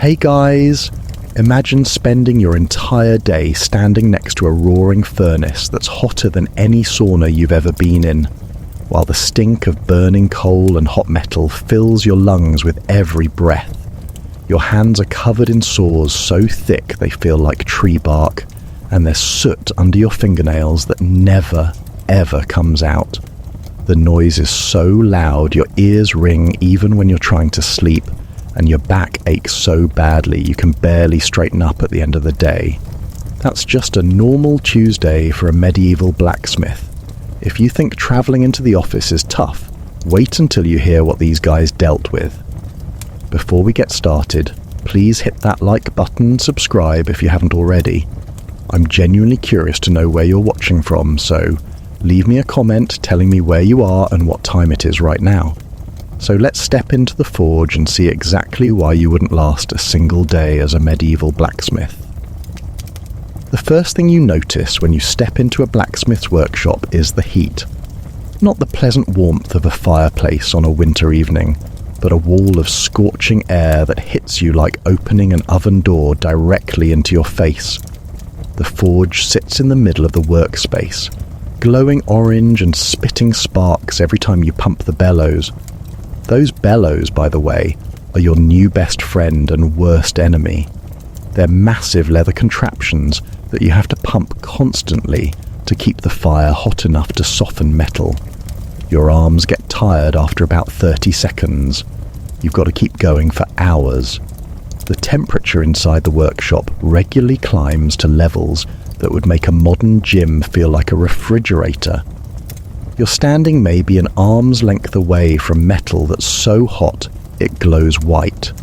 Hey guys! Imagine spending your entire day standing next to a roaring furnace that's hotter than any sauna you've ever been in, while the stink of burning coal and hot metal fills your lungs with every breath. Your hands are covered in sores so thick they feel like tree bark, and there's soot under your fingernails that never, ever comes out. The noise is so loud your ears ring even when you're trying to sleep, and your back aches so badly you can barely straighten up at the end of the day. That's just a normal Tuesday for a medieval blacksmith. If you think travelling into the office is tough, wait until you hear what these guys dealt with. Before we get started, please hit that like button and subscribe if you haven't already. I'm genuinely curious to know where you're watching from, so leave me a comment telling me where you are and what time it is right now. So let's step into the forge and see exactly why you wouldn't last a single day as a medieval blacksmith. The first thing you notice when you step into a blacksmith's workshop is the heat. Not the pleasant warmth of a fireplace on a winter evening, but a wall of scorching air that hits you like opening an oven door directly into your face. The forge sits in the middle of the workspace, glowing orange and spitting sparks every time you pump the bellows. Those bellows, by the way, are your new best friend and worst enemy. They're massive leather contraptions that you have to pump constantly to keep the fire hot enough to soften metal. Your arms get tired after about 30 seconds. You've got to keep going for hours. The temperature inside the workshop regularly climbs to levels that would make a modern gym feel like a refrigerator. You're standing maybe an arm's length away from metal that's so hot it glows white.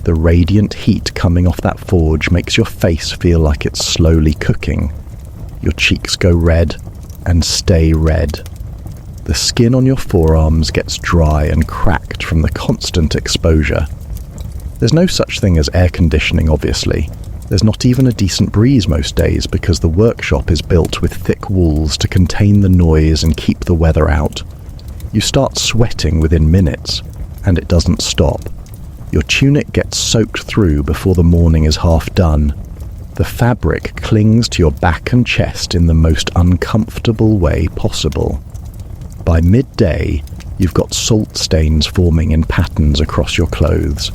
The radiant heat coming off that forge makes your face feel like it's slowly cooking. Your cheeks go red and stay red. The skin on your forearms gets dry and cracked from the constant exposure. There's no such thing as air conditioning, obviously. There's not even a decent breeze most days because the workshop is built with thick walls to contain the noise and keep the weather out. You start sweating within minutes, and it doesn't stop. Your tunic gets soaked through before the morning is half done. The fabric clings to your back and chest in the most uncomfortable way possible. By midday, you've got salt stains forming in patterns across your clothes.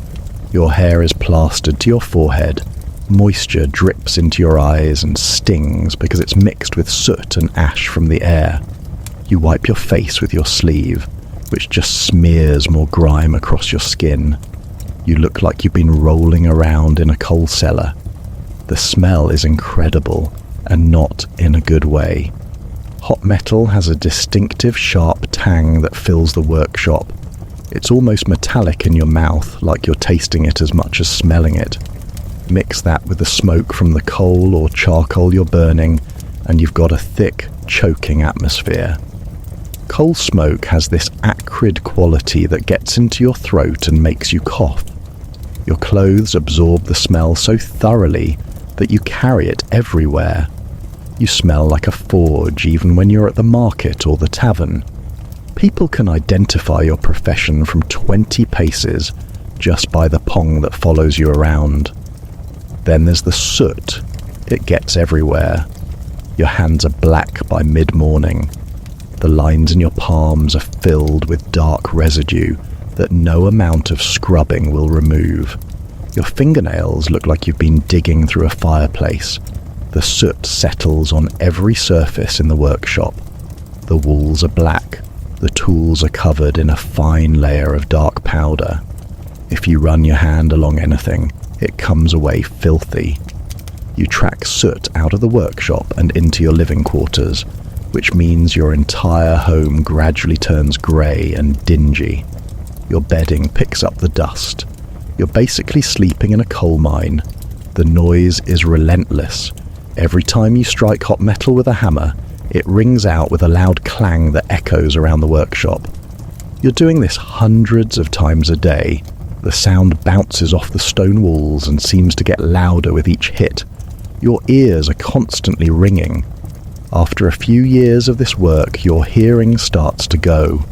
Your hair is plastered to your forehead. Moisture drips into your eyes and stings because it's mixed with soot and ash from the air. You wipe your face with your sleeve, which just smears more grime across your skin. You look like you've been rolling around in a coal cellar. The smell is incredible, and not in a good way. Hot metal has a distinctive sharp tang that fills the workshop. It's almost metallic in your mouth, like you're tasting it as much as smelling it. Mix that with the smoke from the coal or charcoal you're burning, and you've got a thick, choking atmosphere. Coal smoke has this acrid quality that gets into your throat and makes you cough. Your clothes absorb the smell so thoroughly that you carry it everywhere. You smell like a forge even when you're at the market or the tavern. People can identify your profession from 20 paces just by the pong that follows you around. Then there's the soot. It gets everywhere. Your hands are black by mid-morning. The lines in your palms are filled with dark residue that no amount of scrubbing will remove. Your fingernails look like you've been digging through a fireplace. The soot settles on every surface in the workshop. The walls are black. The tools are covered in a fine layer of dark powder. If you run your hand along anything, it comes away filthy. You track soot out of the workshop and into your living quarters, which means your entire home gradually turns grey and dingy. Your bedding picks up the dust. You're basically sleeping in a coal mine. The noise is relentless. Every time you strike hot metal with a hammer, it rings out with a loud clang that echoes around the workshop. You're doing this hundreds of times a day. The sound bounces off the stone walls and seems to get louder with each hit. Your ears are constantly ringing. After a few years of this work, your hearing starts to go.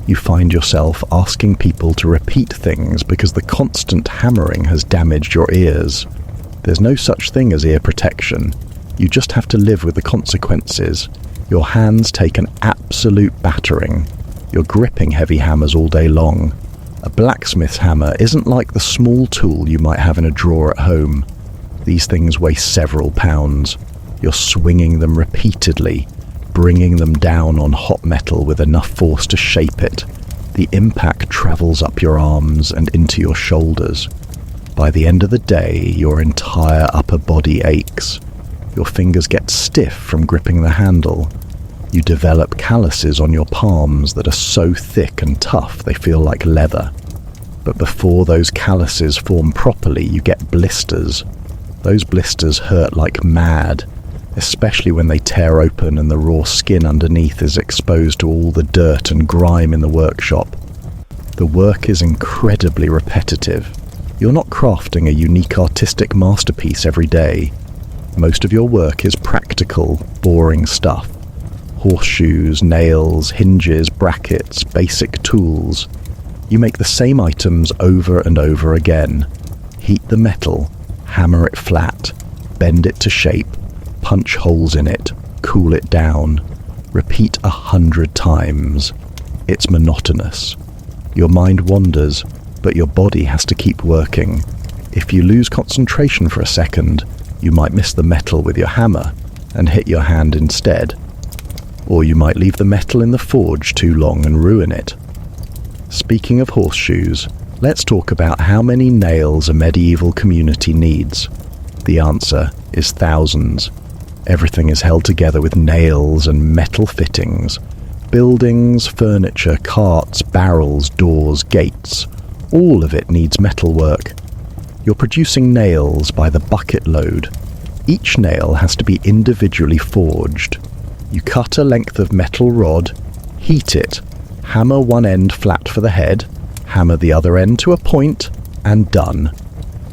You find yourself asking people to repeat things because the constant hammering has damaged your ears. There's no such thing as ear protection. You just have to live with the consequences. Your hands take an absolute battering. You're gripping heavy hammers all day long. A blacksmith's hammer isn't like the small tool you might have in a drawer at home. These things weigh several pounds. You're swinging them repeatedly, bringing them down on hot metal with enough force to shape it. The impact travels up your arms and into your shoulders. By the end of the day, your entire upper body aches. Your fingers get stiff from gripping the handle. You develop calluses on your palms that are so thick and tough they feel like leather. But before those calluses form properly, you get blisters. Those blisters hurt like mad, especially when they tear open and the raw skin underneath is exposed to all the dirt and grime in the workshop. The work is incredibly repetitive. You're not crafting a unique artistic masterpiece every day. Most of your work is practical, boring stuff. Horseshoes, nails, hinges, brackets, basic tools. You make the same items over and over again. Heat the metal, hammer it flat, bend it to shape, punch holes in it, cool it down. Repeat 100 times. It's monotonous. Your mind wanders, but your body has to keep working. If you lose concentration for a second, you might miss the metal with your hammer and hit your hand instead. Or you might leave the metal in the forge too long and ruin it. Speaking of horseshoes, let's talk about how many nails a medieval community needs. The answer is thousands. Everything is held together with nails and metal fittings. Buildings, furniture, carts, barrels, doors, gates. All of it needs metalwork. You're producing nails by the bucket load. Each nail has to be individually forged. You cut a length of metal rod, heat it, hammer one end flat for the head, hammer the other end to a point, and done.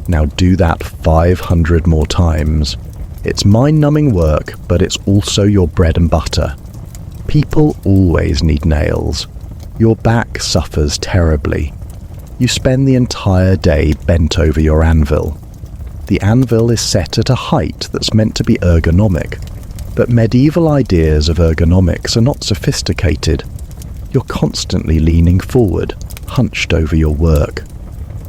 Now do that 500 more times. It's mind-numbing work, but it's also your bread and butter. People always need nails. Your back suffers terribly. You spend the entire day bent over your anvil. The anvil is set at a height that's meant to be ergonomic, but medieval ideas of ergonomics are not sophisticated. You're constantly leaning forward, hunched over your work.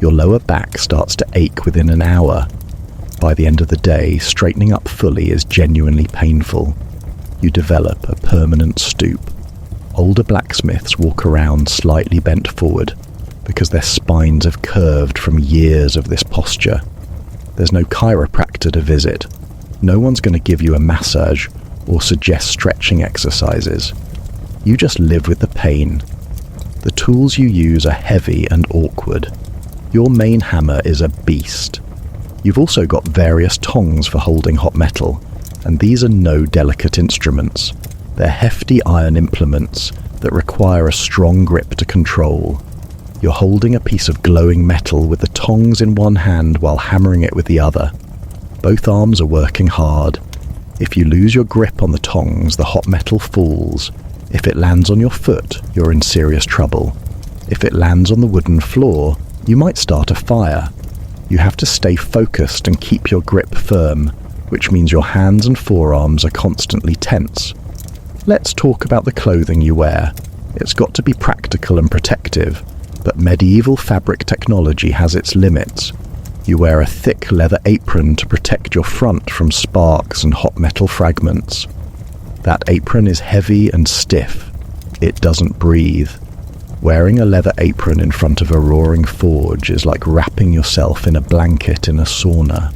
Your lower back starts to ache within an hour. By the end of the day, straightening up fully is genuinely painful. You develop a permanent stoop. Older blacksmiths walk around slightly bent forward because their spines have curved from years of this posture. There's no chiropractor to visit. No one's going to give you a massage or suggest stretching exercises. You just live with the pain. The tools you use are heavy and awkward. Your main hammer is a beast. You've also got various tongs for holding hot metal, and these are no delicate instruments. They're hefty iron implements that require a strong grip to control. You're holding a piece of glowing metal with the tongs in one hand while hammering it with the other. Both arms are working hard. If you lose your grip on the tongs, the hot metal falls. If it lands on your foot, you're in serious trouble. If it lands on the wooden floor, you might start a fire. You have to stay focused and keep your grip firm, which means your hands and forearms are constantly tense. Let's talk about the clothing you wear. It's got to be practical and protective, but medieval fabric technology has its limits. You wear a thick leather apron to protect your front from sparks and hot metal fragments. That apron is heavy and stiff. It doesn't breathe. Wearing a leather apron in front of a roaring forge is like wrapping yourself in a blanket in a sauna.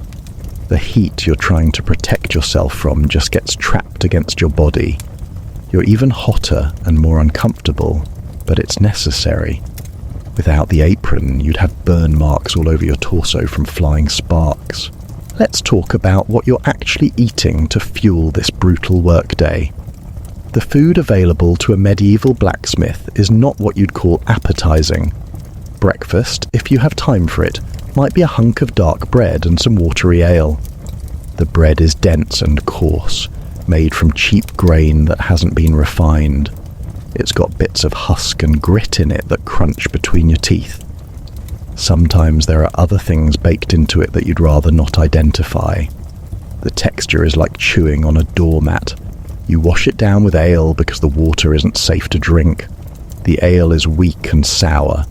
The heat you're trying to protect yourself from just gets trapped against your body. You're even hotter and more uncomfortable, but it's necessary. Without the apron, you'd have burn marks all over your torso from flying sparks. Let's talk about what you're actually eating to fuel this brutal workday. The food available to a medieval blacksmith is not what you'd call appetizing. Breakfast, if you have time for it, might be a hunk of dark bread and some watery ale. The bread is dense and coarse, made from cheap grain that hasn't been refined. It's got bits of husk and grit in it that crunch between your teeth. Sometimes there are other things baked into it that you'd rather not identify. The texture is like chewing on a doormat. You wash it down with ale because the water isn't safe to drink. The ale is weak and sour,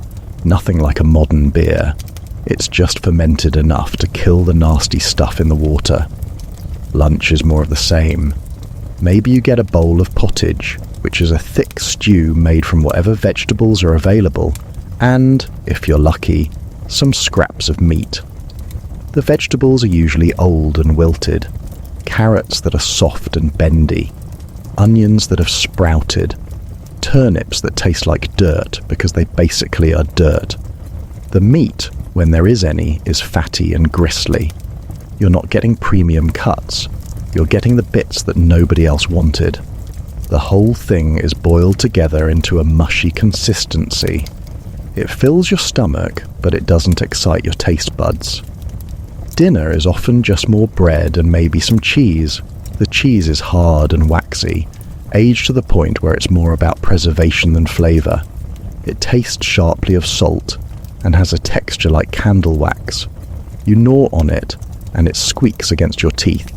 nothing like a modern beer. It's just fermented enough to kill the nasty stuff in the water. Lunch is more of the same. Maybe you get a bowl of pottage, which is a thick stew made from whatever vegetables are available, and, if you're lucky, some scraps of meat. The vegetables are usually old and wilted, carrots that are soft and bendy, onions that have sprouted, turnips that taste like dirt because they basically are dirt. The meat, when there is any, is fatty and gristly. You're not getting premium cuts, you're getting the bits that nobody else wanted. The whole thing is boiled together into a mushy consistency. It fills your stomach, but it doesn't excite your taste buds. Dinner is often just more bread and maybe some cheese. The cheese is hard and waxy, aged to the point where it's more about preservation than flavour. It tastes sharply of salt and has a texture like candle wax. You gnaw on it and it squeaks against your teeth.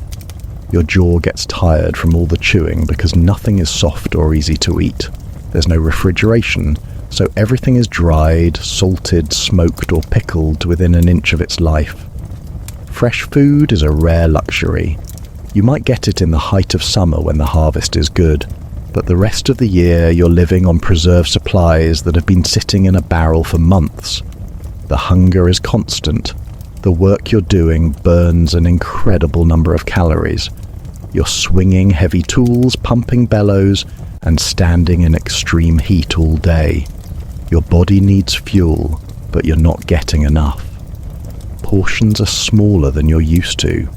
Your jaw gets tired from all the chewing because nothing is soft or easy to eat. There's no refrigeration, so everything is dried, salted, smoked or pickled within an inch of its life. Fresh food is a rare luxury. You might get it in the height of summer when the harvest is good, but the rest of the year you're living on preserved supplies that have been sitting in a barrel for months. The hunger is constant. The work you're doing burns an incredible number of calories. You're swinging heavy tools, pumping bellows, and standing in extreme heat all day. Your body needs fuel, but you're not getting enough. Portions are smaller than you're used to.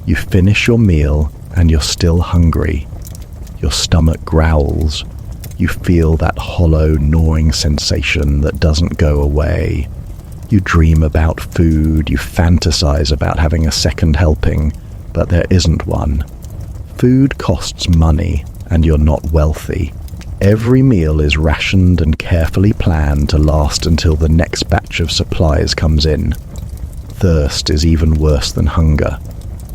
You finish your meal and you're still hungry. Your stomach growls. You feel that hollow, gnawing sensation that doesn't go away. You dream about food, you fantasize about having a second helping, but there isn't one. Food costs money, and you're not wealthy. Every meal is rationed and carefully planned to last until the next batch of supplies comes in. Thirst is even worse than hunger.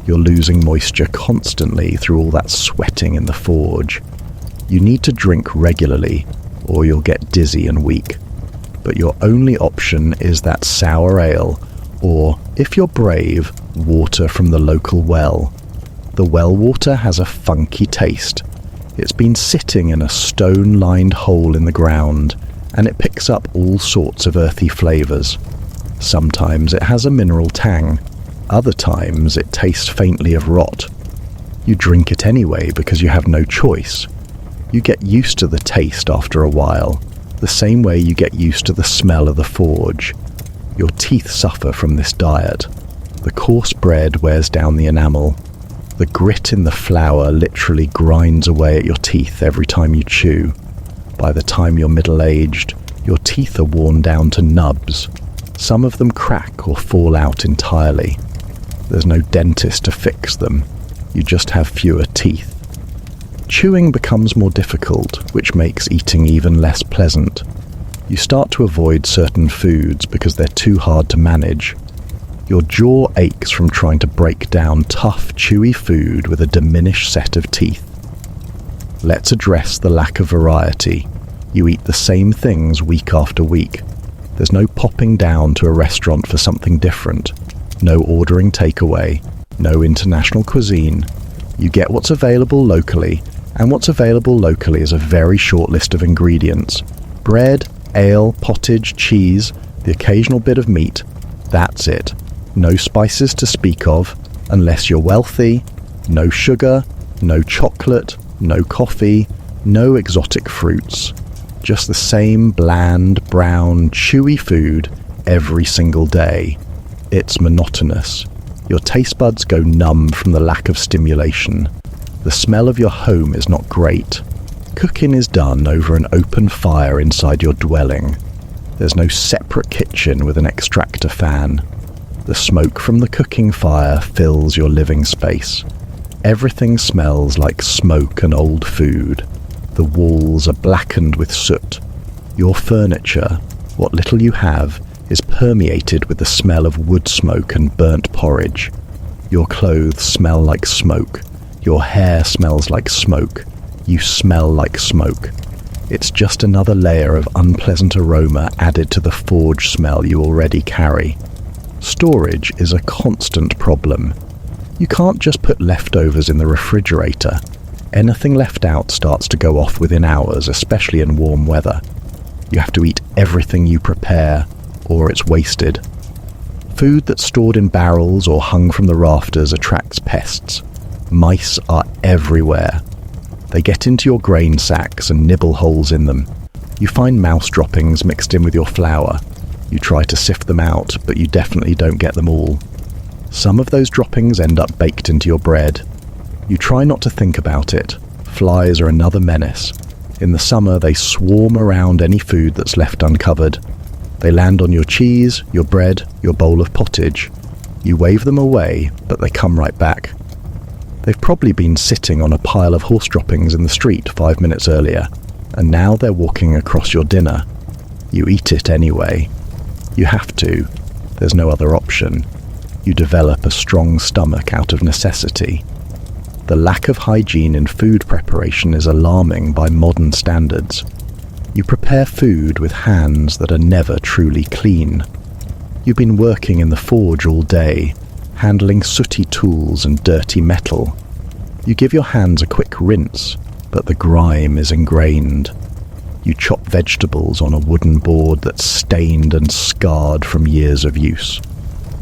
You're losing moisture constantly through all that sweating in the forge. You need to drink regularly, or you'll get dizzy and weak. But your only option is that sour ale, or, if you're brave, water from the local well. The well water has a funky taste. It's been sitting in a stone-lined hole in the ground, and it picks up all sorts of earthy flavours. Sometimes it has a mineral tang. Other times it tastes faintly of rot. You drink it anyway because you have no choice. You get used to the taste after a while, the same way you get used to the smell of the forge. Your teeth suffer from this diet. The coarse bread wears down the enamel. The grit in the flour literally grinds away at your teeth every time you chew. By the time you're middle-aged, your teeth are worn down to nubs. Some of them crack or fall out entirely. There's no dentist to fix them. You just have fewer teeth. Chewing becomes more difficult, which makes eating even less pleasant. You start to avoid certain foods because they're too hard to manage. Your jaw aches from trying to break down tough, chewy food with a diminished set of teeth. Let's address the lack of variety. You eat the same things week after week. There's no popping down to a restaurant for something different. No ordering takeaway. No international cuisine. You get what's available locally, and what's available locally is a very short list of ingredients. Bread, ale, pottage, cheese, the occasional bit of meat. That's it. No spices to speak of, unless you're wealthy. No sugar, no chocolate, no coffee, no exotic fruits. Just the same bland, brown, chewy food every single day. It's monotonous. Your taste buds go numb from the lack of stimulation. The smell of your home is not great. Cooking is done over an open fire inside your dwelling. There's no separate kitchen with an extractor fan. The smoke from the cooking fire fills your living space. Everything smells like smoke and old food. The walls are blackened with soot. Your furniture, what little you have, is permeated with the smell of wood smoke and burnt porridge. Your clothes smell like smoke. Your hair smells like smoke. You smell like smoke. It's just another layer of unpleasant aroma added to the forge smell you already carry. Storage is a constant problem. You can't just put leftovers in the refrigerator. Anything left out starts to go off within hours, especially in warm weather. You have to eat everything you prepare, or it's wasted. Food that's stored in barrels or hung from the rafters attracts pests. Mice are everywhere. They get into your grain sacks and nibble holes in them. You find mouse droppings mixed in with your flour. You try to sift them out, but you definitely don't get them all. Some of those droppings end up baked into your bread. You try not to think about it. Flies are another menace. In the summer, they swarm around any food that's left uncovered. They land on your cheese, your bread, your bowl of pottage. You wave them away, but they come right back. They've probably been sitting on a pile of horse droppings in the street 5 minutes earlier, and now they're walking across your dinner. You eat it anyway. You have to. There's no other option. You develop a strong stomach out of necessity. The lack of hygiene in food preparation is alarming by modern standards. You prepare food with hands that are never truly clean. You've been working in the forge all day, handling sooty tools and dirty metal. You give your hands a quick rinse, but the grime is ingrained. You chop vegetables on a wooden board that's stained and scarred from years of use.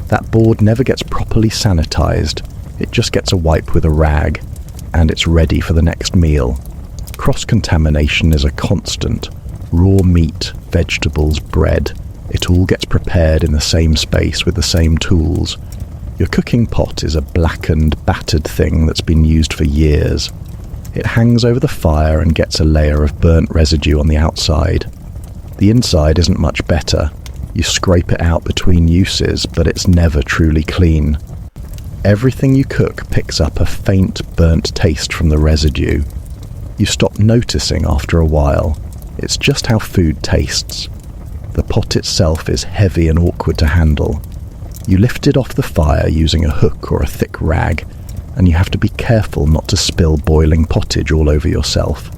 That board never gets properly sanitized. It just gets a wipe with a rag, and it's ready for the next meal. Cross-contamination is a constant. Raw meat, vegetables, bread, it all gets prepared in the same space with the same tools. Your cooking pot is a blackened, battered thing that's been used for years. It hangs over the fire and gets a layer of burnt residue on the outside. The inside isn't much better. You scrape it out between uses, but it's never truly clean. Everything you cook picks up a faint, burnt taste from the residue. You stop noticing after a while. It's just how food tastes. The pot itself is heavy and awkward to handle. You lift it off the fire using a hook or a thick rag, and you have to be careful not to spill boiling pottage all over yourself.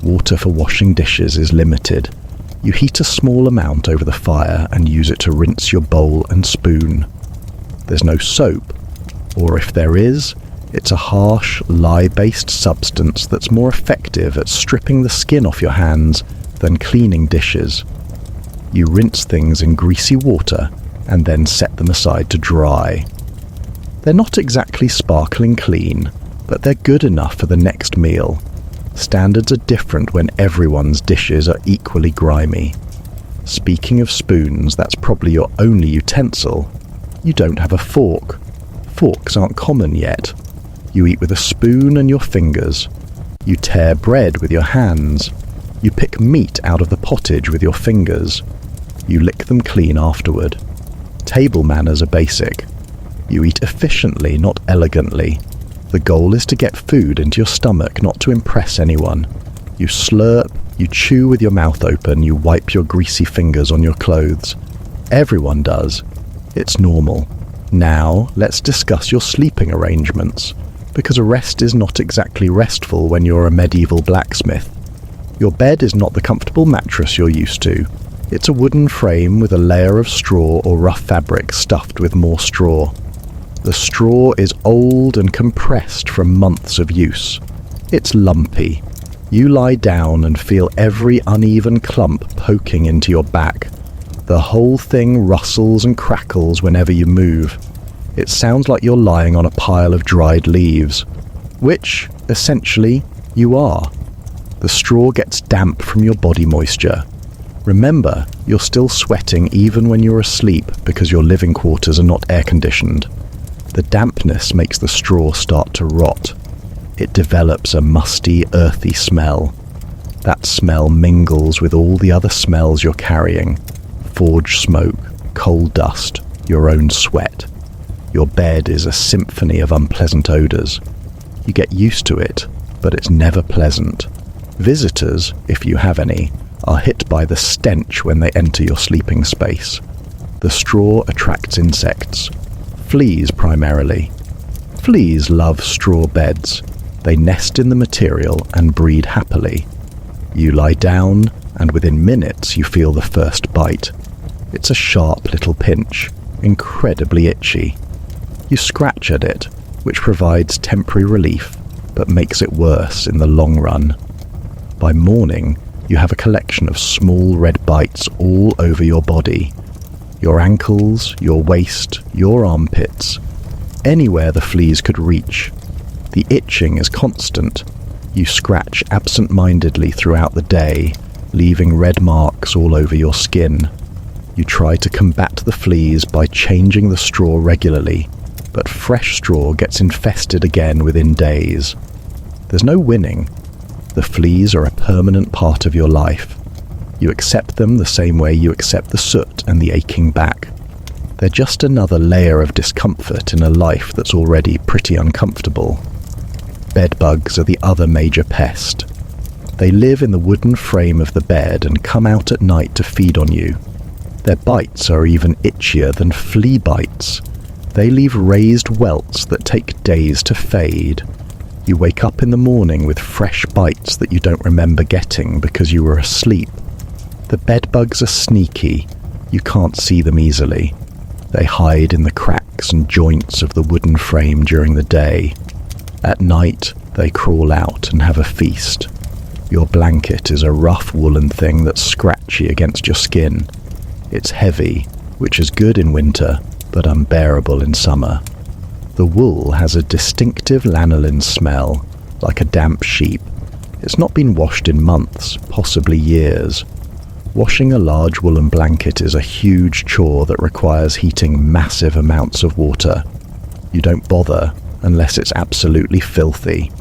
Water for washing dishes is limited. You heat a small amount over the fire and use it to rinse your bowl and spoon. There's no soap, or if there is, it's a harsh, lye-based substance that's more effective at stripping the skin off your hands than cleaning dishes. You rinse things in greasy water and then set them aside to dry. They're not exactly sparkling clean, but they're good enough for the next meal. Standards are different when everyone's dishes are equally grimy. Speaking of spoons, that's probably your only utensil. You don't have a fork. Forks aren't common yet. You eat with a spoon and your fingers. You tear bread with your hands. You pick meat out of the pottage with your fingers. You lick them clean afterward. Table manners are basic. You eat efficiently, not elegantly. The goal is to get food into your stomach, not to impress anyone. You slurp, you chew with your mouth open, you wipe your greasy fingers on your clothes. Everyone does. It's normal. Now, let's discuss your sleeping arrangements, because a rest is not exactly restful when you're a medieval blacksmith. Your bed is not the comfortable mattress you're used to. It's a wooden frame with a layer of straw or rough fabric stuffed with more straw. The straw is old and compressed from months of use. It's lumpy. You lie down and feel every uneven clump poking into your back. The whole thing rustles and crackles whenever you move. It sounds like you're lying on a pile of dried leaves, which, essentially, you are. The straw gets damp from your body moisture. Remember, you're still sweating even when you're asleep because your living quarters are not air-conditioned. The dampness makes the straw start to rot. It develops a musty, earthy smell. That smell mingles with all the other smells you're carrying. Forge smoke, coal dust, your own sweat. Your bed is a symphony of unpleasant odours. You get used to it, but it's never pleasant. Visitors, if you have any, are hit by the stench when they enter your sleeping space. The straw attracts insects, fleas primarily. Fleas love straw beds. They nest in the material and breed happily. You lie down, and within minutes you feel the first bite. It's a sharp little pinch, incredibly itchy. You scratch at it, which provides temporary relief, but makes it worse in the long run. By morning, you have a collection of small red bites all over your body. Your ankles, your waist, your armpits, anywhere the fleas could reach. The itching is constant. You scratch absent-mindedly throughout the day, leaving red marks all over your skin. You try to combat the fleas by changing the straw regularly, but fresh straw gets infested again within days. There's no winning. The fleas are a permanent part of your life. You accept them the same way you accept the soot and the aching back. They're just another layer of discomfort in a life that's already pretty uncomfortable. Bedbugs are the other major pest. They live in the wooden frame of the bed and come out at night to feed on you. Their bites are even itchier than flea bites. They leave raised welts that take days to fade. You wake up in the morning with fresh bites that you don't remember getting because you were asleep. The bedbugs are sneaky. You can't see them easily. They hide in the cracks and joints of the wooden frame during the day. At night, they crawl out and have a feast. Your blanket is a rough woolen thing that's scratchy against your skin. It's heavy, which is good in winter, but unbearable in summer. The wool has a distinctive lanolin smell, like a damp sheep. It's not been washed in months, possibly years. Washing a large woolen blanket is a huge chore that requires heating massive amounts of water. You don't bother unless it's absolutely filthy.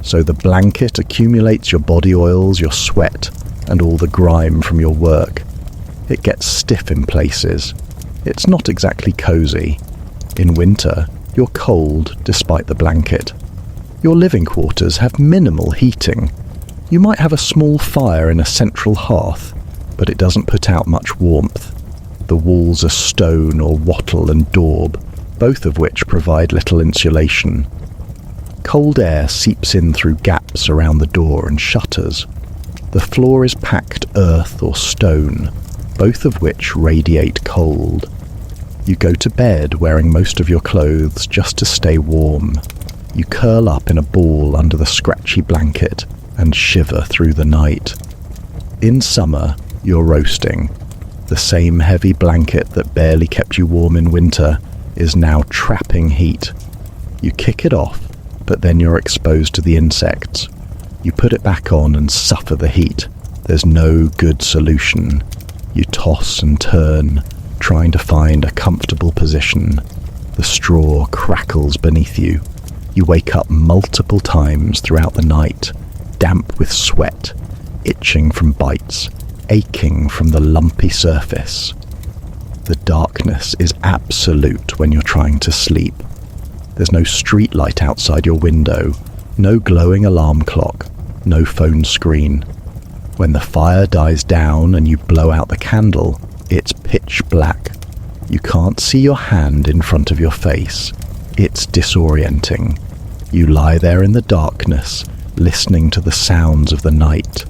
So the blanket accumulates your body oils, your sweat, and all the grime from your work. It gets stiff in places. It's not exactly cozy. In winter, you're cold despite the blanket. Your living quarters have minimal heating. You might have a small fire in a central hearth, but it doesn't put out much warmth. The walls are stone or wattle and daub, both of which provide little insulation. Cold air seeps in through gaps around the door and shutters. The floor is packed earth or stone, both of which radiate cold. You go to bed wearing most of your clothes just to stay warm. You curl up in a ball under the scratchy blanket and shiver through the night. In summer, you're roasting. The same heavy blanket that barely kept you warm in winter is now trapping heat. You kick it off, but then you're exposed to the insects. You put it back on and suffer the heat. There's no good solution. You toss and turn, trying to find a comfortable position. The straw crackles beneath you. You wake up multiple times throughout the night, damp with sweat, itching from bites, aching from the lumpy surface. The darkness is absolute when you're trying to sleep. There's no street light outside your window, no glowing alarm clock, no phone screen. When the fire dies down and you blow out the candle, it's pitch black. You can't see your hand in front of your face. It's disorienting. You lie there in the darkness, listening to the sounds of the night.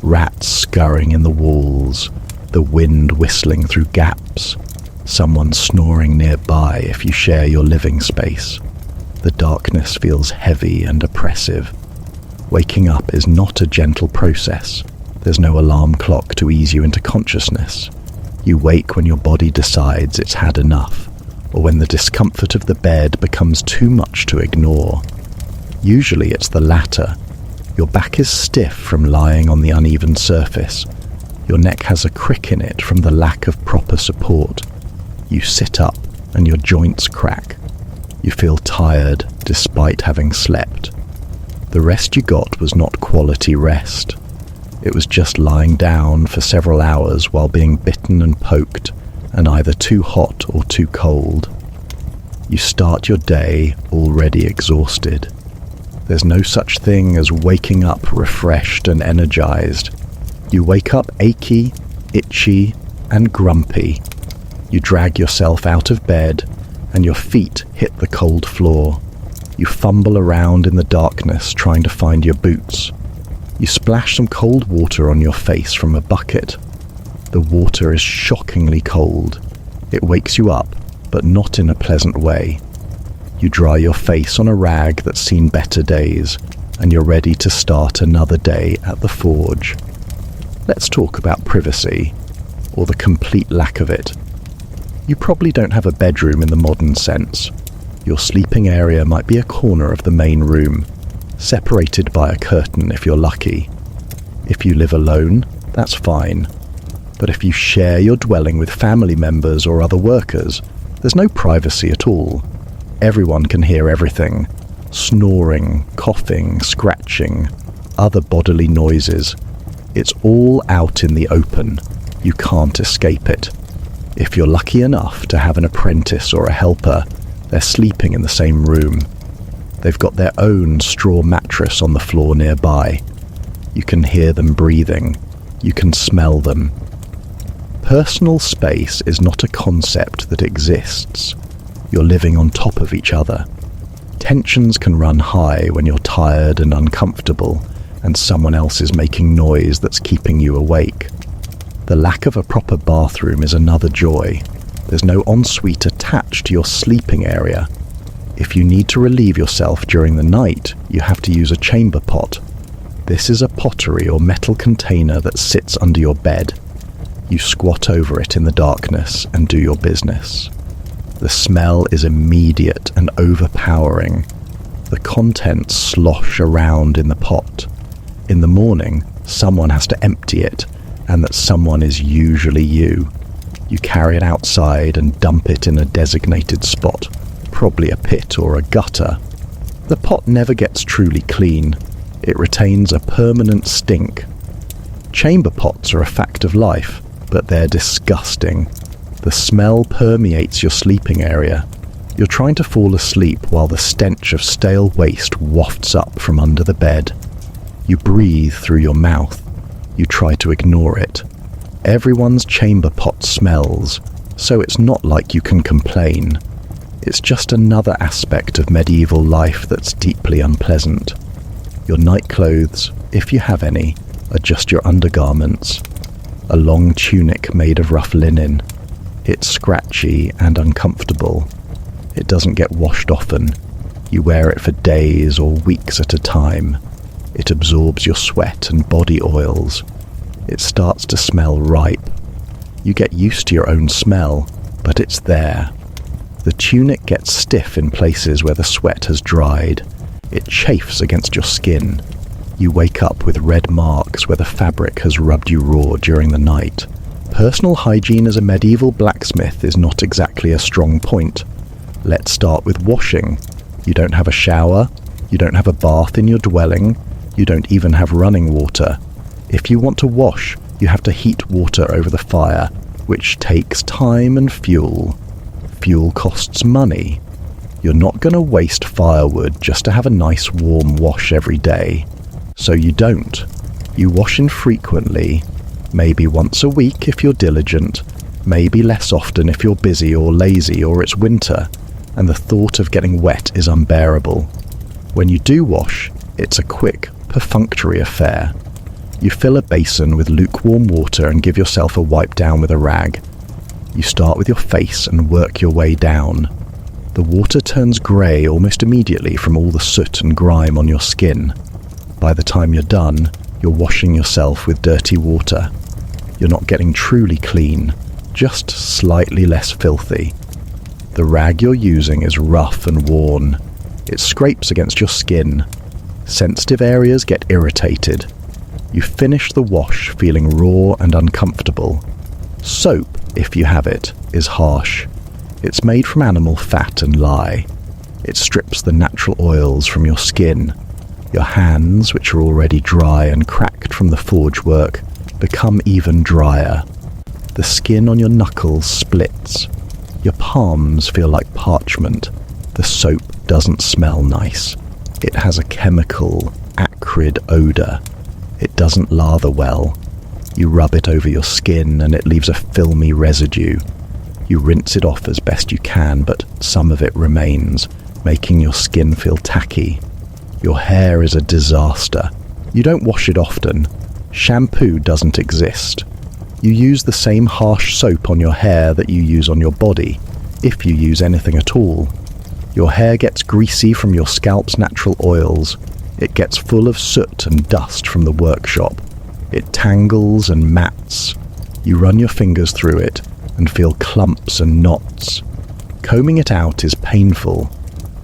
Rats scurrying in the walls, the wind whistling through gaps, someone snoring nearby if you share your living space. The darkness feels heavy and oppressive. Waking up is not a gentle process. There's no alarm clock to ease you into consciousness. You wake when your body decides it's had enough, or when the discomfort of the bed becomes too much to ignore. Usually it's the latter. Your back is stiff from lying on the uneven surface. Your neck has a crick in it from the lack of proper support. You sit up and your joints crack. You feel tired despite having slept. The rest you got was not quality rest. It was just lying down for several hours while being bitten and poked, and either too hot or too cold. You start your day already exhausted. There's no such thing as waking up refreshed and energized. You wake up achy, itchy, and grumpy. You drag yourself out of bed, and your feet hit the cold floor. You fumble around in the darkness trying to find your boots. You splash some cold water on your face from a bucket. The water is shockingly cold. It wakes you up, but not in a pleasant way. You dry your face on a rag that's seen better days, and you're ready to start another day at the forge. Let's talk about privacy, or the complete lack of it. You probably don't have a bedroom in the modern sense. Your sleeping area might be a corner of the main room, separated by a curtain if you're lucky. If you live alone, that's fine. But if you share your dwelling with family members or other workers, there's no privacy at all. Everyone can hear everything. Snoring, coughing, scratching, other bodily noises. It's all out in the open. You can't escape it. If you're lucky enough to have an apprentice or a helper, they're sleeping in the same room. They've got their own straw mattress on the floor nearby. You can hear them breathing. You can smell them. Personal space is not a concept that exists. You're living on top of each other. Tensions can run high when you're tired and uncomfortable, and someone else is making noise that's keeping you awake. The lack of a proper bathroom is another joy. There's no ensuite attached to your sleeping area. If you need to relieve yourself during the night, you have to use a chamber pot. This is a pottery or metal container that sits under your bed. You squat over it in the darkness and do your business. The smell is immediate and overpowering. The contents slosh around in the pot. In the morning, someone has to empty it, and that someone is usually you. You carry it outside and dump it in a designated spot, probably a pit or a gutter. The pot never gets truly clean. It retains a permanent stink. Chamber pots are a fact of life, but they're disgusting. The smell permeates your sleeping area. You're trying to fall asleep while the stench of stale waste wafts up from under the bed. You breathe through your mouth. You try to ignore it. Everyone's chamber pot smells, so it's not like you can complain. It's just another aspect of medieval life that's deeply unpleasant. Your nightclothes, if you have any, are just your undergarments. A long tunic made of rough linen. It's scratchy and uncomfortable. It doesn't get washed often. You wear it for days or weeks at a time. It absorbs your sweat and body oils. It starts to smell ripe. You get used to your own smell, but it's there. The tunic gets stiff in places where the sweat has dried. It chafes against your skin. You wake up with red marks where the fabric has rubbed you raw during the night. Personal hygiene as a medieval blacksmith is not exactly a strong point. Let's start with washing. You don't have a shower. You don't have a bath in your dwelling. You don't even have running water. If you want to wash, you have to heat water over the fire, which takes time and fuel. Fuel costs money. You're not going to waste firewood just to have a nice warm wash every day. So you don't. You wash infrequently, maybe once a week if you're diligent, maybe less often if you're busy or lazy or it's winter, and the thought of getting wet is unbearable. When you do wash, it's a quick, perfunctory affair. You fill a basin with lukewarm water and give yourself a wipe down with a rag. You start with your face and work your way down. The water turns grey almost immediately from all the soot and grime on your skin. By the time you're done, you're washing yourself with dirty water. You're not getting truly clean, just slightly less filthy. The rag you're using is rough and worn. It scrapes against your skin. Sensitive areas get irritated. You finish the wash feeling raw and uncomfortable. Soap, if you have it, is harsh. It's made from animal fat and lye. It strips the natural oils from your skin. Your hands, which are already dry and cracked from the forge work, become even drier. The skin on your knuckles splits. Your palms feel like parchment. The soap doesn't smell nice. It has a chemical, acrid odour. It doesn't lather well. You rub it over your skin and it leaves a filmy residue. You rinse it off as best you can, but some of it remains, making your skin feel tacky. Your hair is a disaster. You don't wash it often. Shampoo doesn't exist. You use the same harsh soap on your hair that you use on your body, if you use anything at all. Your hair gets greasy from your scalp's natural oils. It gets full of soot and dust from the workshop. It tangles and mats. You run your fingers through it and feel clumps and knots. Combing it out is painful.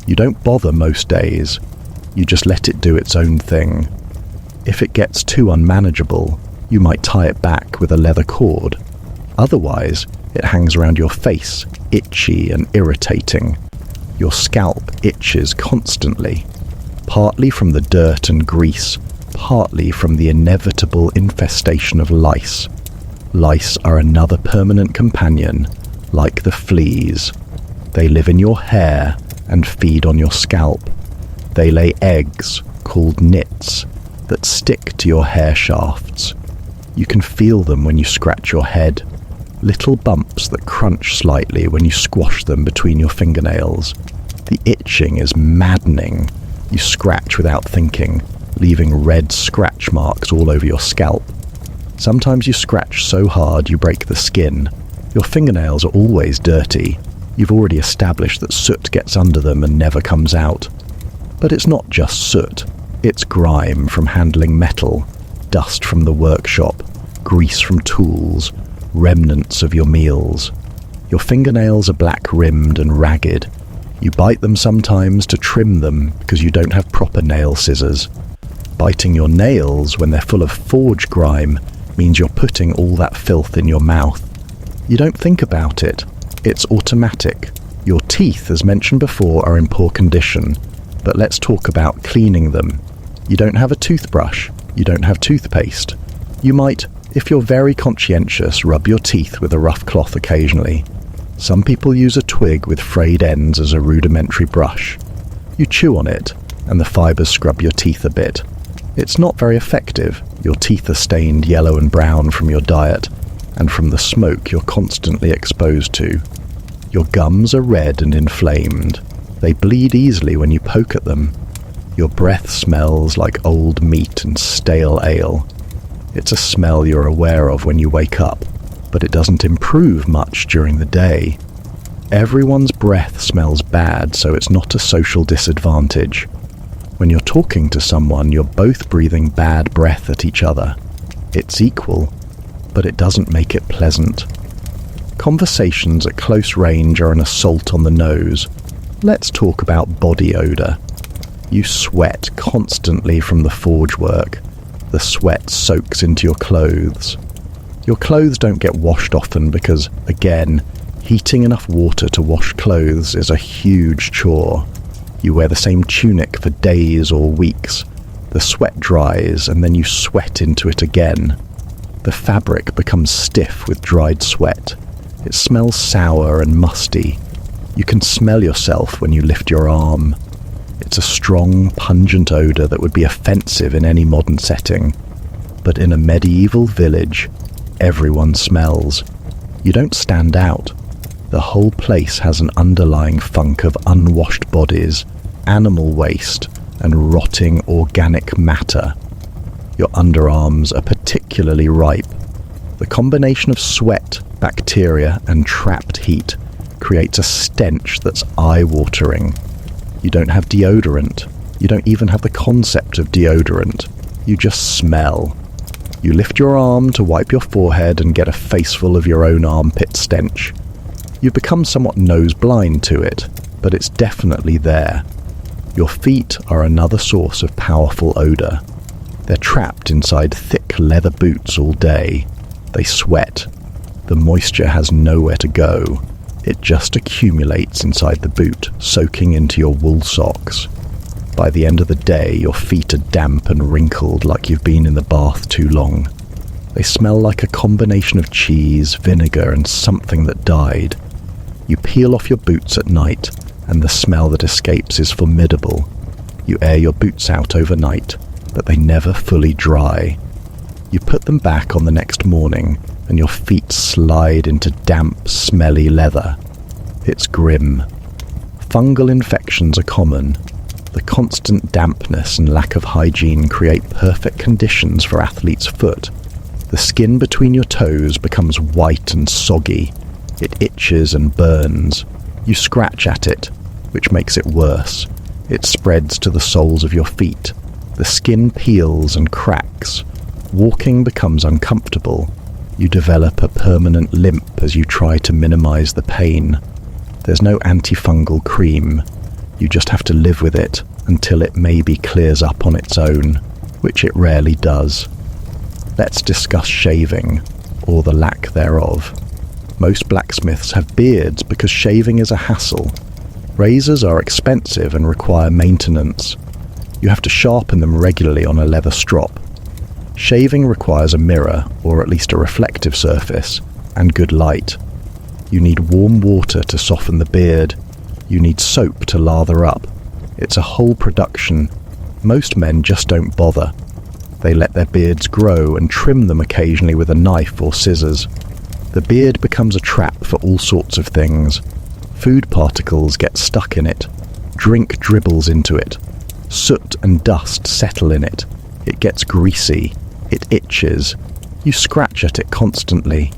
You don't bother most days. You just let it do its own thing. If it gets too unmanageable, you might tie it back with a leather cord. Otherwise, it hangs around your face, itchy and irritating. Your scalp itches constantly, partly from the dirt and grease, partly from the inevitable infestation of lice. Lice are another permanent companion, like the fleas. They live in your hair and feed on your scalp. They lay eggs, called nits, that stick to your hair shafts. You can feel them when you scratch your head, little bumps that crunch slightly when you squash them between your fingernails. The itching is maddening. You scratch without thinking, leaving red scratch marks all over your scalp. Sometimes you scratch so hard you break the skin. Your fingernails are always dirty. You've already established that soot gets under them and never comes out. But it's not just soot. It's grime from handling metal, dust from the workshop, grease from tools, remnants of your meals. Your fingernails are black-rimmed and ragged. You bite them sometimes to trim them because you don't have proper nail scissors. Biting your nails when they're full of forge grime means you're putting all that filth in your mouth. You don't think about it. It's automatic. Your teeth, as mentioned before, are in poor condition. But let's talk about cleaning them. You don't have a toothbrush. You don't have toothpaste. You might, if you're very conscientious, rub your teeth with a rough cloth occasionally. Some people use a twig with frayed ends as a rudimentary brush. You chew on it, and the fibres scrub your teeth a bit. It's not very effective. Your teeth are stained yellow and brown from your diet, and from the smoke you're constantly exposed to. Your gums are red and inflamed. They bleed easily when you poke at them. Your breath smells like old meat and stale ale. It's a smell you're aware of when you wake up, but it doesn't improve much during the day. Everyone's breath smells bad, so it's not a social disadvantage. When you're talking to someone, you're both breathing bad breath at each other. It's equal, but it doesn't make it pleasant. Conversations at close range are an assault on the nose. Let's talk about body odour. You sweat constantly from the forge work. The sweat soaks into your clothes. Your clothes don't get washed often because, again, heating enough water to wash clothes is a huge chore. You wear the same tunic for days or weeks. The sweat dries and then you sweat into it again. The fabric becomes stiff with dried sweat. It smells sour and musty. You can smell yourself when you lift your arm. It's a strong, pungent odour that would be offensive in any modern setting. But in a medieval village, everyone smells. You don't stand out. The whole place has an underlying funk of unwashed bodies, animal waste, and rotting organic matter. Your underarms are particularly ripe. The combination of sweat, bacteria, and trapped heat creates a stench that's eye-watering. You don't have deodorant. You don't even have the concept of deodorant. You just smell. You lift your arm to wipe your forehead and get a faceful of your own armpit stench. You've become somewhat nose-blind to it, but it's definitely there. Your feet are another source of powerful odour. They're trapped inside thick leather boots all day. They sweat. The moisture has nowhere to go. It just accumulates inside the boot, soaking into your wool socks. By the end of the day, your feet are damp and wrinkled like you've been in the bath too long. They smell like a combination of cheese, vinegar, and something that died. You peel off your boots at night, and the smell that escapes is formidable. You air your boots out overnight, but they never fully dry. You put them back on the next morning, and your feet slide into damp, smelly leather. It's grim. Fungal infections are common. The constant dampness and lack of hygiene create perfect conditions for athlete's foot. The skin between your toes becomes white and soggy. It itches and burns. You scratch at it, which makes it worse. It spreads to the soles of your feet. The skin peels and cracks. Walking becomes uncomfortable. You develop a permanent limp as you try to minimize the pain. There's no antifungal cream. You just have to live with it until it maybe clears up on its own, which it rarely does. Let's discuss shaving, or the lack thereof. Most blacksmiths have beards because shaving is a hassle. Razors are expensive and require maintenance. You have to sharpen them regularly on a leather strop. Shaving requires a mirror, or at least a reflective surface, and good light. You need warm water to soften the beard. You need soap to lather up. It's a whole production. Most men just don't bother. They let their beards grow and trim them occasionally with a knife or scissors. The beard becomes a trap for all sorts of things. Food particles get stuck in it. Drink dribbles into it. Soot and dust settle in it. It gets greasy. It itches. You scratch at it constantly.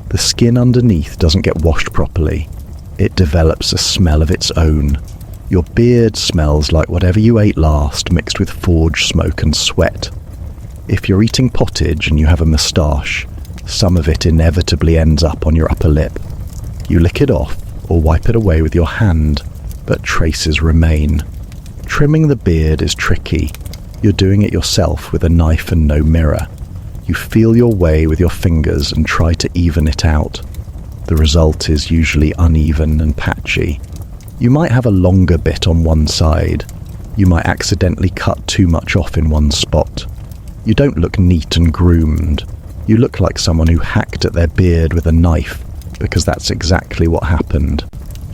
The skin underneath doesn't get washed properly. It develops a smell of its own. Your beard smells like whatever you ate last, mixed with forge smoke and sweat. If you're eating pottage and you have a moustache, some of it inevitably ends up on your upper lip. You lick it off or wipe it away with your hand, but traces remain. Trimming the beard is tricky. You're doing it yourself with a knife and no mirror. You feel your way with your fingers and try to even it out. The result is usually uneven and patchy. You might have a longer bit on one side. You might accidentally cut too much off in one spot. You don't look neat and groomed. You look like someone who hacked at their beard with a knife, because that's exactly what happened.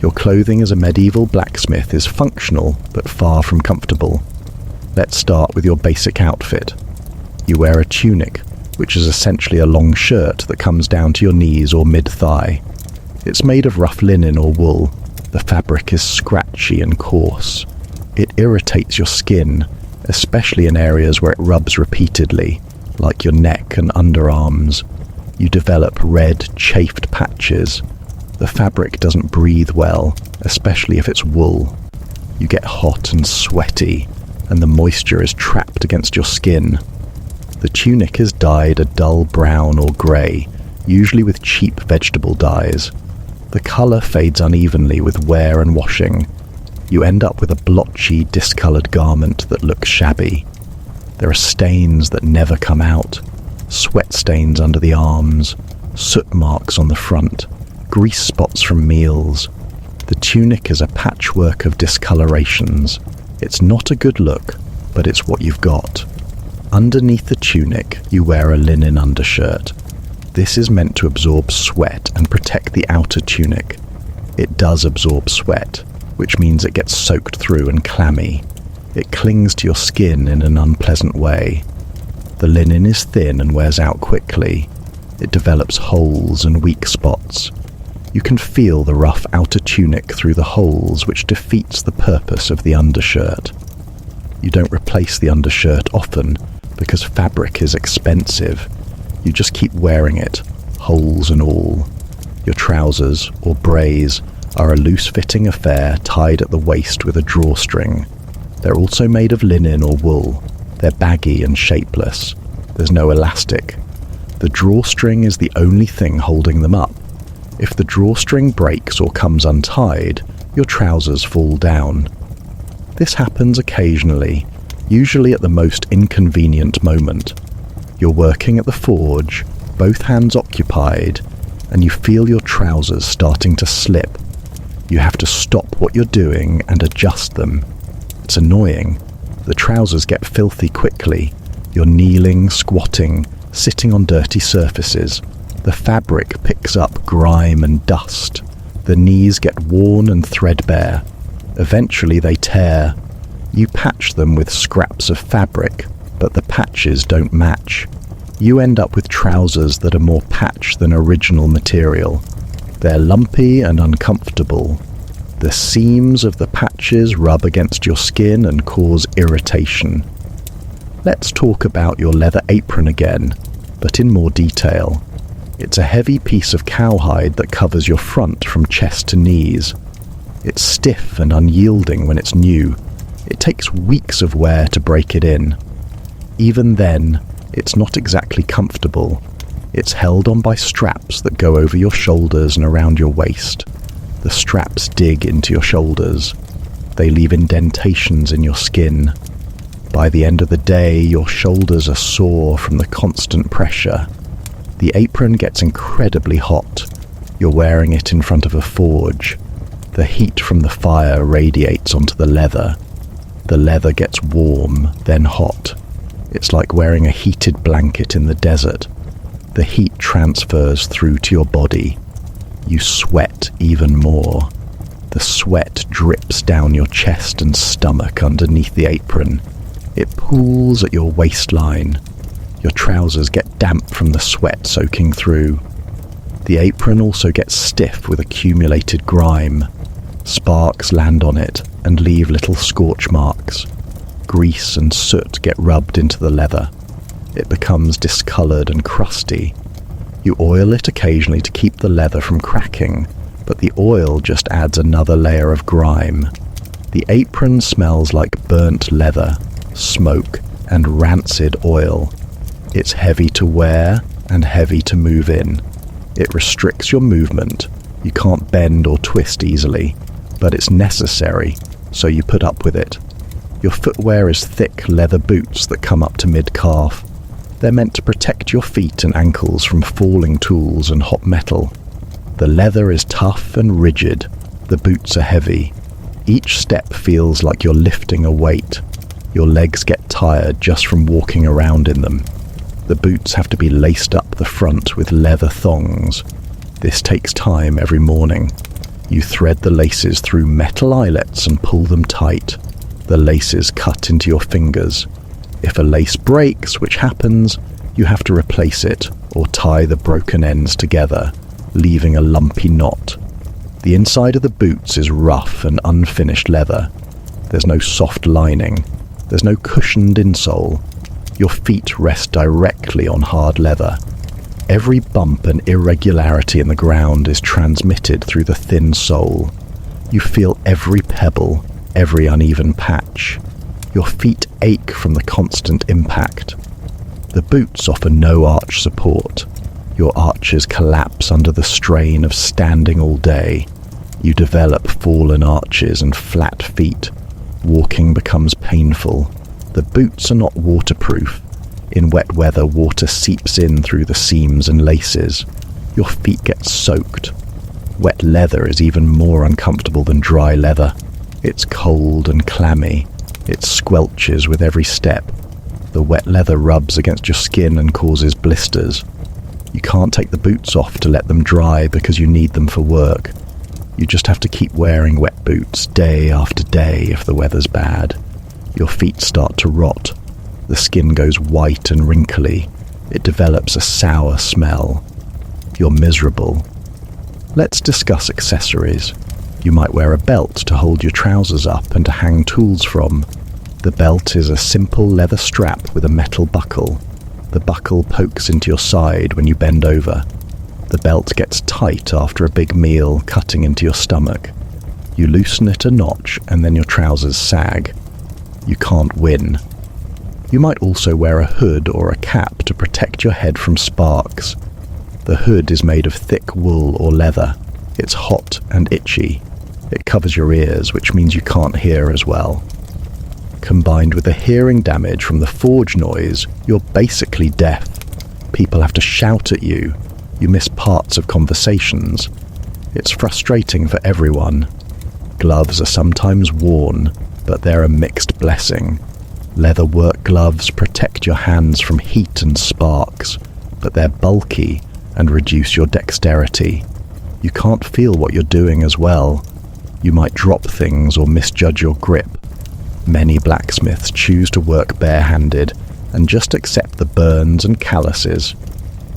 Your clothing as a medieval blacksmith is functional, but far from comfortable. Let's start with your basic outfit. You wear a tunic, which is essentially a long shirt that comes down to your knees or mid-thigh. It's made of rough linen or wool. The fabric is scratchy and coarse. It irritates your skin, especially in areas where it rubs repeatedly, like your neck and underarms. You develop red, chafed patches. The fabric doesn't breathe well, especially if it's wool. You get hot and sweaty, and the moisture is trapped against your skin. The tunic is dyed a dull brown or grey, usually with cheap vegetable dyes. The colour fades unevenly with wear and washing. You end up with a blotchy, discoloured garment that looks shabby. There are stains that never come out, sweat stains under the arms, soot marks on the front, grease spots from meals. The tunic is a patchwork of discolorations. It's not a good look, but it's what you've got. Underneath the tunic, you wear a linen undershirt. This is meant to absorb sweat and protect the outer tunic. It does absorb sweat, which means it gets soaked through and clammy. It clings to your skin in an unpleasant way. The linen is thin and wears out quickly. It develops holes and weak spots. You can feel the rough outer tunic through the holes, which defeats the purpose of the undershirt. You don't replace the undershirt often because fabric is expensive. You just keep wearing it, holes and all. Your trousers, or brays, are a loose-fitting affair tied at the waist with a drawstring. They're also made of linen or wool. They're baggy and shapeless. There's no elastic. The drawstring is the only thing holding them up. If the drawstring breaks or comes untied, your trousers fall down. This happens occasionally, usually at the most inconvenient moment. You're working at the forge, both hands occupied, and you feel your trousers starting to slip. You have to stop what you're doing and adjust them. It's annoying. The trousers get filthy quickly. You're kneeling, squatting, sitting on dirty surfaces. The fabric picks up grime and dust. The knees get worn and threadbare. Eventually they tear. You patch them with scraps of fabric, but the patches don't match. You end up with trousers that are more patch than original material. They're lumpy and uncomfortable. The seams of the patches rub against your skin and cause irritation. Let's talk about your leather apron again, but in more detail. It's a heavy piece of cowhide that covers your front from chest to knees. It's stiff and unyielding when it's new. It takes weeks of wear to break it in. Even then, it's not exactly comfortable. It's held on by straps that go over your shoulders and around your waist. The straps dig into your shoulders. They leave indentations in your skin. By the end of the day, your shoulders are sore from the constant pressure. The apron gets incredibly hot. You're wearing it in front of a forge. The heat from the fire radiates onto the leather. The leather gets warm, then hot. It's like wearing a heated blanket in the desert. The heat transfers through to your body. You sweat even more. The sweat drips down your chest and stomach underneath the apron. It pools at your waistline. Your trousers get damp from the sweat soaking through. The apron also gets stiff with accumulated grime. Sparks land on it and leave little scorch marks. Grease and soot get rubbed into the leather. It becomes discolored and crusty. You oil it occasionally to keep the leather from cracking, but the oil just adds another layer of grime. The apron smells like burnt leather, smoke, and rancid oil. It's heavy to wear and heavy to move in. It restricts your movement. You can't bend or twist easily, but it's necessary, so you put up with it. Your footwear is thick leather boots that come up to mid-calf. They're meant to protect your feet and ankles from falling tools and hot metal. The leather is tough and rigid. The boots are heavy. Each step feels like you're lifting a weight. Your legs get tired just from walking around in them. The boots have to be laced up the front with leather thongs. This takes time every morning. You thread the laces through metal eyelets and pull them tight. The laces cut into your fingers. If a lace breaks, which happens, you have to replace it or tie the broken ends together, leaving a lumpy knot. The inside of the boots is rough and unfinished leather. There's no soft lining. There's no cushioned insole. Your feet rest directly on hard leather. Every bump and irregularity in the ground is transmitted through the thin sole. You feel every pebble, every uneven patch. Your feet ache from the constant impact. The boots offer no arch support. Your arches collapse under the strain of standing all day. You develop fallen arches and flat feet. Walking becomes painful. The boots are not waterproof. In wet weather, water seeps in through the seams and laces. Your feet get soaked. Wet leather is even more uncomfortable than dry leather. It's cold and clammy. It squelches with every step. The wet leather rubs against your skin and causes blisters. You can't take the boots off to let them dry because you need them for work. You just have to keep wearing wet boots day after day if the weather's bad. Your feet start to rot. The skin goes white and wrinkly. It develops a sour smell. You're miserable. Let's discuss accessories. You might wear a belt to hold your trousers up and to hang tools from. The belt is a simple leather strap with a metal buckle. The buckle pokes into your side when you bend over. The belt gets tight after a big meal, cutting into your stomach. You loosen it a notch and then your trousers sag. You can't win. You might also wear a hood or a cap to protect your head from sparks. The hood is made of thick wool or leather. It's hot and itchy. It covers your ears, which means you can't hear as well. Combined with the hearing damage from the forge noise, you're basically deaf. People have to shout at you. You miss parts of conversations. It's frustrating for everyone. Gloves are sometimes worn, but they're a mixed blessing. Leather work gloves protect your hands from heat and sparks, but they're bulky and reduce your dexterity. You can't feel what you're doing as well. You might drop things or misjudge your grip. Many blacksmiths choose to work barehanded and just accept the burns and calluses.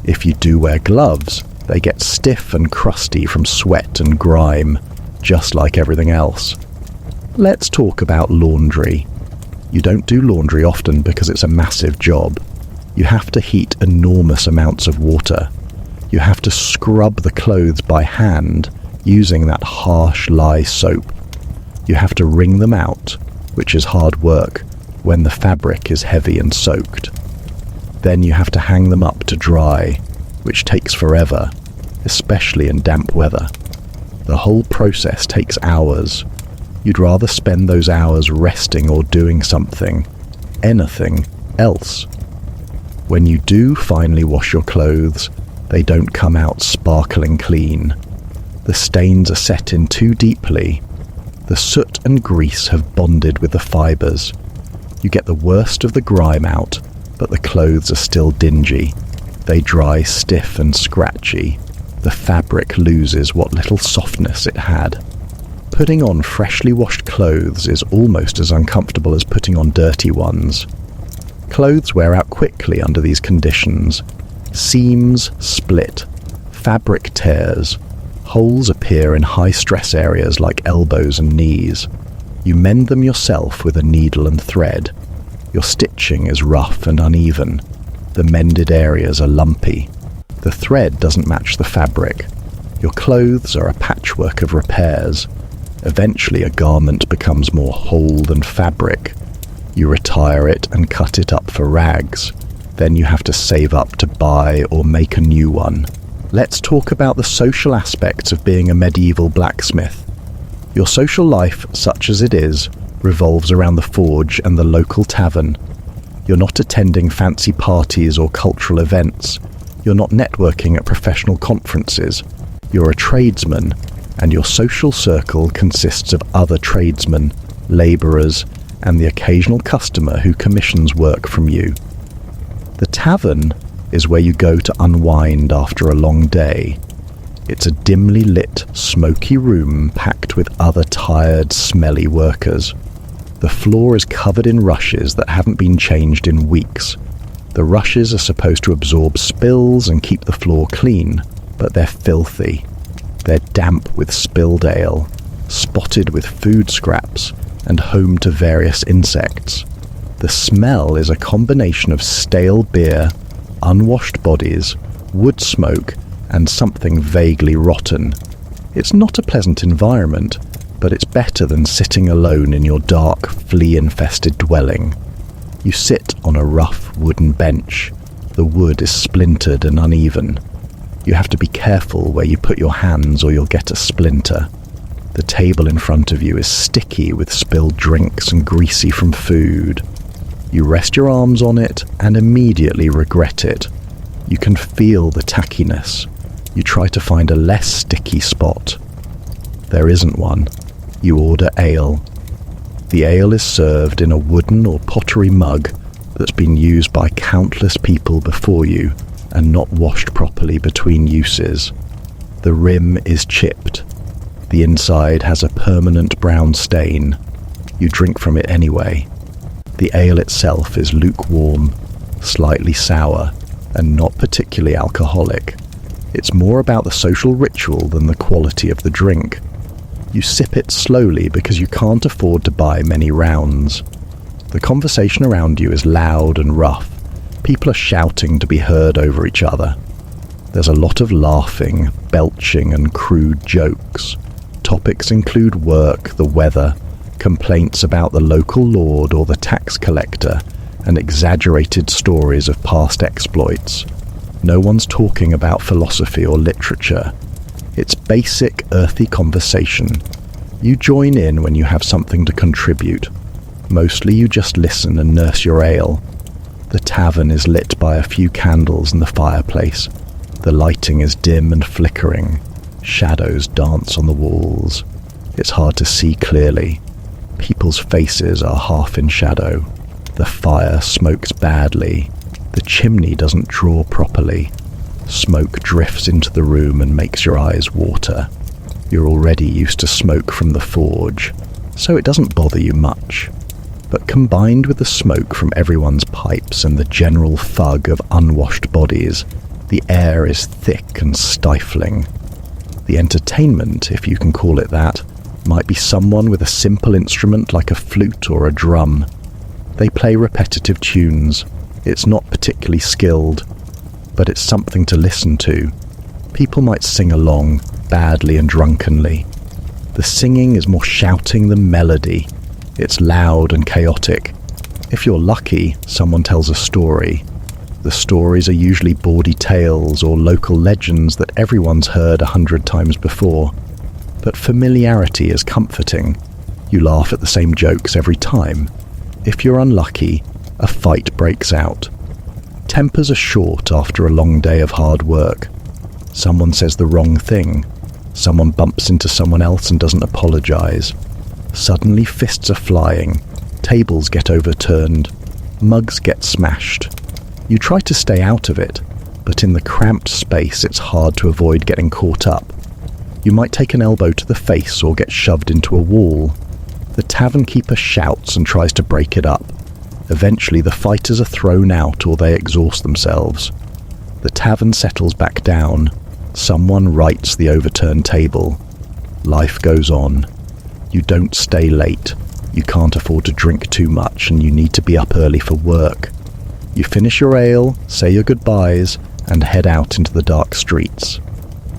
If you do wear gloves, they get stiff and crusty from sweat and grime, just like everything else. Let's talk about laundry. You don't do laundry often because it's a massive job. You have to heat enormous amounts of water. You have to scrub the clothes by hand using that harsh lye soap. You have to wring them out, which is hard work when the fabric is heavy and soaked. Then you have to hang them up to dry, which takes forever, especially in damp weather. The whole process takes hours. You'd rather spend those hours resting or doing something, anything else. When you do finally wash your clothes, they don't come out sparkling clean. The stains are set in too deeply. The soot and grease have bonded with the fibres. You get the worst of the grime out, but the clothes are still dingy. They dry stiff and scratchy. The fabric loses what little softness it had. Putting on freshly washed clothes is almost as uncomfortable as putting on dirty ones. Clothes wear out quickly under these conditions. Seams split, fabric tears, holes appear in high-stress areas like elbows and knees. You mend them yourself with a needle and thread. Your stitching is rough and uneven. The mended areas are lumpy. The thread doesn't match the fabric. Your clothes are a patchwork of repairs. Eventually a garment becomes more whole than fabric. You retire it and cut it up for rags. Then you have to save up to buy or make a new one. Let's talk about the social aspects of being a medieval blacksmith. Your social life, such as it is, revolves around the forge and the local tavern. You're not attending fancy parties or cultural events. You're not networking at professional conferences. You're a tradesman, and your social circle consists of other tradesmen, labourers, and the occasional customer who commissions work from you. The tavern is where you go to unwind after a long day. It's a dimly lit, smoky room packed with other tired, smelly workers. The floor is covered in rushes that haven't been changed in weeks. The rushes are supposed to absorb spills and keep the floor clean, but they're filthy. They're damp with spilled ale, spotted with food scraps, and home to various insects. The smell is a combination of stale beer, unwashed bodies, wood smoke, and something vaguely rotten. It's not a pleasant environment, but it's better than sitting alone in your dark, flea-infested dwelling. You sit on a rough wooden bench. The wood is splintered and uneven. You have to be careful where you put your hands or you'll get a splinter. The table in front of you is sticky with spilled drinks and greasy from food. You rest your arms on it and immediately regret it. You can feel the tackiness. You try to find a less sticky spot. There isn't one. You order ale. The ale is served in a wooden or pottery mug that's been used by countless people before you and not washed properly between uses. The rim is chipped. The inside has a permanent brown stain. You drink from it anyway. The ale itself is lukewarm, slightly sour, and not particularly alcoholic. It's more about the social ritual than the quality of the drink. You sip it slowly because you can't afford to buy many rounds. The conversation around you is loud and rough. People are shouting to be heard over each other. There's a lot of laughing, belching, and crude jokes. Topics include work, the weather, complaints about the local lord or the tax collector, and exaggerated stories of past exploits. No one's talking about philosophy or literature. It's basic, earthy conversation. You join in when you have something to contribute. Mostly you just listen and nurse your ale. The tavern is lit by a few candles in the fireplace. The lighting is dim and flickering. Shadows dance on the walls. It's hard to see clearly. People's faces are half in shadow. The fire smokes badly. The chimney doesn't draw properly. Smoke drifts into the room and makes your eyes water. You're already used to smoke from the forge, so it doesn't bother you much. But combined with the smoke from everyone's pipes and the general fug of unwashed bodies, the air is thick and stifling. The entertainment, if you can call it that, might be someone with a simple instrument like a flute or a drum. They play repetitive tunes. It's not particularly skilled, but it's something to listen to. People might sing along, badly and drunkenly. The singing is more shouting than melody. It's loud and chaotic. If you're lucky, someone tells a story. The stories are usually bawdy tales or local legends that everyone's heard 100 times before. But familiarity is comforting. You laugh at the same jokes every time. If you're unlucky, a fight breaks out. Tempers are short after a long day of hard work. Someone says the wrong thing. Someone bumps into someone else and doesn't apologize. Suddenly fists are flying. Tables get overturned. Mugs get smashed. You try to stay out of it, but in the cramped space it's hard to avoid getting caught up. You might take an elbow to the face or get shoved into a wall. The tavern keeper shouts and tries to break it up. Eventually the fighters are thrown out or they exhaust themselves. The tavern settles back down. Someone rights the overturned table. Life goes on. You don't stay late. You can't afford to drink too much and you need to be up early for work. You finish your ale, say your goodbyes, and head out into the dark streets.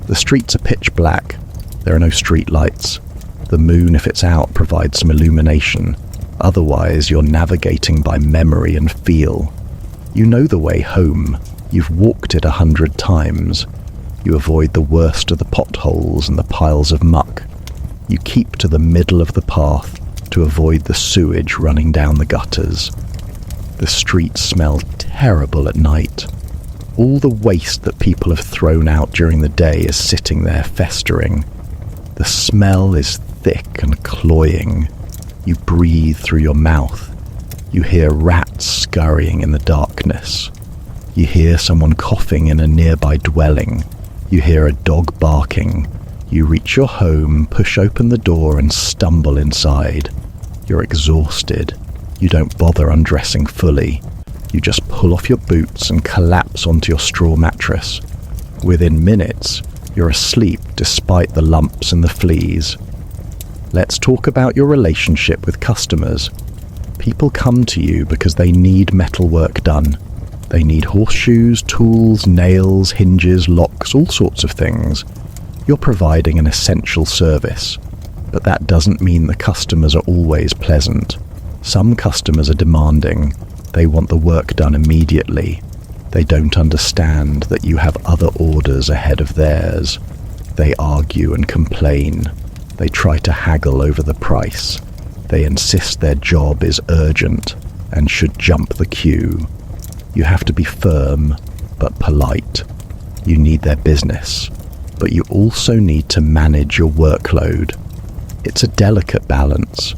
The streets are pitch black. There are no street lights. The moon, if it's out, provides some illumination. Otherwise, you're navigating by memory and feel. You know the way home. You've walked it 100 times. You avoid the worst of the potholes and the piles of muck. You keep to the middle of the path to avoid the sewage running down the gutters. The streets smell terrible at night. All the waste that people have thrown out during the day is sitting there festering. The smell is thick and cloying. You breathe through your mouth. You hear rats scurrying in the darkness. You hear someone coughing in a nearby dwelling. You hear a dog barking. You reach your home, push open the door and stumble inside. You're exhausted. You don't bother undressing fully. You just pull off your boots and collapse onto your straw mattress. Within minutes, you're asleep despite the lumps and the fleas. Let's talk about your relationship with customers. People come to you because they need metal work done. They need horseshoes, tools, nails, hinges, locks, all sorts of things. You're providing an essential service, but that doesn't mean the customers are always pleasant. Some customers are demanding. They want the work done immediately. They don't understand that you have other orders ahead of theirs. They argue and complain. They try to haggle over the price. They insist their job is urgent and should jump the queue. You have to be firm, but polite. You need their business, but you also need to manage your workload. It's a delicate balance.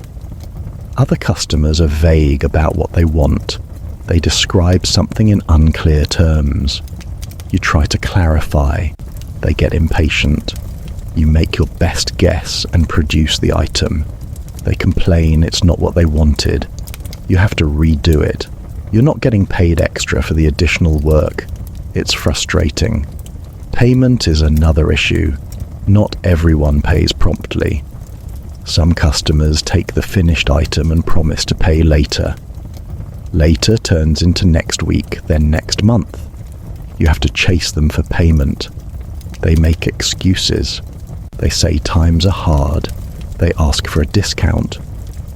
Other customers are vague about what they want. They describe something in unclear terms. You try to clarify. They get impatient. You make your best guess and produce the item. They complain it's not what they wanted. You have to redo it. You're not getting paid extra for the additional work. It's frustrating. Payment is another issue. Not everyone pays promptly. Some customers take the finished item and promise to pay later. Later turns into next week, then next month. You have to chase them for payment. They make excuses. They say times are hard. They ask for a discount.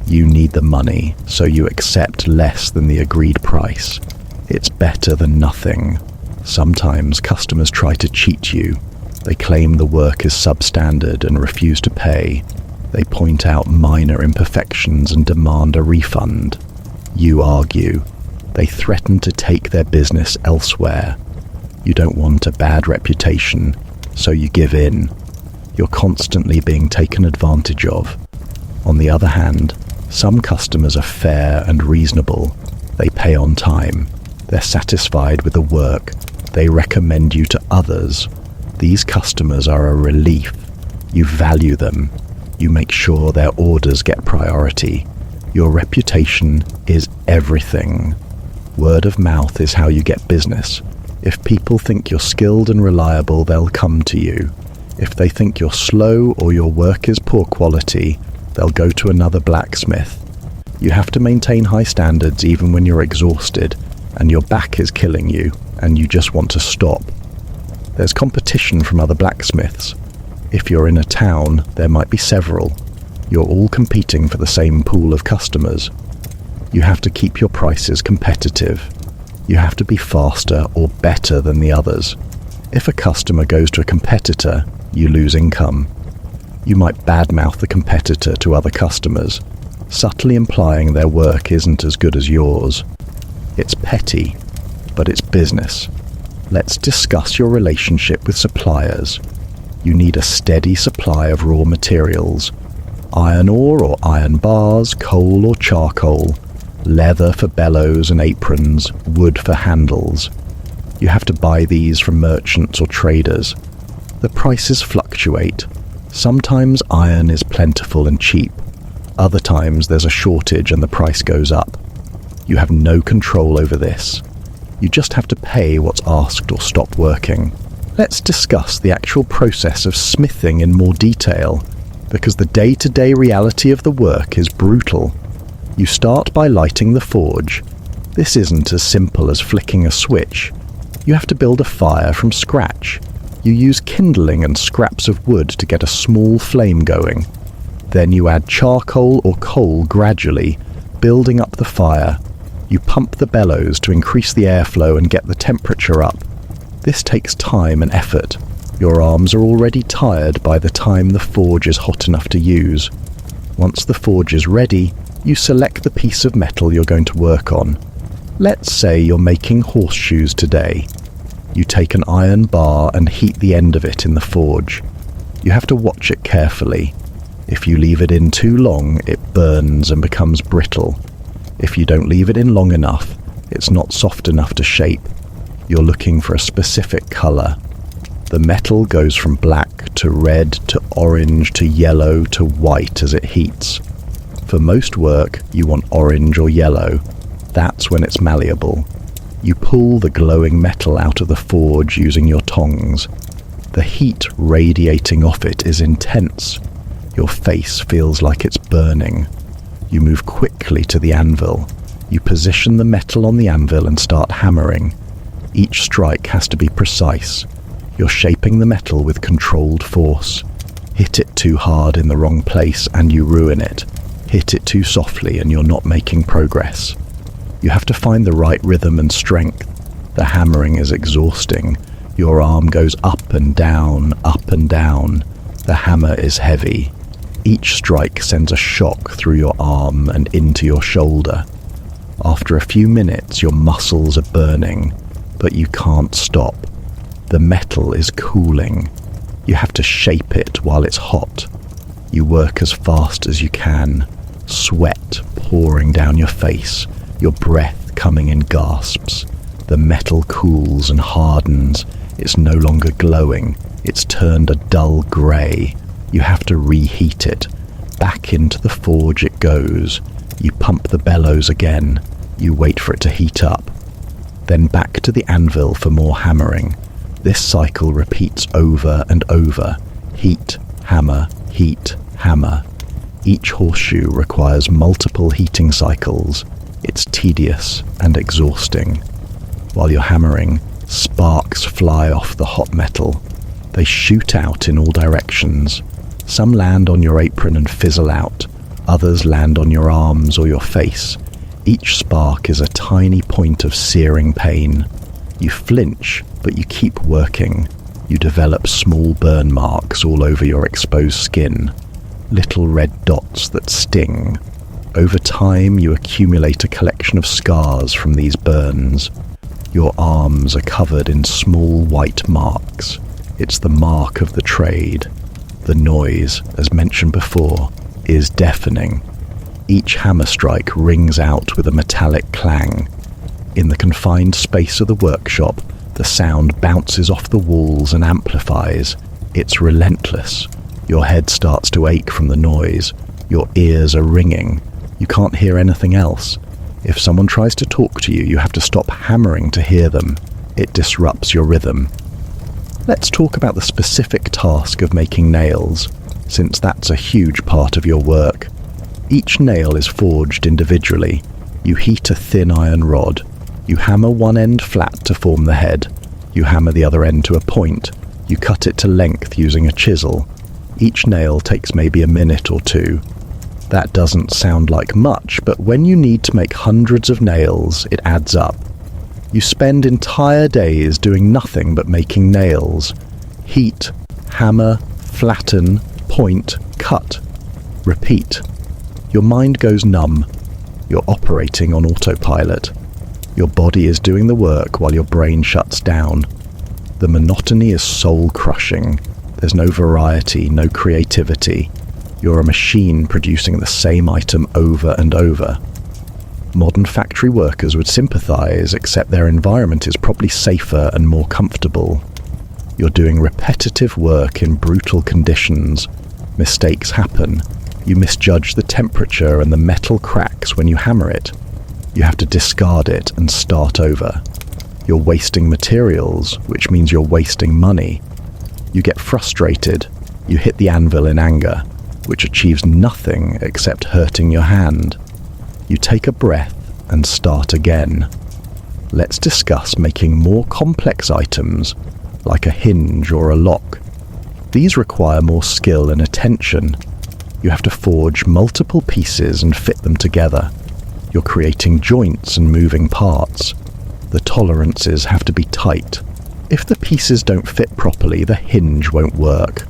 You need the money, so you accept less than the agreed price. It's better than nothing. Sometimes customers try to cheat you. They claim the work is substandard and refuse to pay. They point out minor imperfections and demand a refund. You argue. They threaten to take their business elsewhere. You don't want a bad reputation, so you give in. You're constantly being taken advantage of. On the other hand, some customers are fair and reasonable. They pay on time. They're satisfied with the work. They recommend you to others. These customers are a relief. You value them. You make sure their orders get priority. Your reputation is everything. Word of mouth is how you get business. If people think you're skilled and reliable, they'll come to you. If they think you're slow or your work is poor quality, they'll go to another blacksmith. You have to maintain high standards even when you're exhausted and your back is killing you and you just want to stop. There's competition from other blacksmiths. If you're in a town, there might be several. You're all competing for the same pool of customers. You have to keep your prices competitive. You have to be faster or better than the others. If a customer goes to a competitor, you lose income. You might badmouth the competitor to other customers, subtly implying their work isn't as good as yours. It's petty, but it's business. Let's discuss your relationship with suppliers. You need a steady supply of raw materials. Iron ore or iron bars, coal or charcoal, leather for bellows and aprons, wood for handles. You have to buy these from merchants or traders. The prices fluctuate. Sometimes iron is plentiful and cheap. Other times there's a shortage and the price goes up. You have no control over this. You just have to pay what's asked or stop working. Let's discuss the actual process of smithing in more detail, because the day-to-day reality of the work is brutal. You start by lighting the forge. This isn't as simple as flicking a switch. You have to build a fire from scratch. You use kindling and scraps of wood to get a small flame going. Then you add charcoal or coal gradually, building up the fire. You pump the bellows to increase the airflow and get the temperature up. This takes time and effort. Your arms are already tired by the time the forge is hot enough to use. Once the forge is ready, you select the piece of metal you're going to work on. Let's say you're making horseshoes today. You take an iron bar and heat the end of it in the forge. You have to watch it carefully. If you leave it in too long, it burns and becomes brittle. If you don't leave it in long enough, it's not soft enough to shape. You're looking for a specific color. The metal goes from black to red to orange to yellow to white as it heats. For most work, you want orange or yellow. That's when it's malleable. You pull the glowing metal out of the forge using your tongs. The heat radiating off it is intense. Your face feels like it's burning. You move quickly to the anvil. You position the metal on the anvil and start hammering. Each strike has to be precise. You're shaping the metal with controlled force. Hit it too hard in the wrong place and you ruin it. Hit it too softly and you're not making progress. You have to find the right rhythm and strength. The hammering is exhausting. Your arm goes up and down, up and down. The hammer is heavy. Each strike sends a shock through your arm and into your shoulder. After a few minutes, your muscles are burning, but you can't stop. The metal is cooling. You have to shape it while it's hot. You work as fast as you can, sweat pouring down your face, your breath coming in gasps. The metal cools and hardens. It's no longer glowing. It's turned a dull grey. You have to reheat it. Back into the forge it goes. You pump the bellows again. You wait for it to heat up. Then back to the anvil for more hammering. This cycle repeats over and over. Heat, hammer, heat, hammer. Each horseshoe requires multiple heating cycles. It's tedious and exhausting. While you're hammering, sparks fly off the hot metal. They shoot out in all directions. Some land on your apron and fizzle out. Others land on your arms or your face. Each spark is a tiny point of searing pain. You flinch, but you keep working. You develop small burn marks all over your exposed skin. Little red dots that sting. Over time, you accumulate a collection of scars from these burns. Your arms are covered in small white marks. It's the mark of the trade. The noise, as mentioned before, is deafening. Each hammer strike rings out with a metallic clang. In the confined space of the workshop, the sound bounces off the walls and amplifies. It's relentless. Your head starts to ache from the noise. Your ears are ringing. You can't hear anything else. If someone tries to talk to you, you have to stop hammering to hear them. It disrupts your rhythm. Let's talk about the specific task of making nails, since that's a huge part of your work. Each nail is forged individually. You heat a thin iron rod. You hammer one end flat to form the head. You hammer the other end to a point. You cut it to length using a chisel. Each nail takes maybe a minute or two. That doesn't sound like much, but when you need to make hundreds of nails, it adds up. You spend entire days doing nothing but making nails. Heat, hammer, flatten, point, cut. Repeat. Your mind goes numb. You're operating on autopilot. Your body is doing the work while your brain shuts down. The monotony is soul-crushing. There's no variety, no creativity. You're a machine producing the same item over and over. Modern factory workers would sympathize, except their environment is probably safer and more comfortable. You're doing repetitive work in brutal conditions. Mistakes happen. You misjudge the temperature and the metal cracks when you hammer it. You have to discard it and start over. You're wasting materials, which means you're wasting money. You get frustrated. You hit the anvil in anger, which achieves nothing except hurting your hand. You take a breath and start again. Let's discuss making more complex items, like a hinge or a lock. These require more skill and attention. You have to forge multiple pieces and fit them together. You're creating joints and moving parts. The tolerances have to be tight. If the pieces don't fit properly, the hinge won't work.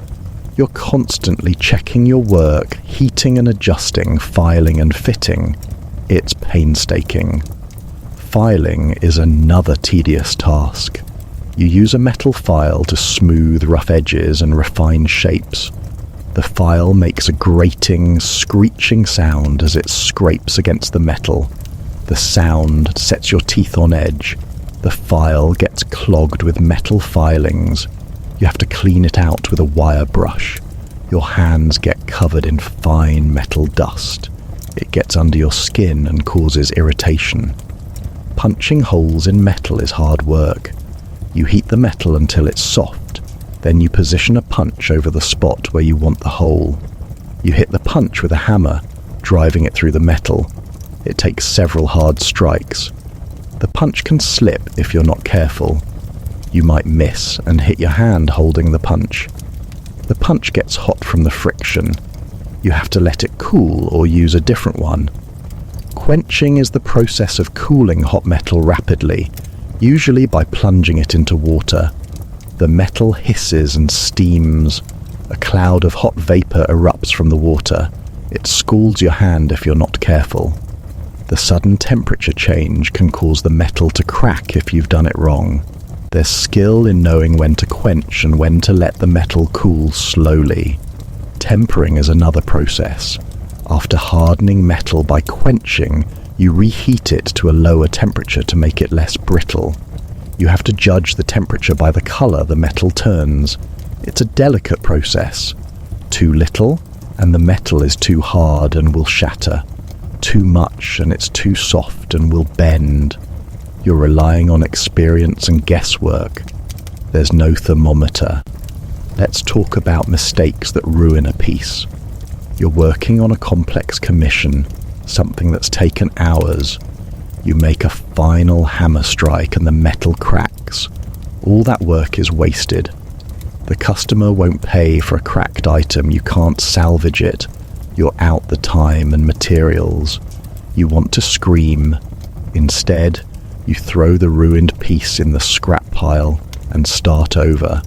You're constantly checking your work, heating and adjusting, filing and fitting. It's painstaking. Filing is another tedious task. You use a metal file to smooth rough edges and refine shapes. The file makes a grating, screeching sound as it scrapes against the metal. The sound sets your teeth on edge. The file gets clogged with metal filings. You have to clean it out with a wire brush. Your hands get covered in fine metal dust. It gets under your skin and causes irritation. Punching holes in metal is hard work. You heat the metal until it's soft. Then you position a punch over the spot where you want the hole. You hit the punch with a hammer, driving it through the metal. It takes several hard strikes. The punch can slip if you're not careful. You might miss and hit your hand holding the punch. The punch gets hot from the friction. You have to let it cool or use a different one. Quenching is the process of cooling hot metal rapidly, usually by plunging it into water. The metal hisses and steams. A cloud of hot vapor erupts from the water. It scalds your hand if you're not careful. The sudden temperature change can cause the metal to crack if you've done it wrong. There's skill in knowing when to quench and when to let the metal cool slowly. Tempering is another process. After hardening metal by quenching, you reheat it to a lower temperature to make it less brittle. You have to judge the temperature by the color the metal turns. It's a delicate process. Too little, and the metal is too hard and will shatter. Too much, and it's too soft and will bend. You're relying on experience and guesswork. There's no thermometer. Let's talk about mistakes that ruin a piece. You're working on a complex commission, something that's taken hours. You make a final hammer strike and the metal cracks. All that work is wasted. The customer won't pay for a cracked item. You can't salvage it. You're out the time and materials. You want to scream. Instead, you throw the ruined piece in the scrap pile and start over.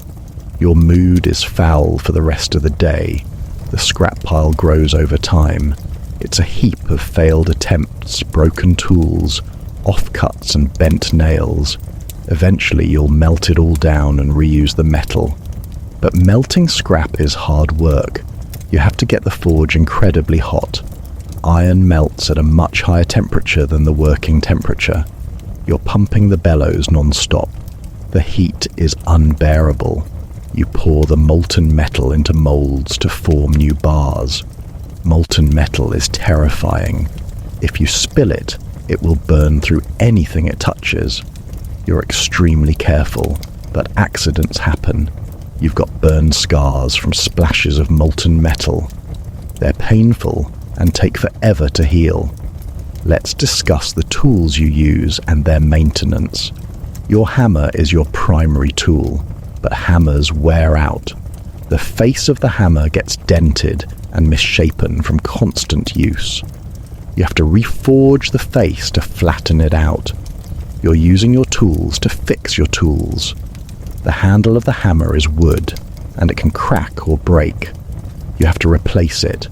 Your mood is foul for the rest of the day. The scrap pile grows over time. It's a heap of failed attempts, broken tools, offcuts and bent nails. Eventually you'll melt it all down and reuse the metal. But melting scrap is hard work. You have to get the forge incredibly hot. Iron melts at a much higher temperature than the working temperature. You're pumping the bellows non-stop. The heat is unbearable. You pour the molten metal into molds to form new bars. Molten metal is terrifying. If you spill it, it will burn through anything it touches. You're extremely careful, but accidents happen. You've got burn scars from splashes of molten metal. They're painful and take forever to heal. Let's discuss the tools you use and their maintenance. Your hammer is your primary tool, but hammers wear out. The face of the hammer gets dented and misshapen from constant use. You have to reforge the face to flatten it out. You're using your tools to fix your tools. The handle of the hammer is wood, and it can crack or break. You have to replace it.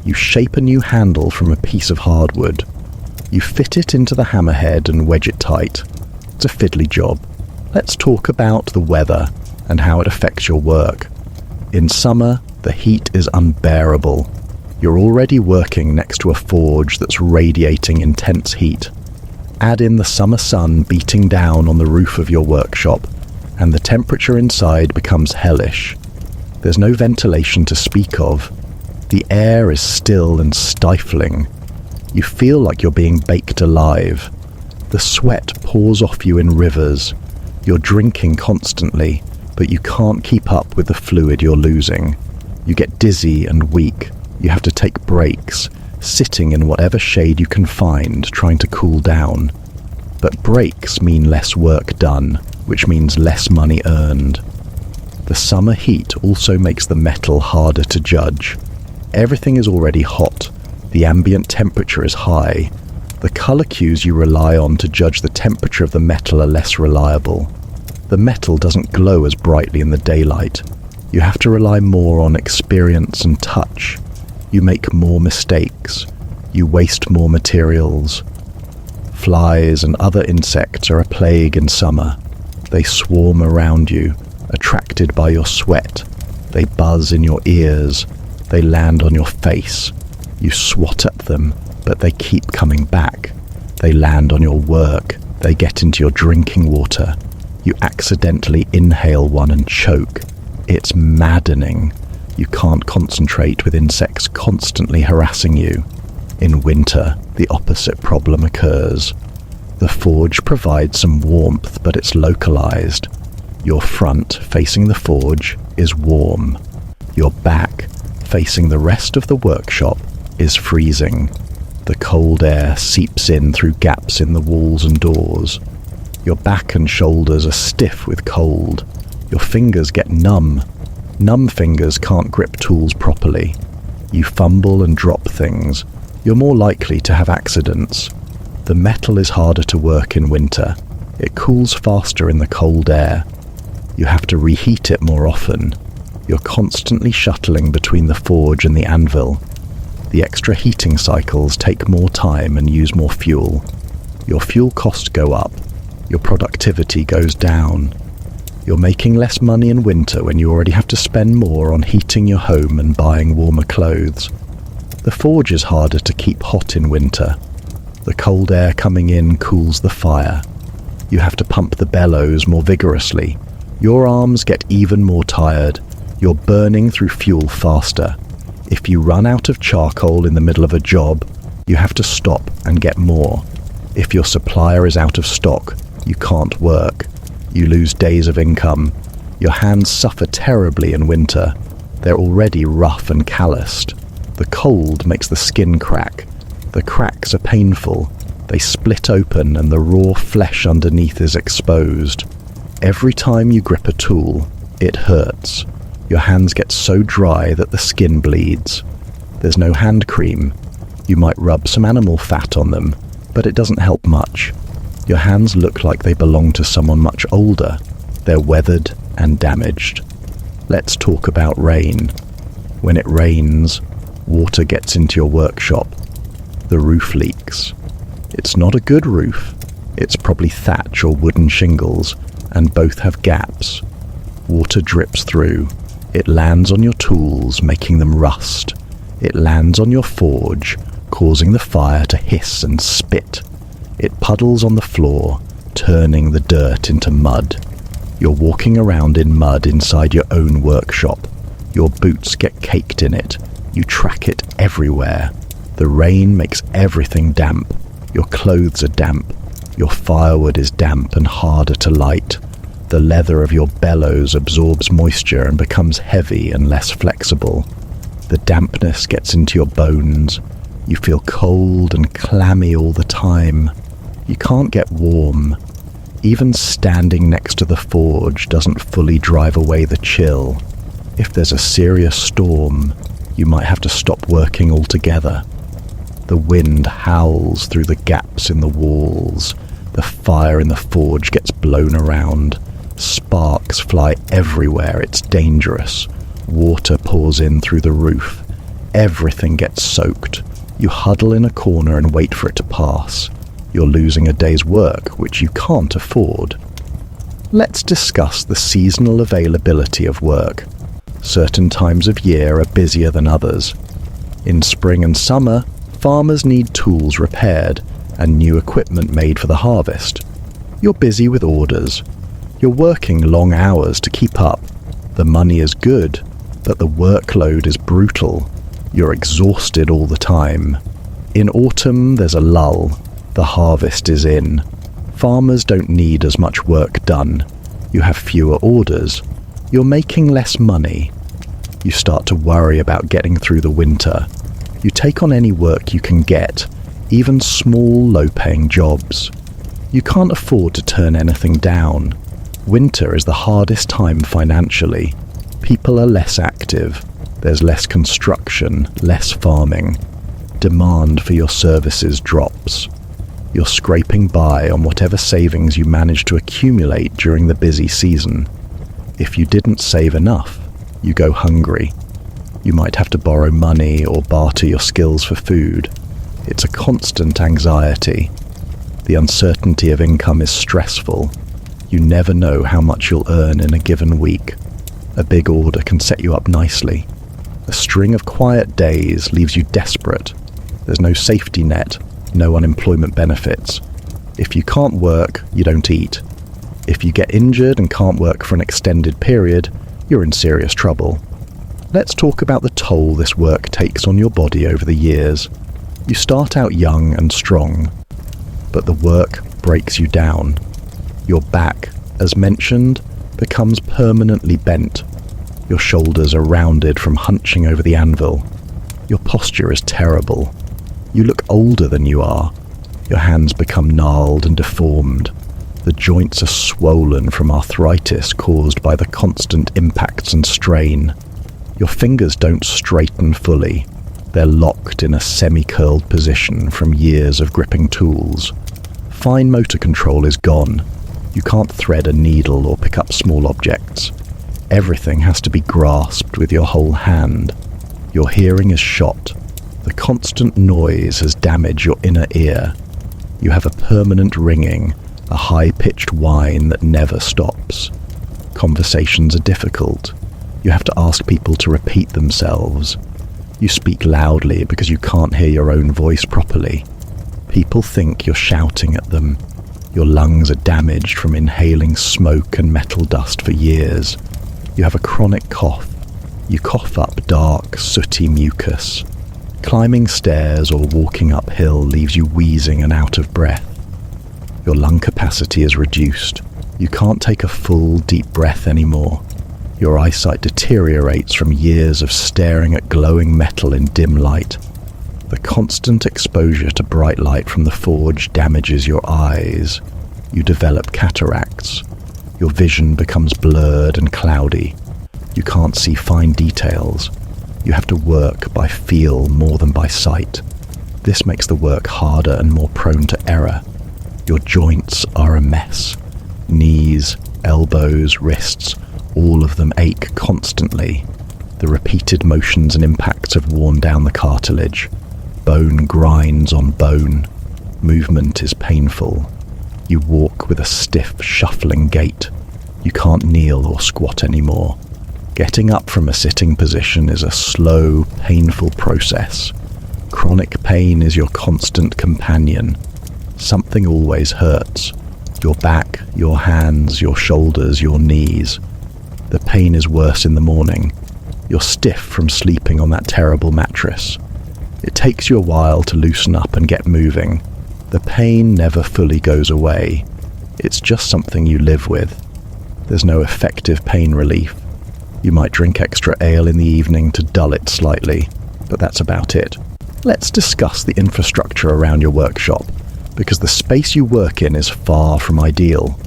You shape a new handle from a piece of hardwood. You fit it into the hammerhead and wedge it tight. It's a fiddly job. Let's talk about the weather and how it affects your work. In summer, the heat is unbearable. You're already working next to a forge that's radiating intense heat. Add in the summer sun beating down on the roof of your workshop, and the temperature inside becomes hellish. There's no ventilation to speak of. The air is still and stifling. You feel like you're being baked alive. The sweat pours off you in rivers. You're drinking constantly, but you can't keep up with the fluid you're losing. You get dizzy and weak. You have to take breaks, sitting in whatever shade you can find, trying to cool down. But breaks mean less work done, which means less money earned. The summer heat also makes the metal harder to judge. Everything is already hot. The ambient temperature is high. The color cues you rely on to judge the temperature of the metal are less reliable. The metal doesn't glow as brightly in the daylight. You have to rely more on experience and touch. You make more mistakes. You waste more materials. Flies and other insects are a plague in summer. They swarm around you, attracted by your sweat. They buzz in your ears. They land on your face. You swat at them, but they keep coming back. They land on your work. They get into your drinking water. You accidentally inhale one and choke. It's maddening. You can't concentrate with insects constantly harassing you. In winter, the opposite problem occurs. The forge provides some warmth, but it's localized. Your front, facing the forge, is warm. Your back, facing the rest of the workshop, is freezing. The cold air seeps in through gaps in the walls and doors. Your back and shoulders are stiff with cold. Your fingers get numb. Numb fingers can't grip tools properly. You fumble and drop things. You're more likely to have accidents. The metal is harder to work in winter. It cools faster in the cold air. You have to reheat it more often. You're constantly shuttling between the forge and the anvil. The extra heating cycles take more time and use more fuel. Your fuel costs go up. Your productivity goes down. You're making less money in winter when you already have to spend more on heating your home and buying warmer clothes. The forge is harder to keep hot in winter. The cold air coming in cools the fire. You have to pump the bellows more vigorously. Your arms get even more tired. You're burning through fuel faster. If you run out of charcoal in the middle of a job, you have to stop and get more. If your supplier is out of stock, you can't work. You lose days of income. Your hands suffer terribly in winter. They're already rough and calloused. The cold makes the skin crack. The cracks are painful. They split open and the raw flesh underneath is exposed. Every time you grip a tool, it hurts. Your hands get so dry that the skin bleeds. There's no hand cream. You might rub some animal fat on them, but it doesn't help much. Your hands look like they belong to someone much older. They're weathered and damaged. Let's talk about rain. When it rains, water gets into your workshop. The roof leaks. It's not a good roof. It's probably thatch or wooden shingles, and both have gaps. Water drips through. It lands on your tools, making them rust. It lands on your forge, causing the fire to hiss and spit. It puddles on the floor, turning the dirt into mud. You're walking around in mud inside your own workshop. Your boots get caked in it. You track it everywhere. The rain makes everything damp. Your clothes are damp. Your firewood is damp and harder to light. The leather of your bellows absorbs moisture and becomes heavy and less flexible. The dampness gets into your bones. You feel cold and clammy all the time. You can't get warm. Even standing next to the forge doesn't fully drive away the chill. If there's a serious storm, you might have to stop working altogether. The wind howls through the gaps in the walls. The fire in the forge gets blown around. Sparks fly everywhere. It's dangerous. Water pours in through the roof. Everything gets soaked. You huddle in a corner and wait for it to pass. You're losing a day's work, which you can't afford. Let's discuss the seasonal availability of work. Certain times of year are busier than others. In spring and summer, farmers need tools repaired and new equipment made for the harvest. You're busy with orders. You're working long hours to keep up. The money is good, but the workload is brutal. You're exhausted all the time. In autumn, there's a lull. The harvest is in. Farmers don't need as much work done. You have fewer orders. You're making less money. You start to worry about getting through the winter. You take on any work you can get, even small, low-paying jobs. You can't afford to turn anything down. Winter is the hardest time financially. People are less active. There's less construction, less farming. Demand for your services drops. You're scraping by on whatever savings you manage to accumulate during the busy season. If you didn't save enough, you go hungry. You might have to borrow money or barter your skills for food. It's a constant anxiety. The uncertainty of income is stressful. You never know how much you'll earn in a given week. A big order can set you up nicely. A string of quiet days leaves you desperate. There's no safety net, no unemployment benefits. If you can't work, you don't eat. If you get injured and can't work for an extended period, you're in serious trouble. Let's talk about the toll this work takes on your body over the years. You start out young and strong, but the work breaks you down. Your back, as mentioned, becomes permanently bent. Your shoulders are rounded from hunching over the anvil. Your posture is terrible. You look older than you are. Your hands become gnarled and deformed. The joints are swollen from arthritis caused by the constant impacts and strain. Your fingers don't straighten fully. They're locked in a semi-curled position from years of gripping tools. Fine motor control is gone. You can't thread a needle or pick up small objects. Everything has to be grasped with your whole hand. Your hearing is shot. The constant noise has damaged your inner ear. You have a permanent ringing, a high-pitched whine that never stops. Conversations are difficult. You have to ask people to repeat themselves. You speak loudly because you can't hear your own voice properly. People think you're shouting at them. Your lungs are damaged from inhaling smoke and metal dust for years. You have a chronic cough. You cough up dark, sooty mucus. Climbing stairs or walking uphill leaves you wheezing and out of breath. Your lung capacity is reduced. You can't take a full, deep breath anymore. Your eyesight deteriorates from years of staring at glowing metal in dim light. The constant exposure to bright light from the forge damages your eyes. You develop cataracts. Your vision becomes blurred and cloudy. You can't see fine details. You have to work by feel more than by sight. This makes the work harder and more prone to error. Your joints are a mess. Knees, elbows, wrists, all of them ache constantly. The repeated motions and impacts have worn down the cartilage. Bone grinds on bone. Movement is painful. You walk with a stiff, shuffling gait. You can't kneel or squat anymore. Getting up from a sitting position is a slow, painful process. Chronic pain is your constant companion. Something always hurts. Your back, your hands, your shoulders, your knees. The pain is worse in the morning. You're stiff from sleeping on that terrible mattress. It takes you a while to loosen up and get moving. The pain never fully goes away. It's just something you live with. There's no effective pain relief. You might drink extra ale in the evening to dull it slightly, but that's about it. Let's discuss the infrastructure around your workshop, because the space you work in is far from ideal.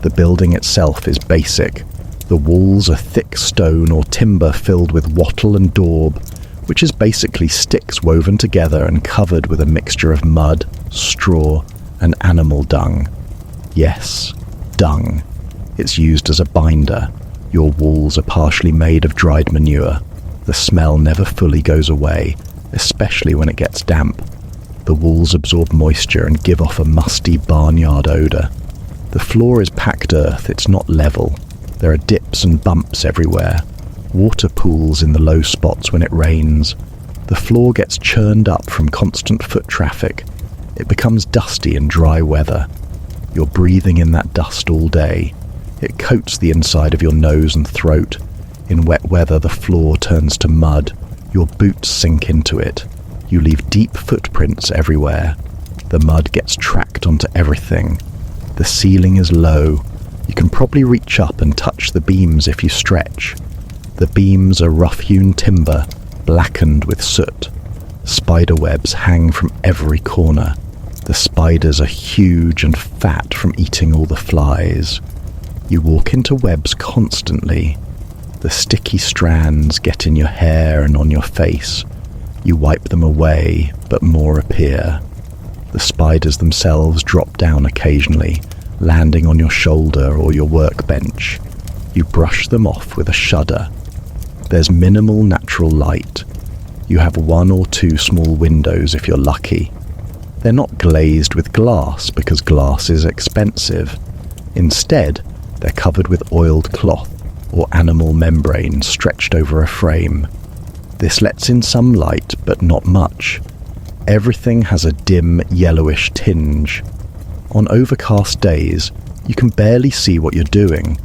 The building itself is basic. The walls are thick stone or timber filled with wattle and daub, which is basically sticks woven together and covered with a mixture of mud, straw, and animal dung. Yes, dung. It's used as a binder. Your walls are partially made of dried manure. The smell never fully goes away, especially when it gets damp. The walls absorb moisture and give off a musty barnyard odour. The floor is packed earth, it's not level. There are dips and bumps everywhere. Water pools in the low spots when it rains. The floor gets churned up from constant foot traffic. It becomes dusty in dry weather. You're breathing in that dust all day. It coats the inside of your nose and throat. In wet weather, the floor turns to mud. Your boots sink into it. You leave deep footprints everywhere. The mud gets tracked onto everything. The ceiling is low. You can probably reach up and touch the beams if you stretch. The beams are rough-hewn timber, blackened with soot. Spider webs hang from every corner. The spiders are huge and fat from eating all the flies. You walk into webs constantly. The sticky strands get in your hair and on your face. You wipe them away, but more appear. The spiders themselves drop down occasionally, landing on your shoulder or your workbench. You brush them off with a shudder. There's minimal natural light. You have 1 or 2 small windows if you're lucky. They're not glazed with glass because glass is expensive. Instead, they're covered with oiled cloth or animal membrane stretched over a frame. This lets in some light, but not much. Everything has a dim, yellowish tinge. On overcast days, you can barely see what you're doing.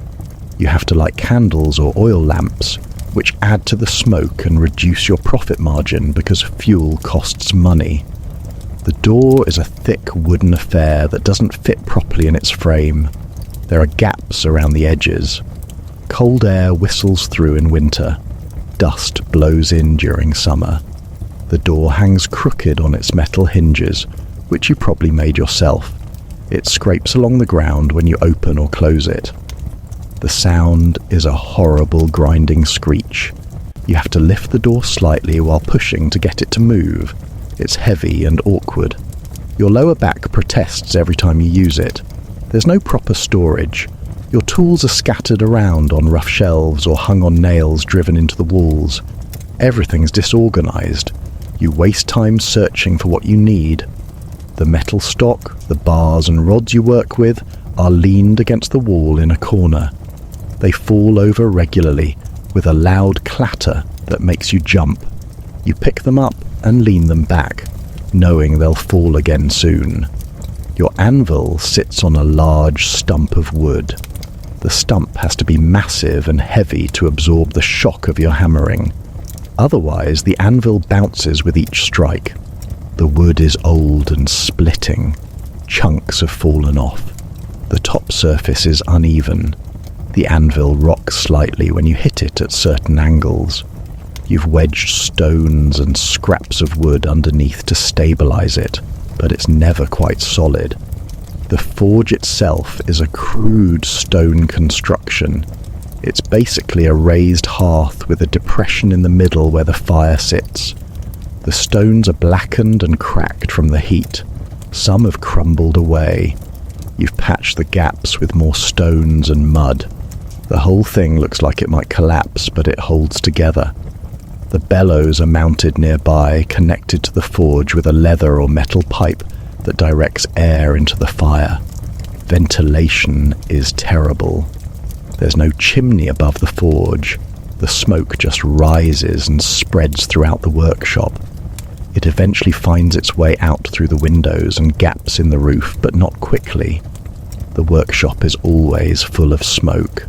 You have to light candles or oil lamps, which add to the smoke and reduce your profit margin because fuel costs money. The door is a thick wooden affair that doesn't fit properly in its frame. There are gaps around the edges. Cold air whistles through in winter. Dust blows in during summer. The door hangs crooked on its metal hinges, which you probably made yourself. It scrapes along the ground when you open or close it. The sound is a horrible grinding screech. You have to lift the door slightly while pushing to get it to move. It's heavy and awkward. Your lower back protests every time you use it. There's no proper storage. Your tools are scattered around on rough shelves or hung on nails driven into the walls. Everything's disorganized. You waste time searching for what you need. The metal stock, the bars and rods you work with are leaned against the wall in a corner. They fall over regularly with a loud clatter that makes you jump. You pick them up and lean them back, knowing they'll fall again soon. Your anvil sits on a large stump of wood. The stump has to be massive and heavy to absorb the shock of your hammering. Otherwise, the anvil bounces with each strike. The wood is old and splitting. Chunks have fallen off. The top surface is uneven. The anvil rocks slightly when you hit it at certain angles. You've wedged stones and scraps of wood underneath to stabilize it, but it's never quite solid. The forge itself is a crude stone construction. It's basically a raised hearth with a depression in the middle where the fire sits. The stones are blackened and cracked from the heat. Some have crumbled away. You've patched the gaps with more stones and mud. The whole thing looks like it might collapse, but it holds together. The bellows are mounted nearby, connected to the forge with a leather or metal pipe that directs air into the fire. Ventilation is terrible. There's no chimney above the forge. The smoke just rises and spreads throughout the workshop. It eventually finds its way out through the windows and gaps in the roof, but not quickly. The workshop is always full of smoke.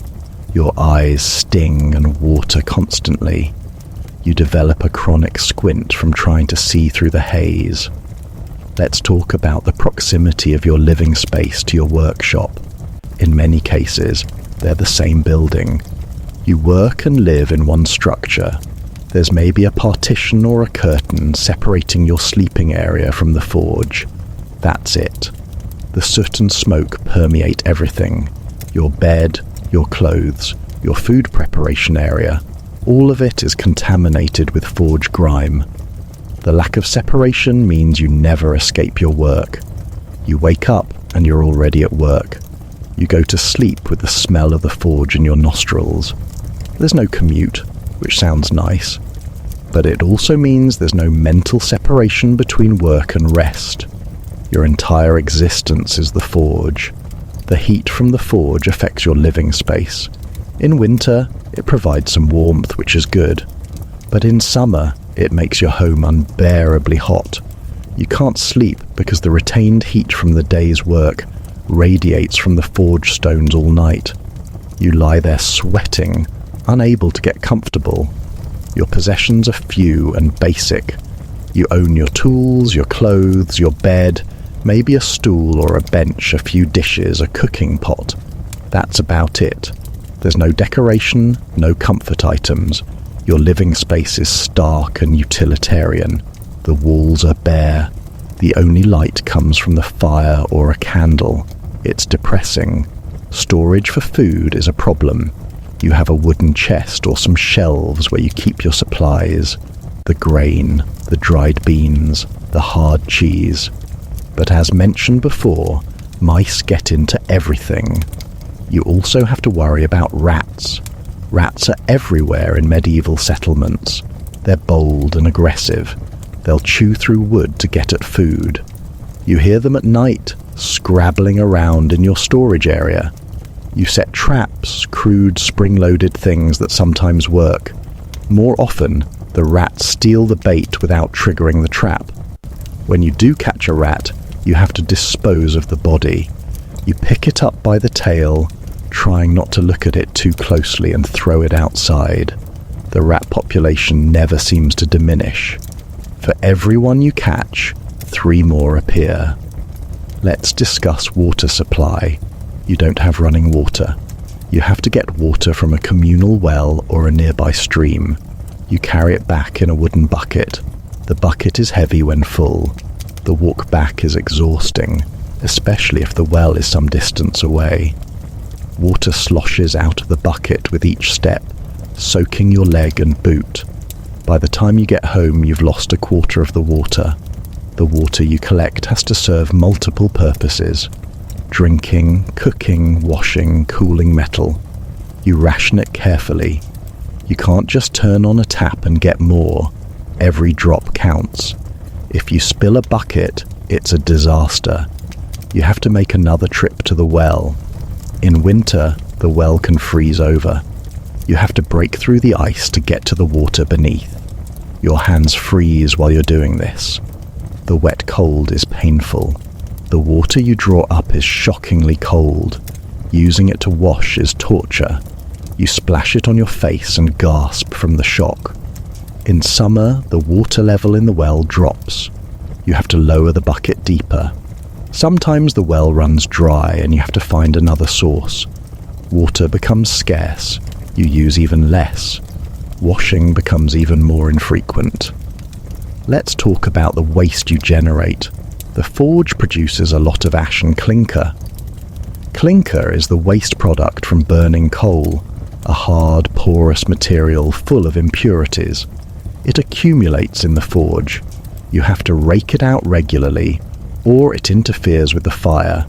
Your eyes sting and water constantly. You develop a chronic squint from trying to see through the haze. Let's talk about the proximity of your living space to your workshop. In many cases, they're the same building. You work and live in one structure. There's maybe a partition or a curtain separating your sleeping area from the forge. That's it. The soot and smoke permeate everything. Your bed, your clothes, your food preparation area. All of it is contaminated with forge grime. The lack of separation means you never escape your work. You wake up and you're already at work. You go to sleep with the smell of the forge in your nostrils. There's no commute, which sounds nice, but it also means there's no mental separation between work and rest. Your entire existence is the forge. The heat from the forge affects your living space. In winter, it provides some warmth, which is good, but in summer, it makes your home unbearably hot. You can't sleep because the retained heat from the day's work radiates from the forge stones all night. You lie there sweating, unable to get comfortable. Your possessions are few and basic. You own your tools, your clothes, your bed, maybe a stool or a bench, a few dishes, a cooking pot. That's about it. There's no decoration, no comfort items. Your living space is stark and utilitarian. The walls are bare. The only light comes from the fire or a candle. It's depressing. Storage for food is a problem. You have a wooden chest or some shelves where you keep your supplies. The grain, the dried beans, the hard cheese. But as mentioned before, mice get into everything. You also have to worry about rats. Rats are everywhere in medieval settlements. They're bold and aggressive. They'll chew through wood to get at food. You hear them at night, scrabbling around in your storage area. You set traps, crude spring-loaded things that sometimes work. More often, the rats steal the bait without triggering the trap. When you do catch a rat, you have to dispose of the body. You pick it up by the tail, trying not to look at it too closely, and throw it outside. The rat population never seems to diminish. For every one you catch, 3 more appear. Let's discuss water supply. You don't have running water. You have to get water from a communal well or a nearby stream. You carry it back in a wooden bucket. The bucket is heavy when full. The walk back is exhausting, especially if the well is some distance away. Water sloshes out of the bucket with each step, soaking your leg and boot. By the time you get home, you've lost a quarter of the water. The water you collect has to serve multiple purposes: drinking, cooking, washing, cooling metal. You ration it carefully. You can't just turn on a tap and get more. Every drop counts. If you spill a bucket, it's a disaster. You have to make another trip to the well. In winter, the well can freeze over. You have to break through the ice to get to the water beneath. Your hands freeze while you're doing this. The wet cold is painful. The water you draw up is shockingly cold. Using it to wash is torture. You splash it on your face and gasp from the shock. In summer, the water level in the well drops. You have to lower the bucket deeper. Sometimes the well runs dry and you have to find another source. Water becomes scarce. You use even less. Washing becomes even more infrequent. Let's talk about the waste you generate. The forge produces a lot of ash and clinker. Clinker is the waste product from burning coal, a hard, porous material full of impurities. It accumulates in the forge. You have to rake it out regularly, or it interferes with the fire.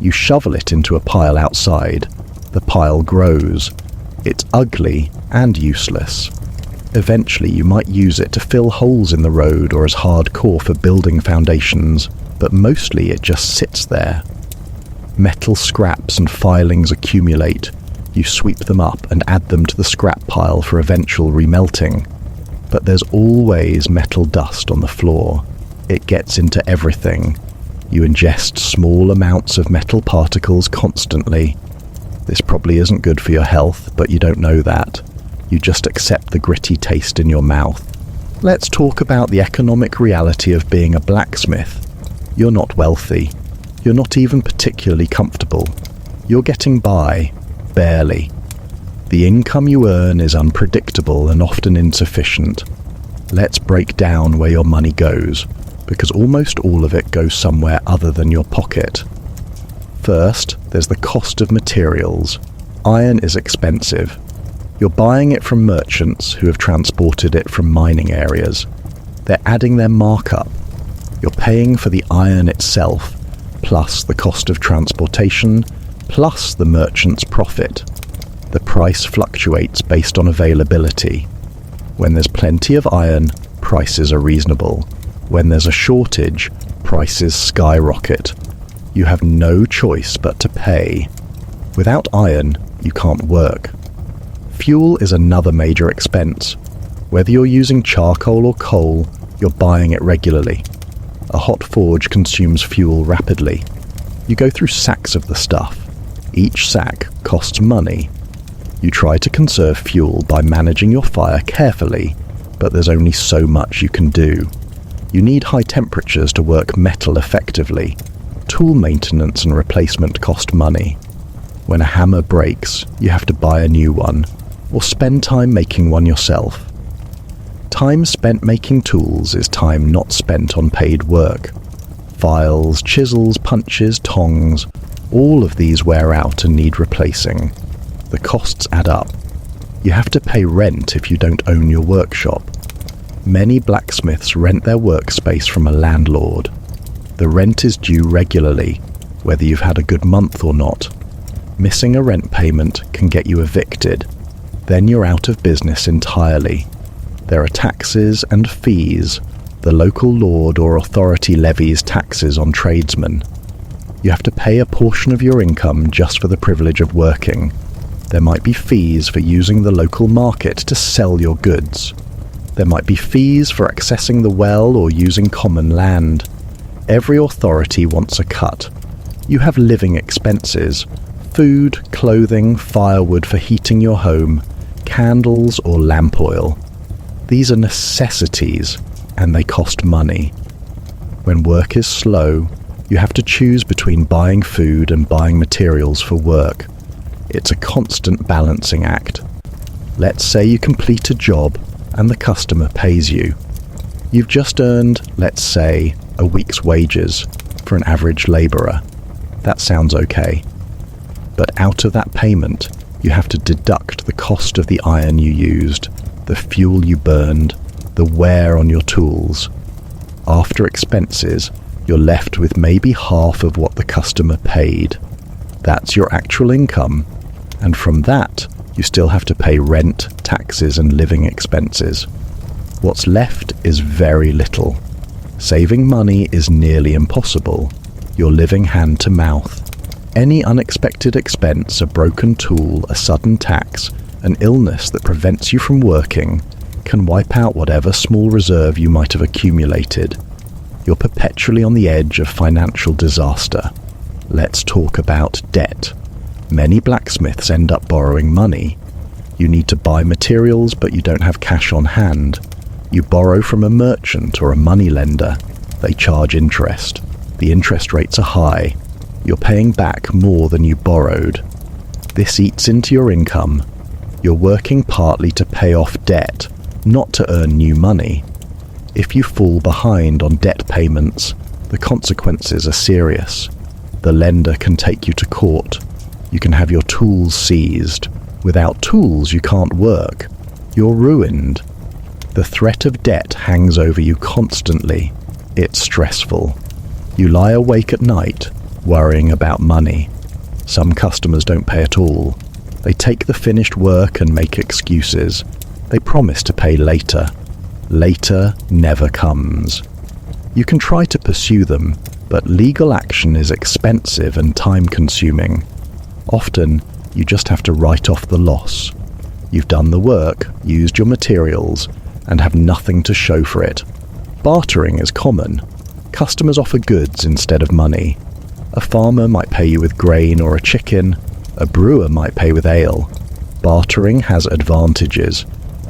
You shovel it into a pile outside. The pile grows. It's ugly and useless. Eventually you might use it to fill holes in the road or as hardcore for building foundations, but mostly it just sits there. Metal scraps and filings accumulate. You sweep them up and add them to the scrap pile for eventual remelting. But there's always metal dust on the floor. It gets into everything. You ingest small amounts of metal particles constantly. This probably isn't good for your health, but you don't know that. You just accept the gritty taste in your mouth. Let's talk about the economic reality of being a blacksmith. You're not wealthy. You're not even particularly comfortable. You're getting by, barely. The income you earn is unpredictable and often insufficient. Let's break down where your money goes, because almost all of it goes somewhere other than your pocket. First, there's the cost of materials. Iron is expensive. You're buying it from merchants who have transported it from mining areas. They're adding their markup. You're paying for the iron itself, plus the cost of transportation, plus the merchant's profit. The price fluctuates based on availability. When there's plenty of iron, prices are reasonable. When there's a shortage, prices skyrocket. You have no choice but to pay. Without iron, you can't work. Fuel is another major expense. Whether you're using charcoal or coal, you're buying it regularly. A hot forge consumes fuel rapidly. You go through sacks of the stuff. Each sack costs money. You try to conserve fuel by managing your fire carefully, but there's only so much you can do. You need high temperatures to work metal effectively. Tool maintenance and replacement cost money. When a hammer breaks, you have to buy a new one, or spend time making one yourself. Time spent making tools is time not spent on paid work. Files, chisels, punches, tongs, all of these wear out and need replacing. The costs add up. You have to pay rent if you don't own your workshop. Many blacksmiths rent their workspace from a landlord. The rent is due regularly, whether you've had a good month or not. Missing a rent payment can get you evicted. Then you're out of business entirely. There are taxes and fees. The local lord or authority levies taxes on tradesmen. You have to pay a portion of your income just for the privilege of working. There might be fees for using the local market to sell your goods. There might be fees for accessing the well or using common land. Every authority wants a cut. You have living expenses: food, clothing, firewood for heating your home, candles or lamp oil. These are necessities, and they cost money. When work is slow, you have to choose between buying food and buying materials for work. It's a constant balancing act. Let's say you complete a job and the customer pays you. You've just earned, let's say, a week's wages for an average labourer. That sounds okay. But out of that payment, you have to deduct the cost of the iron you used, the fuel you burned, the wear on your tools. After expenses, you're left with maybe half of what the customer paid. That's your actual income, and from that, you still have to pay rent, taxes and living expenses. What's left is very little. Saving money is nearly impossible. You're living hand to mouth. Any unexpected expense, a broken tool, a sudden tax, an illness that prevents you from working, can wipe out whatever small reserve you might have accumulated. You're perpetually on the edge of financial disaster. Let's talk about debt. Many blacksmiths end up borrowing money. You need to buy materials, but you don't have cash on hand. You borrow from a merchant or a moneylender. They charge interest. The interest rates are high. You're paying back more than you borrowed. This eats into your income. You're working partly to pay off debt, not to earn new money. If you fall behind on debt payments, the consequences are serious. The lender can take you to court. You can have your tools seized. Without tools, you can't work. You're ruined. The threat of debt hangs over you constantly. It's stressful. You lie awake at night, worrying about money. Some customers don't pay at all. They take the finished work and make excuses. They promise to pay later. Later never comes. You can try to pursue them, but legal action is expensive and time-consuming. Often, you just have to write off the loss. You've done the work, used your materials, and have nothing to show for it. Bartering is common. Customers offer goods instead of money. A farmer might pay you with grain or a chicken. A brewer might pay with ale. Bartering has advantages.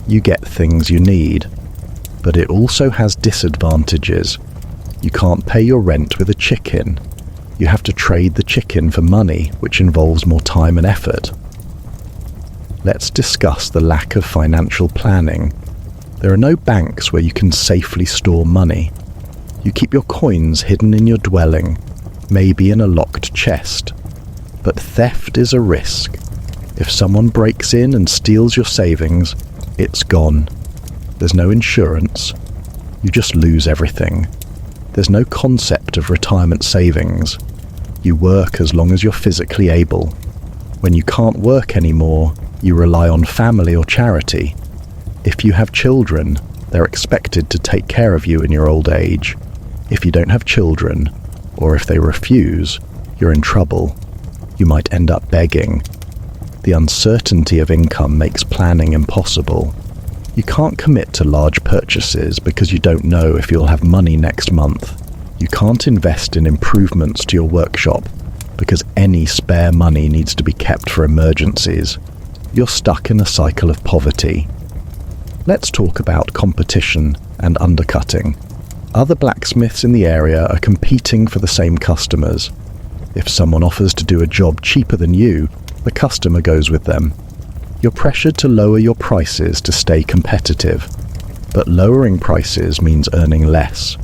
You get things you need. But it also has disadvantages. You can't pay your rent with a chicken. You have to trade the chicken for money, which involves more time and effort. Let's discuss the lack of financial planning. There are no banks where you can safely store money. You keep your coins hidden in your dwelling, maybe in a locked chest. But theft is a risk. If someone breaks in and steals your savings, it's gone. There's no insurance. You just lose everything. There's no concept of retirement savings. You work as long as you're physically able. When you can't work anymore, you rely on family or charity. If you have children, they're expected to take care of you in your old age. If you don't have children, or if they refuse, you're in trouble. You might end up begging. The uncertainty of income makes planning impossible. You can't commit to large purchases because you don't know if you'll have money next month. You can't invest in improvements to your workshop because any spare money needs to be kept for emergencies. You're stuck in a cycle of poverty. Let's talk about competition and undercutting. Other blacksmiths in the area are competing for the same customers. If someone offers to do a job cheaper than you, the customer goes with them. You're pressured to lower your prices to stay competitive, but lowering prices means earning less.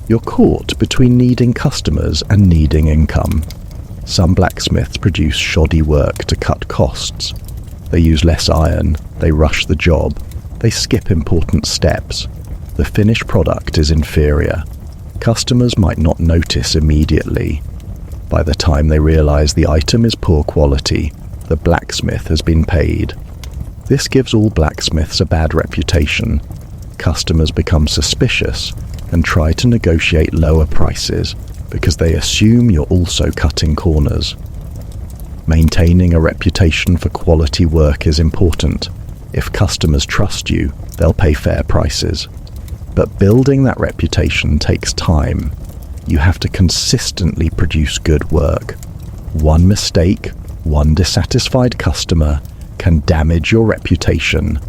You're caught between needing customers and needing income. Some blacksmiths produce shoddy work to cut costs. They use less iron, they rush the job, they skip important steps. The finished product is inferior. Customers might not notice immediately. By the time they realize the item is poor quality, the blacksmith has been paid. This gives all blacksmiths a bad reputation. Customers become suspicious and try to negotiate lower prices because they assume you're also cutting corners. Maintaining a reputation for quality work is important. If customers trust you, they'll pay fair prices. But building that reputation takes time. You have to consistently produce good work. One mistake, one dissatisfied customer can damage your reputation.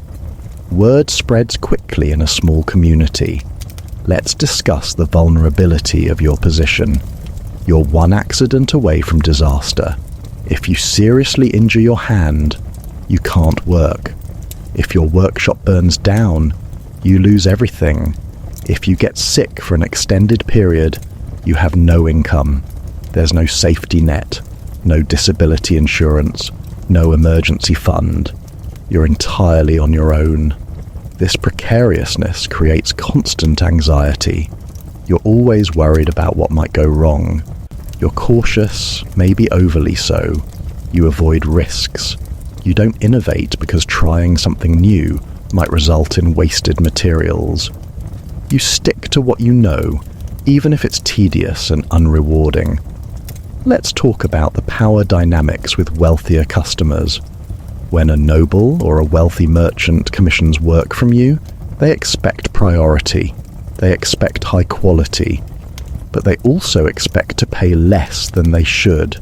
Word spreads quickly in a small community. Let's discuss the vulnerability of your position. You're one accident away from disaster. If you seriously injure your hand, you can't work. If your workshop burns down, you lose everything. If you get sick for an extended period, you have no income. There's no safety net, no disability insurance, no emergency fund. You're entirely on your own. This precariousness creates constant anxiety. You're always worried about what might go wrong. You're cautious, maybe overly so. You avoid risks. You don't innovate because trying something new might result in wasted materials. You stick to what you know, even if it's tedious and unrewarding. Let's talk about the power dynamics with wealthier customers. When a noble or a wealthy merchant commissions work from you, they expect priority. They expect high quality. But they also expect to pay less than they should.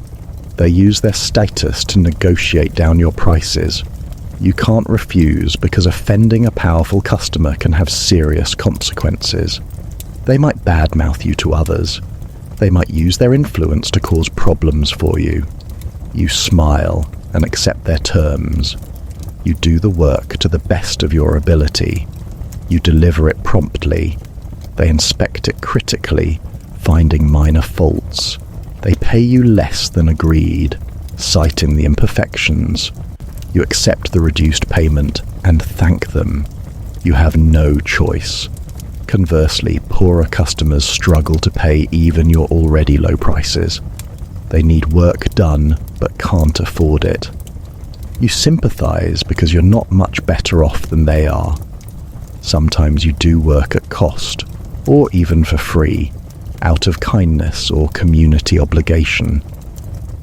They use their status to negotiate down your prices. You can't refuse because offending a powerful customer can have serious consequences. They might badmouth you to others. They might use their influence to cause problems for you. You smile and accept their terms. You do the work to the best of your ability. You deliver it promptly. They inspect it critically, finding minor faults. They pay you less than agreed, citing the imperfections. You accept the reduced payment and thank them. You have no choice. Conversely, poorer customers struggle to pay even your already low prices. They need work done but can't afford it. You sympathize because you're not much better off than they are. Sometimes you do work at cost, or even for free, out of kindness or community obligation.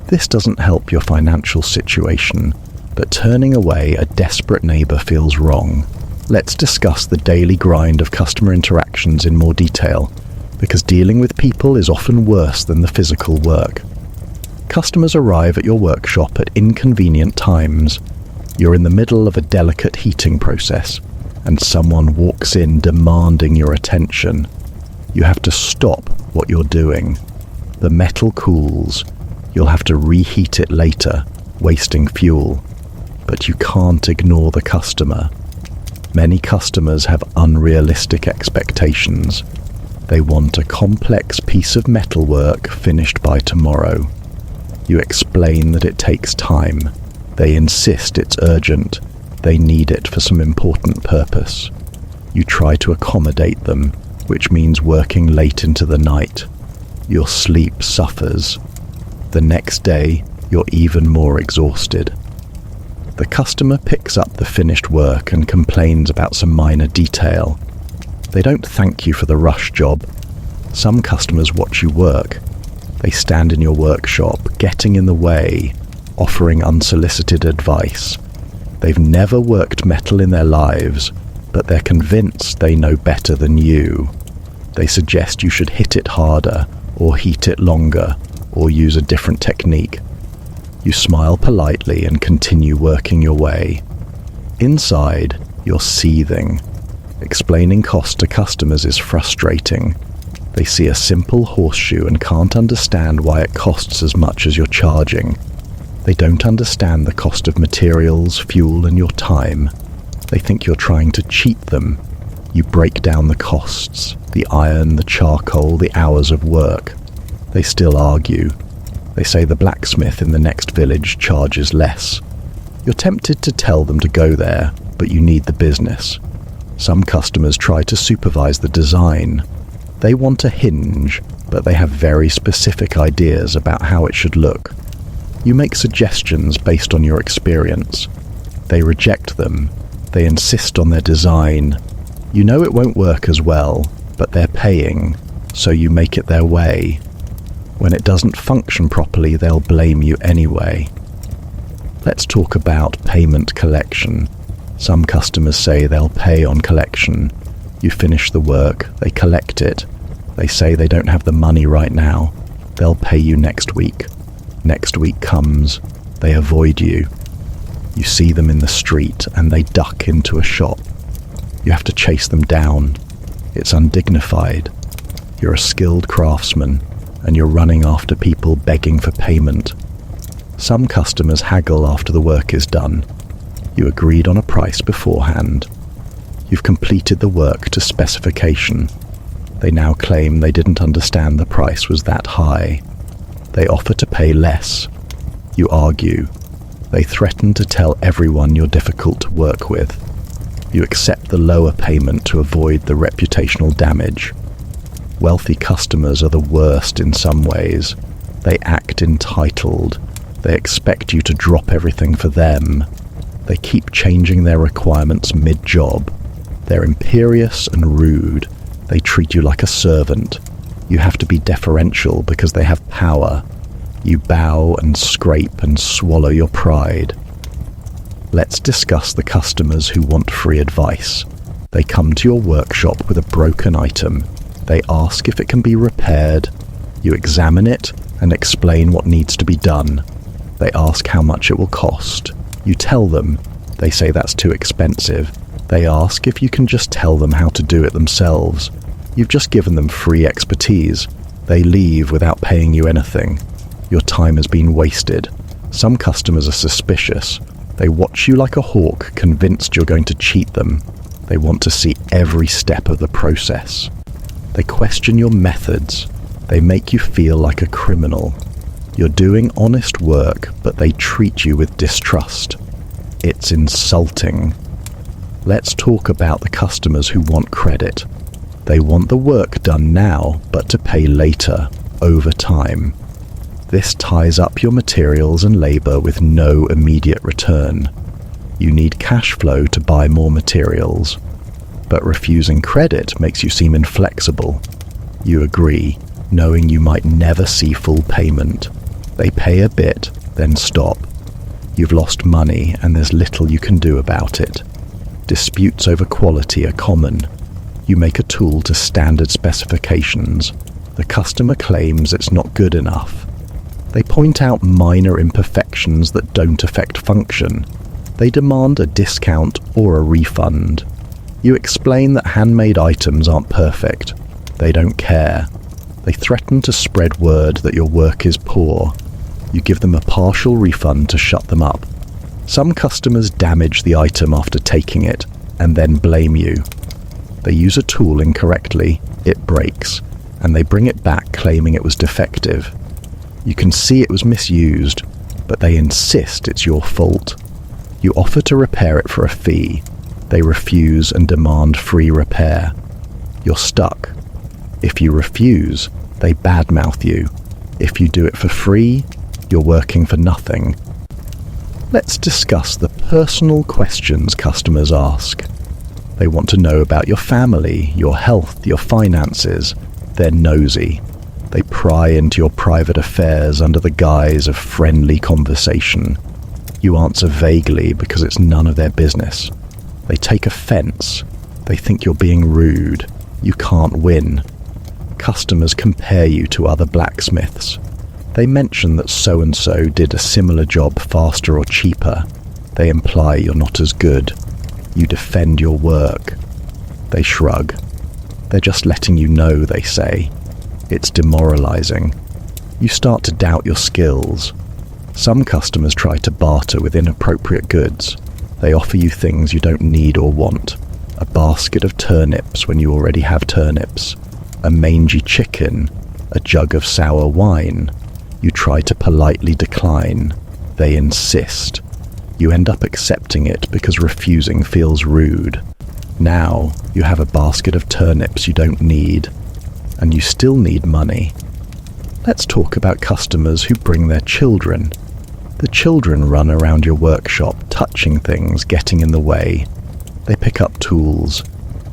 This doesn't help your financial situation, but turning away a desperate neighbor feels wrong. Let's discuss the daily grind of customer interactions in more detail, because dealing with people is often worse than the physical work. Customers arrive at your workshop at inconvenient times. You're in the middle of a delicate heating process, and someone walks in demanding your attention. You have to stop what you're doing. The metal cools. You'll have to reheat it later, wasting fuel. But you can't ignore the customer. Many customers have unrealistic expectations. They want a complex piece of metalwork finished by tomorrow. You explain that it takes time. They insist it's urgent. They need it for some important purpose. You try to accommodate them, which means working late into the night. Your sleep suffers. The next day, you're even more exhausted. The customer picks up the finished work and complains about some minor detail. They don't thank you for the rush job. Some customers watch you work. They stand in your workshop, getting in the way, offering unsolicited advice. They've never worked metal in their lives, but they're convinced they know better than you. They suggest you should hit it harder, or heat it longer, or use a different technique. You smile politely and continue working your way. Inside, you're seething. Explaining cost to customers is frustrating. They see a simple horseshoe and can't understand why it costs as much as you're charging. They don't understand the cost of materials, fuel, and your time. They think you're trying to cheat them. You break down the costs, the iron, the charcoal, the hours of work. They still argue. They say the blacksmith in the next village charges less. You're tempted to tell them to go there, but you need the business. Some customers try to supervise the design. They want a hinge, but they have very specific ideas about how it should look. You make suggestions based on your experience. They reject them. They insist on their design. You know it won't work as well, but they're paying, so you make it their way. When it doesn't function properly, they'll blame you anyway. Let's talk about payment collection. Some customers say they'll pay on collection. You finish the work, they collect it. They say they don't have the money right now. They'll pay you next week. Next week comes, they avoid you. You see them in the street and they duck into a shop. You have to chase them down. It's undignified. You're a skilled craftsman and you're running after people begging for payment. Some customers haggle after the work is done. You agreed on a price beforehand. You've completed the work to specification. They now claim they didn't understand the price was that high. They offer to pay less. You argue. They threaten to tell everyone you're difficult to work with. You accept the lower payment to avoid the reputational damage. Wealthy customers are the worst in some ways. They act entitled. They expect you to drop everything for them. They keep changing their requirements mid-job. They're imperious and rude. They treat you like a servant. You have to be deferential because they have power. You bow and scrape and swallow your pride. Let's discuss the customers who want free advice. They come to your workshop with a broken item. They ask if it can be repaired. You examine it and explain what needs to be done. They ask how much it will cost. You tell them. They say that's too expensive. They ask if you can just tell them how to do it themselves. You've just given them free expertise. They leave without paying you anything. Your time has been wasted. Some customers are suspicious. They watch you like a hawk, convinced you're going to cheat them. They want to see every step of the process. They question your methods. They make you feel like a criminal. You're doing honest work, but they treat you with distrust. It's insulting. Let's talk about the customers who want credit. They want the work done now, but to pay later, over time. This ties up your materials and labor with no immediate return. You need cash flow to buy more materials. But refusing credit makes you seem inflexible. You agree, knowing you might never see full payment. They pay a bit, then stop. You've lost money and there's little you can do about it. Disputes over quality are common. You make a tool to standard specifications. The customer claims it's not good enough. They point out minor imperfections that don't affect function. They demand a discount or a refund. You explain that handmade items aren't perfect. They don't care. They threaten to spread word that your work is poor. You give them a partial refund to shut them up. Some customers damage the item after taking it and then blame you. They use a tool incorrectly, it breaks, and they bring it back claiming it was defective. You can see it was misused, but they insist it's your fault. You offer to repair it for a fee. They refuse and demand free repair. You're stuck. If you refuse, they badmouth you. If you do it for free, you're working for nothing. Let's discuss the personal questions customers ask. They want to know about your family, your health, your finances. They're nosy. They pry into your private affairs under the guise of friendly conversation. You answer vaguely because it's none of their business. They take offense. They think you're being rude. You can't win. Customers compare you to other blacksmiths. They mention that so-and-so did a similar job faster or cheaper. They imply you're not as good. You defend your work. They shrug. They're just letting you know, they say. It's demoralizing. You start to doubt your skills. Some customers try to barter with inappropriate goods. They offer you things you don't need or want. A basket of turnips when you already have turnips. A mangy chicken. A jug of sour wine. You try to politely decline. They insist. You end up accepting it because refusing feels rude. Now you have a basket of turnips you don't need, and you still need money. Let's talk about customers who bring their children. The children run around your workshop, touching things, getting in the way. They pick up tools.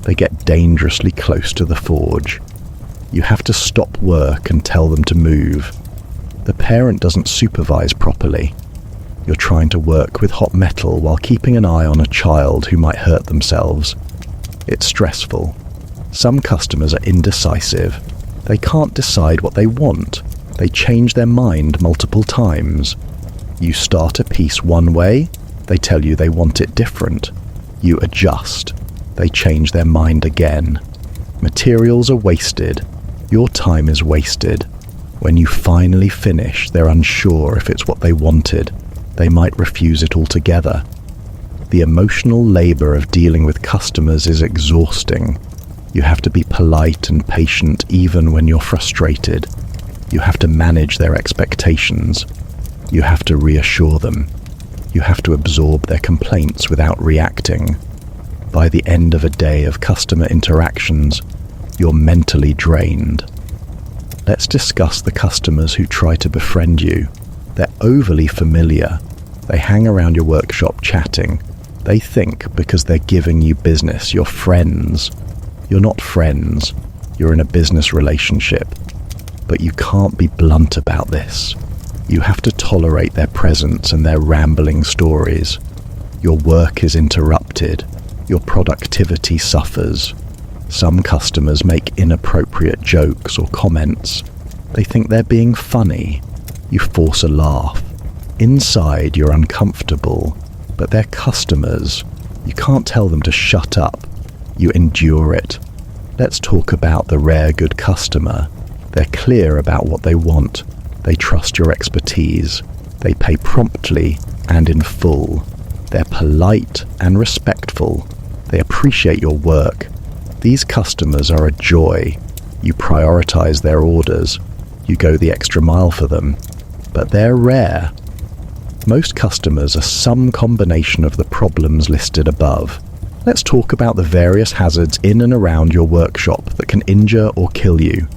They get dangerously close to the forge. You have to stop work and tell them to move. The parent doesn't supervise properly. You're trying to work with hot metal while keeping an eye on a child who might hurt themselves. It's stressful. Some customers are indecisive. They can't decide what they want. They change their mind multiple times. You start a piece one way, they tell you they want it different. You adjust. They change their mind again. Materials are wasted. Your time is wasted. When you finally finish, they're unsure if it's what they wanted. They might refuse it altogether. The emotional labor of dealing with customers is exhausting. You have to be polite and patient even when you're frustrated. You have to manage their expectations. You have to reassure them. You have to absorb their complaints without reacting. By the end of a day of customer interactions, you're mentally drained. Let's discuss the customers who try to befriend you. They're overly familiar. They hang around your workshop chatting. They think because they're giving you business, you're friends. You're not friends. You're in a business relationship. But you can't be blunt about this. You have to tolerate their presence and their rambling stories. Your work is interrupted. Your productivity suffers. Some customers make inappropriate jokes or comments. They think they're being funny. You force a laugh. Inside, you're uncomfortable, but they're customers. You can't tell them to shut up. You endure it. Let's talk about the rare good customer. They're clear about what they want. They trust your expertise. They pay promptly and in full. They're polite and respectful. They appreciate your work. These customers are a joy. You prioritize their orders. You go the extra mile for them. But they're rare. Most customers are some combination of the problems listed above. Let's talk about the various hazards in and around your workshop that can injure or kill you.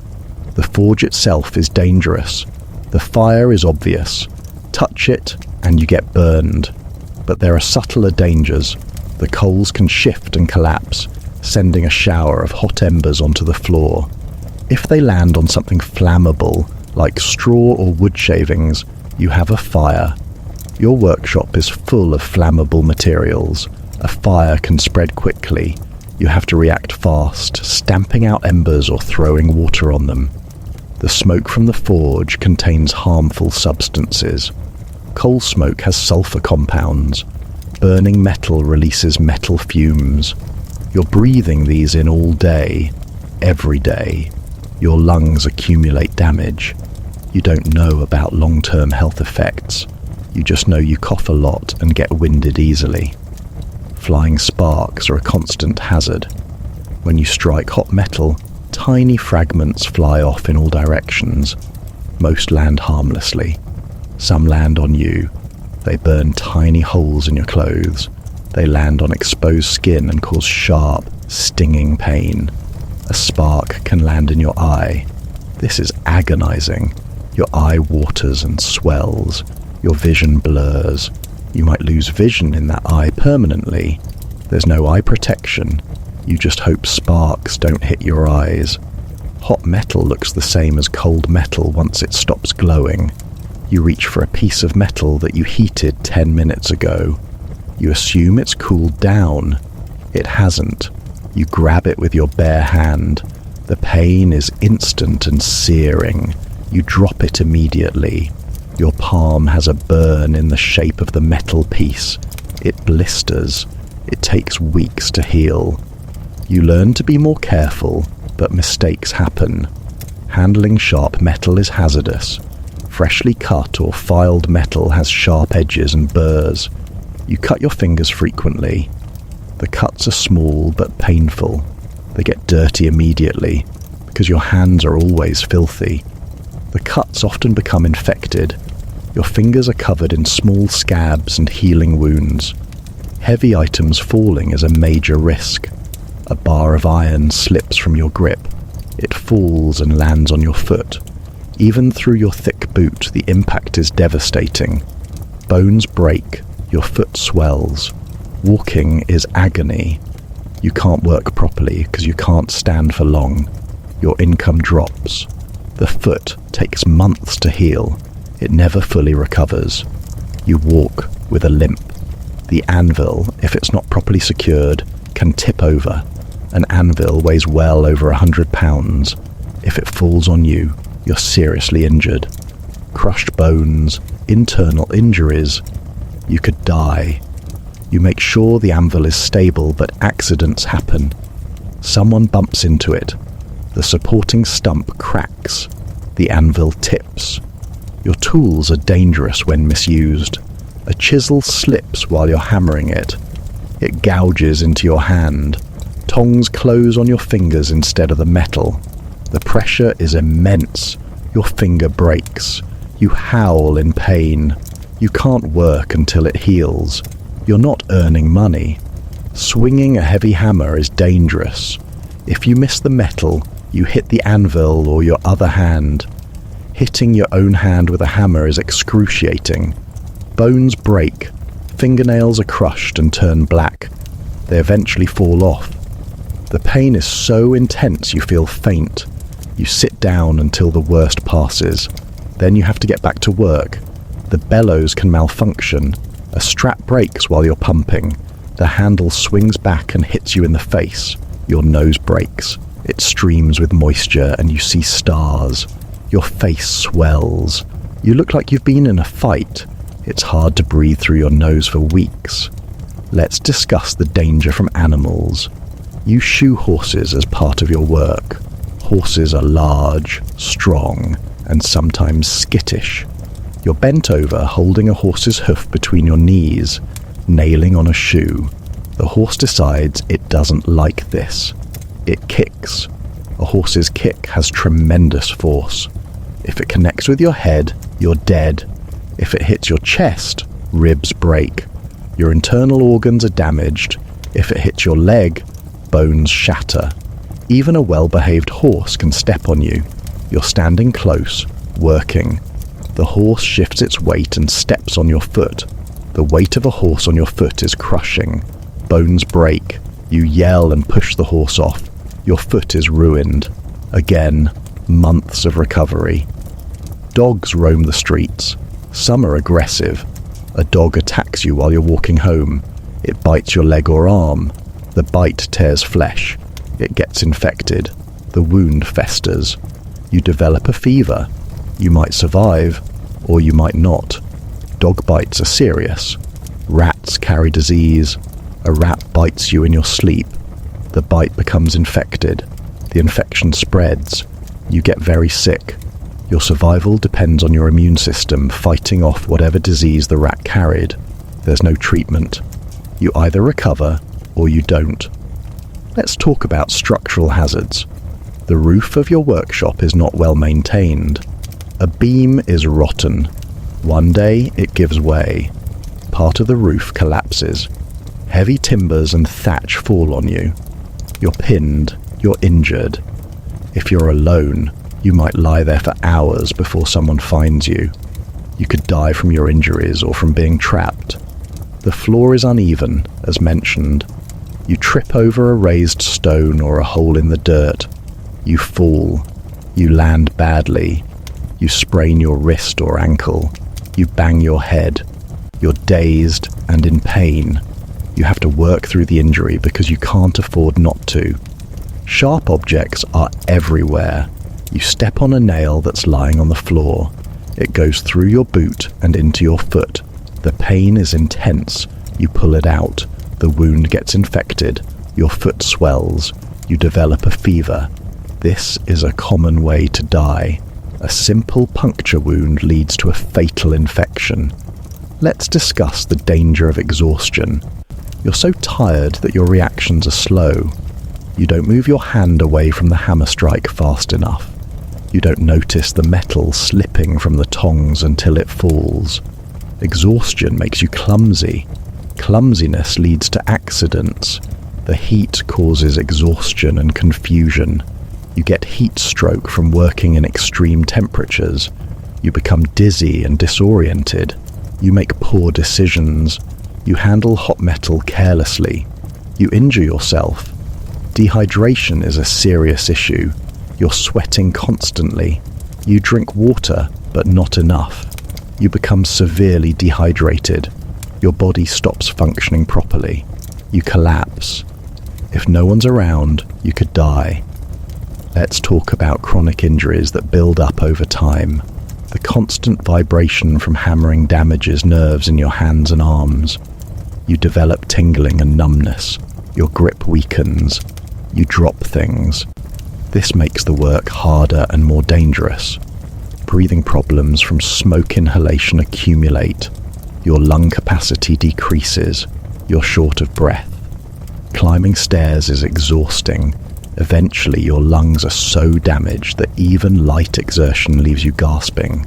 The forge itself is dangerous. The fire is obvious. Touch it and you get burned. But there are subtler dangers. The coals can shift and collapse, sending a shower of hot embers onto the floor. If they land on something flammable, like straw or wood shavings, you have a fire. Your workshop is full of flammable materials. A fire can spread quickly. You have to react fast, stamping out embers or throwing water on them. The smoke from the forge contains harmful substances. Coal smoke has sulfur compounds. Burning metal releases metal fumes. You're breathing these in all day, every day. Your lungs accumulate damage. You don't know about long-term health effects. You just know you cough a lot and get winded easily. Flying sparks are a constant hazard. When you strike hot metal, tiny fragments fly off in all directions. Most land harmlessly. Some land on you. They burn tiny holes in your clothes. They land on exposed skin and cause sharp, stinging pain. A spark can land in your eye. This is agonizing. Your eye waters and swells. Your vision blurs. You might lose vision in that eye permanently. There's no eye protection. You just hope sparks don't hit your eyes. Hot metal looks the same as cold metal once it stops glowing. You reach for a piece of metal that you heated 10 minutes ago. You assume it's cooled down. It hasn't. You grab it with your bare hand. The pain is instant and searing. You drop it immediately. Your palm has a burn in the shape of the metal piece. It blisters. It takes weeks to heal. You learn to be more careful, but mistakes happen. Handling sharp metal is hazardous. Freshly cut or filed metal has sharp edges and burrs. You cut your fingers frequently. The cuts are small but painful. They get dirty immediately because your hands are always filthy. The cuts often become infected. Your fingers are covered in small scabs and healing wounds. Heavy items falling is a major risk. A bar of iron slips from your grip. It falls and lands on your foot. Even through your thick boot, the impact is devastating. Bones break, your foot swells. Walking is agony. You can't work properly because you can't stand for long. Your income drops. The foot takes months to heal. It never fully recovers. You walk with a limp. The anvil, if it's not properly secured, can tip over. An anvil weighs well over 100 pounds. If it falls on you, you're seriously injured. Crushed bones, internal injuries. You could die. You make sure the anvil is stable, but accidents happen. Someone bumps into it. The supporting stump cracks. The anvil tips. Your tools are dangerous when misused. A chisel slips while you're hammering it. It gouges into your hand. Tongs close on your fingers instead of the metal. The pressure is immense. Your finger breaks. You howl in pain. You can't work until it heals. You're not earning money. Swinging a heavy hammer is dangerous. If you miss the metal, you hit the anvil or your other hand. Hitting your own hand with a hammer is excruciating. Bones break. Fingernails are crushed and turn black. They eventually fall off. The pain is so intense you feel faint. You sit down until the worst passes. Then you have to get back to work. The bellows can malfunction. A strap breaks while you're pumping. The handle swings back and hits you in the face. Your nose breaks. It streams with moisture and you see stars. Your face swells. You look like you've been in a fight. It's hard to breathe through your nose for weeks. Let's discuss the danger from animals. You shoe horses as part of your work. Horses are large, strong, and sometimes skittish. You're bent over holding a horse's hoof between your knees, nailing on a shoe. The horse decides it doesn't like this. It kicks. A horse's kick has tremendous force. If it connects with your head, you're dead. If it hits your chest, ribs break. Your internal organs are damaged. If it hits your leg, bones shatter. Even a well-behaved horse can step on you. You're standing close, working. The horse shifts its weight and steps on your foot. The weight of a horse on your foot is crushing. Bones break. You yell and push the horse off. Your foot is ruined. Again, months of recovery. Dogs roam the streets. Some are aggressive. A dog attacks you while you're walking home. It bites your leg or arm. The bite tears flesh. It gets infected. The wound festers. You develop a fever. You might survive, or you might not. Dog bites are serious. Rats rats carry disease. A rat bites you in your sleep. The bite becomes infected. The infection spreads. You get very sick. Your survival depends on your immune system fighting off whatever disease the rat carried. There's no treatment. You either recover or you don't. Let's talk about structural hazards. The roof of your workshop is not well maintained. A beam is rotten. One day it gives way. Part of the roof collapses. Heavy timbers and thatch fall on you. You're pinned. You're injured. If you're alone, you might lie there for hours before someone finds you. You could die from your injuries or from being trapped. The floor is uneven, as mentioned. You trip over a raised stone or a hole in the dirt. You fall. You land badly. You sprain your wrist or ankle. You bang your head. You're dazed and in pain. You have to work through the injury because you can't afford not to. Sharp objects are everywhere. You step on a nail that's lying on the floor. It goes through your boot and into your foot. The pain is intense. You pull it out. The wound gets infected. Your foot swells. You develop a fever. This is a common way to die. A simple puncture wound leads to a fatal infection. Let's discuss the danger of exhaustion. You're so tired that your reactions are slow. You don't move your hand away from the hammer strike fast enough. You don't notice the metal slipping from the tongs until it falls. Exhaustion makes you clumsy. Clumsiness leads to accidents. The heat causes exhaustion and confusion. You get heat stroke from working in extreme temperatures. You become dizzy and disoriented. You make poor decisions. You handle hot metal carelessly. You injure yourself. Dehydration is a serious issue. You're sweating constantly. You drink water, but not enough. You become severely dehydrated. Your body stops functioning properly. You collapse. If no one's around, you could die. Let's talk about chronic injuries that build up over time. The constant vibration from hammering damages nerves in your hands and arms. You develop tingling and numbness. Your grip weakens. You drop things. This makes the work harder and more dangerous. Breathing problems from smoke inhalation accumulate. Your lung capacity decreases. You're short of breath. Climbing stairs is exhausting. Eventually, your lungs are so damaged that even light exertion leaves you gasping.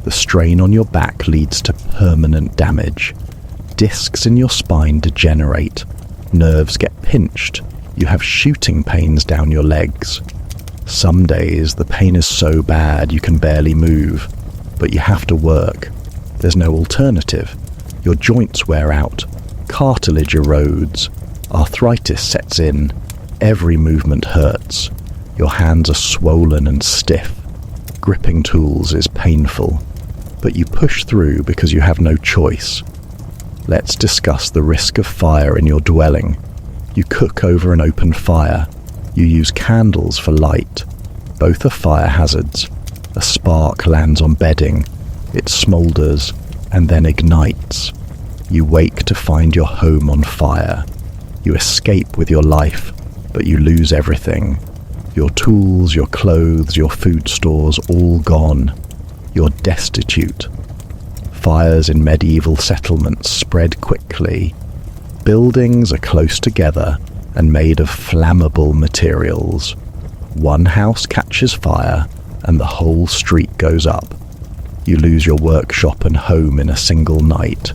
The strain on your back leads to permanent damage. Discs in your spine degenerate. Nerves get pinched. You have shooting pains down your legs. Some days, the pain is so bad you can barely move, but you have to work. There's no alternative. Your joints wear out. Cartilage erodes. Arthritis sets in. Every movement hurts. Your hands are swollen and stiff. Gripping tools is painful, but you push through because you have no choice. Let's discuss the risk of fire in your dwelling. You cook over an open fire. You use candles for light. Both are fire hazards. A spark lands on bedding. It smoulders and then ignites. You wake to find your home on fire. You escape with your life, but you lose everything. Your tools, your clothes, your food stores, all gone. You're destitute. Fires in medieval settlements spread quickly. Buildings are close together and made of flammable materials. One house catches fire and the whole street goes up. You lose your workshop and home in a single night.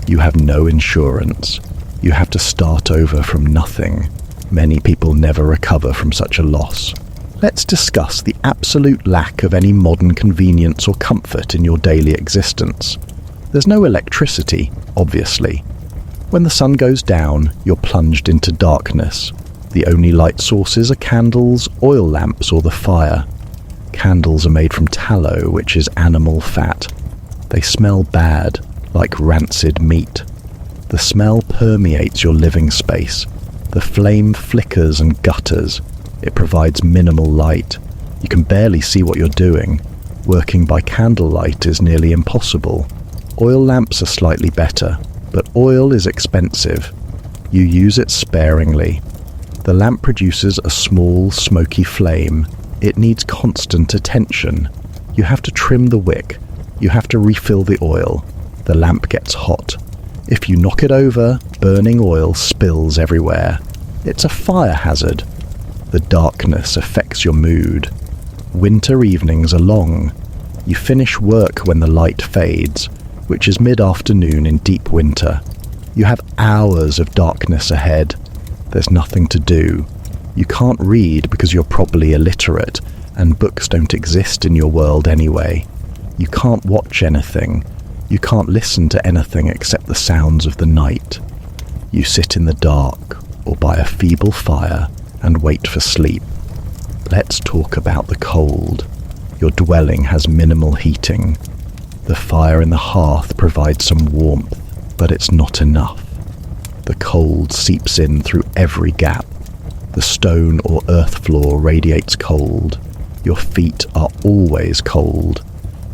You have no insurance. You have to start over from nothing. Many people never recover from such a loss. Let's discuss the absolute lack of any modern convenience or comfort in your daily existence. There's no electricity, obviously. When the sun goes down, you're plunged into darkness. The only light sources are candles, oil lamps, or the fire. Candles are made from tallow, which is animal fat. They smell bad, like rancid meat. The smell permeates your living space. The flame flickers and gutters. It provides minimal light. You can barely see what you're doing. Working by candlelight is nearly impossible. Oil lamps are slightly better. But oil is expensive. You use it sparingly. The lamp produces a small, smoky flame. It needs constant attention. You have to trim the wick. You have to refill the oil. The lamp gets hot. If you knock it over, burning oil spills everywhere. It's a fire hazard. The darkness affects your mood. Winter evenings are long. You finish work when the light fades, which is mid-afternoon in deep winter. You have hours of darkness ahead. There's nothing to do. You can't read because you're probably illiterate, and books don't exist in your world anyway. You can't watch anything. You can't listen to anything except the sounds of the night. You sit in the dark, or by a feeble fire, and wait for sleep. Let's talk about the cold. Your dwelling has minimal heating. The fire in the hearth provides some warmth, but it's not enough. The cold seeps in through every gap. The stone or earth floor radiates cold. Your feet are always cold.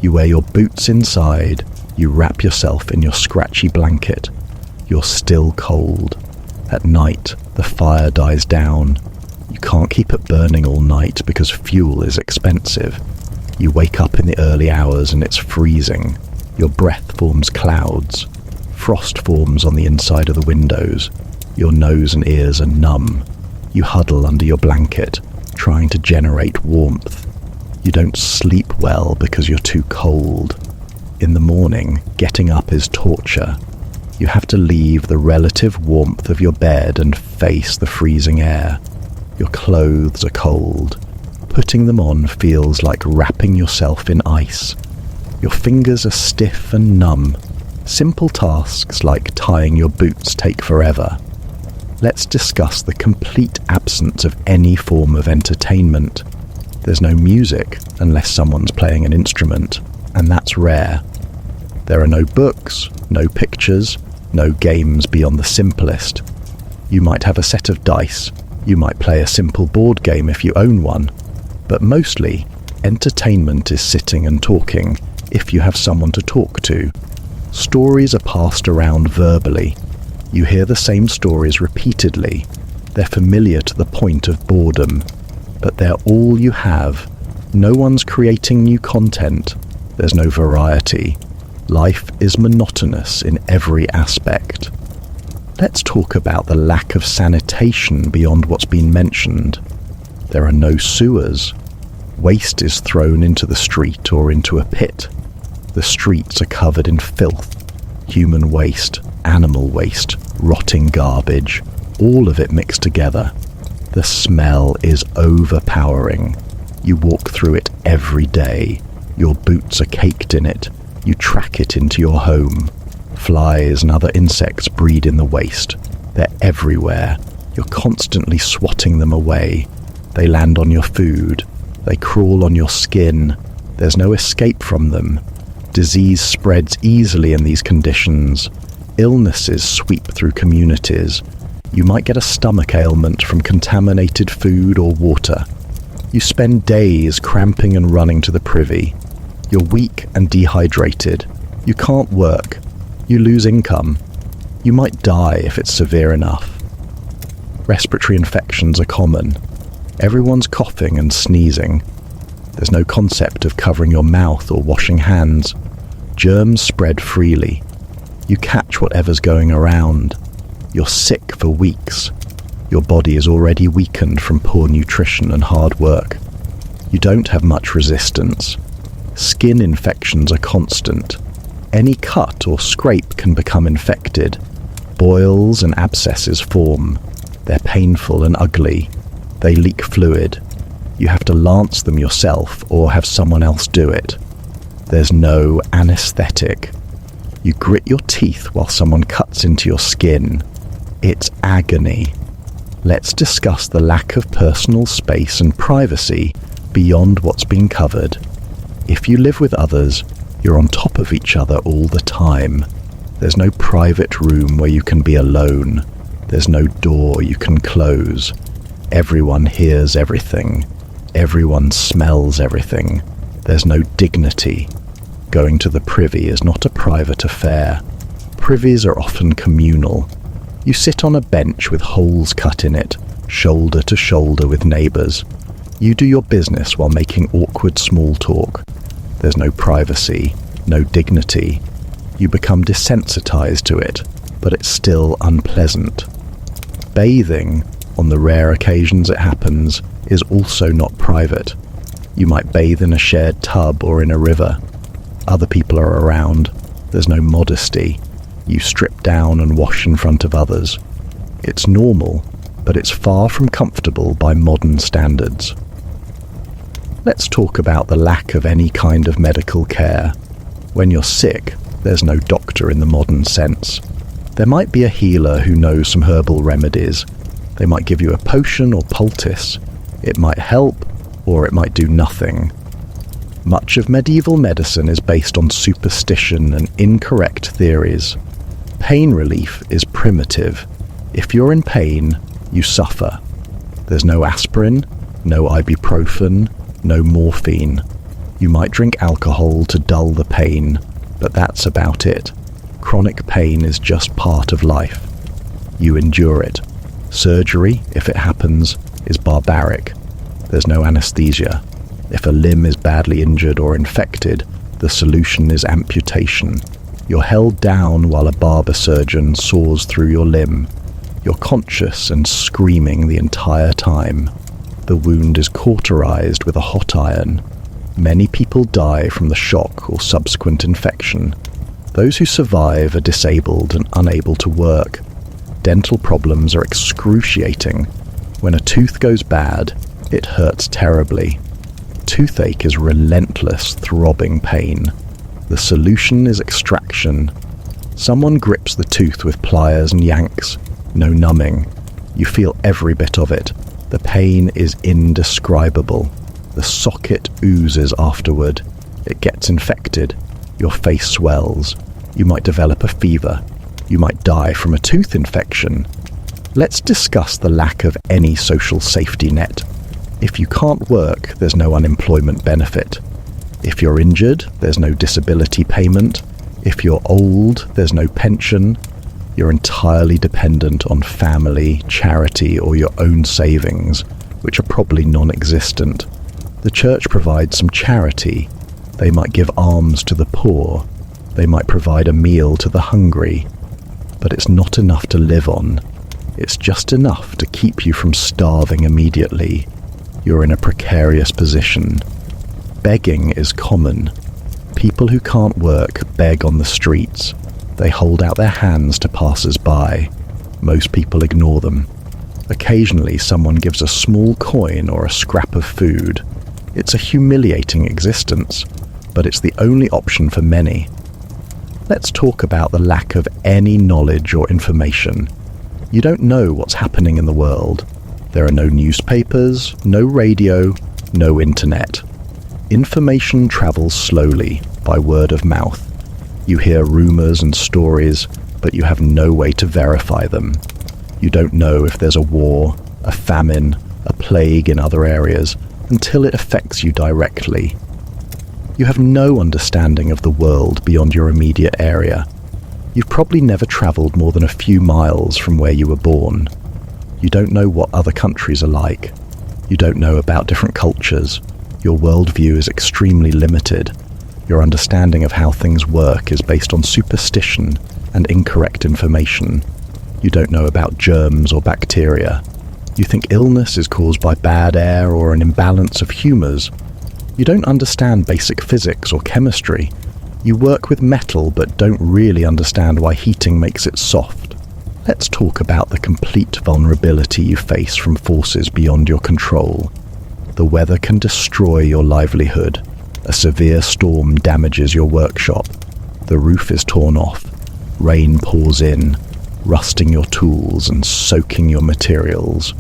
You wear your boots inside. You wrap yourself in your scratchy blanket. You're still cold. At night, the fire dies down. You can't keep it burning all night because fuel is expensive. You wake up in the early hours and it's freezing. Your breath forms clouds. Frost forms on the inside of the windows. Your nose and ears are numb. You huddle under your blanket, trying to generate warmth. You don't sleep well because you're too cold. In the morning, getting up is torture. You have to leave the relative warmth of your bed and face the freezing air. Your clothes are cold. Putting them on feels like wrapping yourself in ice. Your fingers are stiff and numb. Simple tasks like tying your boots take forever. Let's discuss the complete absence of any form of entertainment. There's no music unless someone's playing an instrument, and that's rare. There are no books, no pictures, no games beyond the simplest. You might have a set of dice. You might play a simple board game if you own one. But mostly, entertainment is sitting and talking, if you have someone to talk to. Stories are passed around verbally. You hear the same stories repeatedly. They're familiar to the point of boredom. But they're all you have. No one's creating new content. There's no variety. Life is monotonous in every aspect. Let's talk about the lack of sanitation beyond what's been mentioned. There are no sewers. Waste is thrown into the street or into a pit. The streets are covered in filth. Human waste, animal waste, rotting garbage, all of it mixed together. The smell is overpowering. You walk through it every day. Your boots are caked in it. You track it into your home. Flies and other insects breed in the waste. They're everywhere. You're constantly swatting them away. They land on your food. They crawl on your skin. There's no escape from them. Disease spreads easily in these conditions. Illnesses sweep through communities. You might get a stomach ailment from contaminated food or water. You spend days cramping and running to the privy. You're weak and dehydrated. You can't work. You lose income. You might die if it's severe enough. Respiratory infections are common. Everyone's coughing and sneezing. There's no concept of covering your mouth or washing hands. Germs spread freely. You catch whatever's going around. You're sick for weeks. Your body is already weakened from poor nutrition and hard work. You don't have much resistance. Skin infections are constant. Any cut or scrape can become infected. Boils and abscesses form. They're painful and ugly. They leak fluid. You have to lance them yourself or have someone else do it. There's no anesthetic. You grit your teeth while someone cuts into your skin. It's agony. Let's discuss the lack of personal space and privacy beyond what's been covered. If you live with others, you're on top of each other all the time. There's no private room where you can be alone. There's no door you can close. Everyone hears everything. Everyone smells everything. There's no dignity. Going to the privy is not a private affair. privies are often communal. You sit on a bench with holes cut in it, shoulder to shoulder with neighbours. You do your business while making awkward small talk. There's no privacy, no dignity. You become desensitized to it, but it's still unpleasant. Bathing, on the rare occasions it happens, is also not private. You might bathe in a shared tub or in a river. Other people are around. There's no modesty. You strip down and wash in front of others. It's normal, but it's far from comfortable by modern standards. Let's talk about the lack of any kind of medical care. When you're sick, there's no doctor in the modern sense. There might be a healer who knows some herbal remedies. They might give you a potion or poultice. It might help, or it might do nothing. Much of medieval medicine is based on superstition and incorrect theories. Pain relief is primitive. If you're in pain, you suffer. There's no aspirin, no ibuprofen, no morphine. You might drink alcohol to dull the pain, but that's about it. Chronic pain is just part of life. You endure it. Surgery, if it happens, is barbaric. There's no anesthesia. If a limb is badly injured or infected, the solution is amputation. You're held down while a barber surgeon saws through your limb. You're conscious and screaming the entire time. The wound is cauterized with a hot iron. Many people die from the shock or subsequent infection. Those who survive are disabled and unable to work. Dental problems are excruciating. When a tooth goes bad, it hurts terribly. Toothache is relentless, throbbing pain. The solution is extraction. Someone grips the tooth with pliers and yanks. No numbing. You feel every bit of it. The pain is indescribable. The socket oozes afterward. It gets infected. Your face swells. You might develop a fever. You might die from a tooth infection. Let's discuss the lack of any social safety net. If you can't work, there's no unemployment benefit. If you're injured, there's no disability payment. If you're old, there's no pension. You're entirely dependent on family, charity, or your own savings, which are probably non-existent. The church provides some charity. They might give alms to the poor. They might provide a meal to the hungry. But it's not enough to live on. It's just enough to keep you from starving immediately. You're in a precarious position. Begging is common. People who can't work beg on the streets. They hold out their hands to passers-by. Most people ignore them. Occasionally, someone gives a small coin or a scrap of food. It's a humiliating existence, but it's the only option for many. Let's talk about the lack of any knowledge or information. You don't know what's happening in the world. There are no newspapers, no radio, no internet. Information travels slowly, by word of mouth. You hear rumours and stories, but you have no way to verify them. You don't know if there's a war, a famine, a plague in other areas, until it affects you directly. You have no understanding of the world beyond your immediate area. You've probably never travelled more than a few miles from where you were born. You don't know what other countries are like. You don't know about different cultures. Your worldview is extremely limited. Your understanding of how things work is based on superstition and incorrect information. You don't know about germs or bacteria. You think illness is caused by bad air or an imbalance of humours. You don't understand basic physics or chemistry. You work with metal but don't really understand why heating makes it soft. Let's talk about the complete vulnerability you face from forces beyond your control. The weather can destroy your livelihood. A severe storm damages your workshop. The roof is torn off. Rain pours in, rusting your tools and soaking your materials.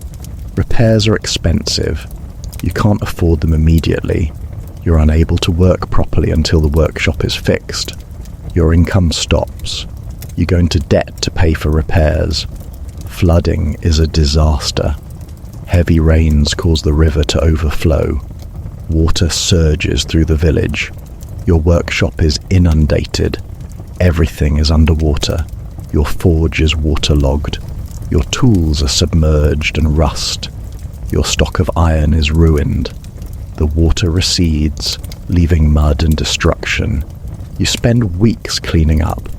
Repairs are expensive. You can't afford them immediately. You're unable to work properly until the workshop is fixed. Your income stops. You go into debt to pay for repairs. Flooding is a disaster. Heavy rains cause the river to overflow. Water surges through the village. Your workshop is inundated. Everything is underwater. Your forge is waterlogged. Your tools are submerged and rust. Your stock of iron is ruined. The water recedes, leaving mud and destruction. You spend weeks cleaning up.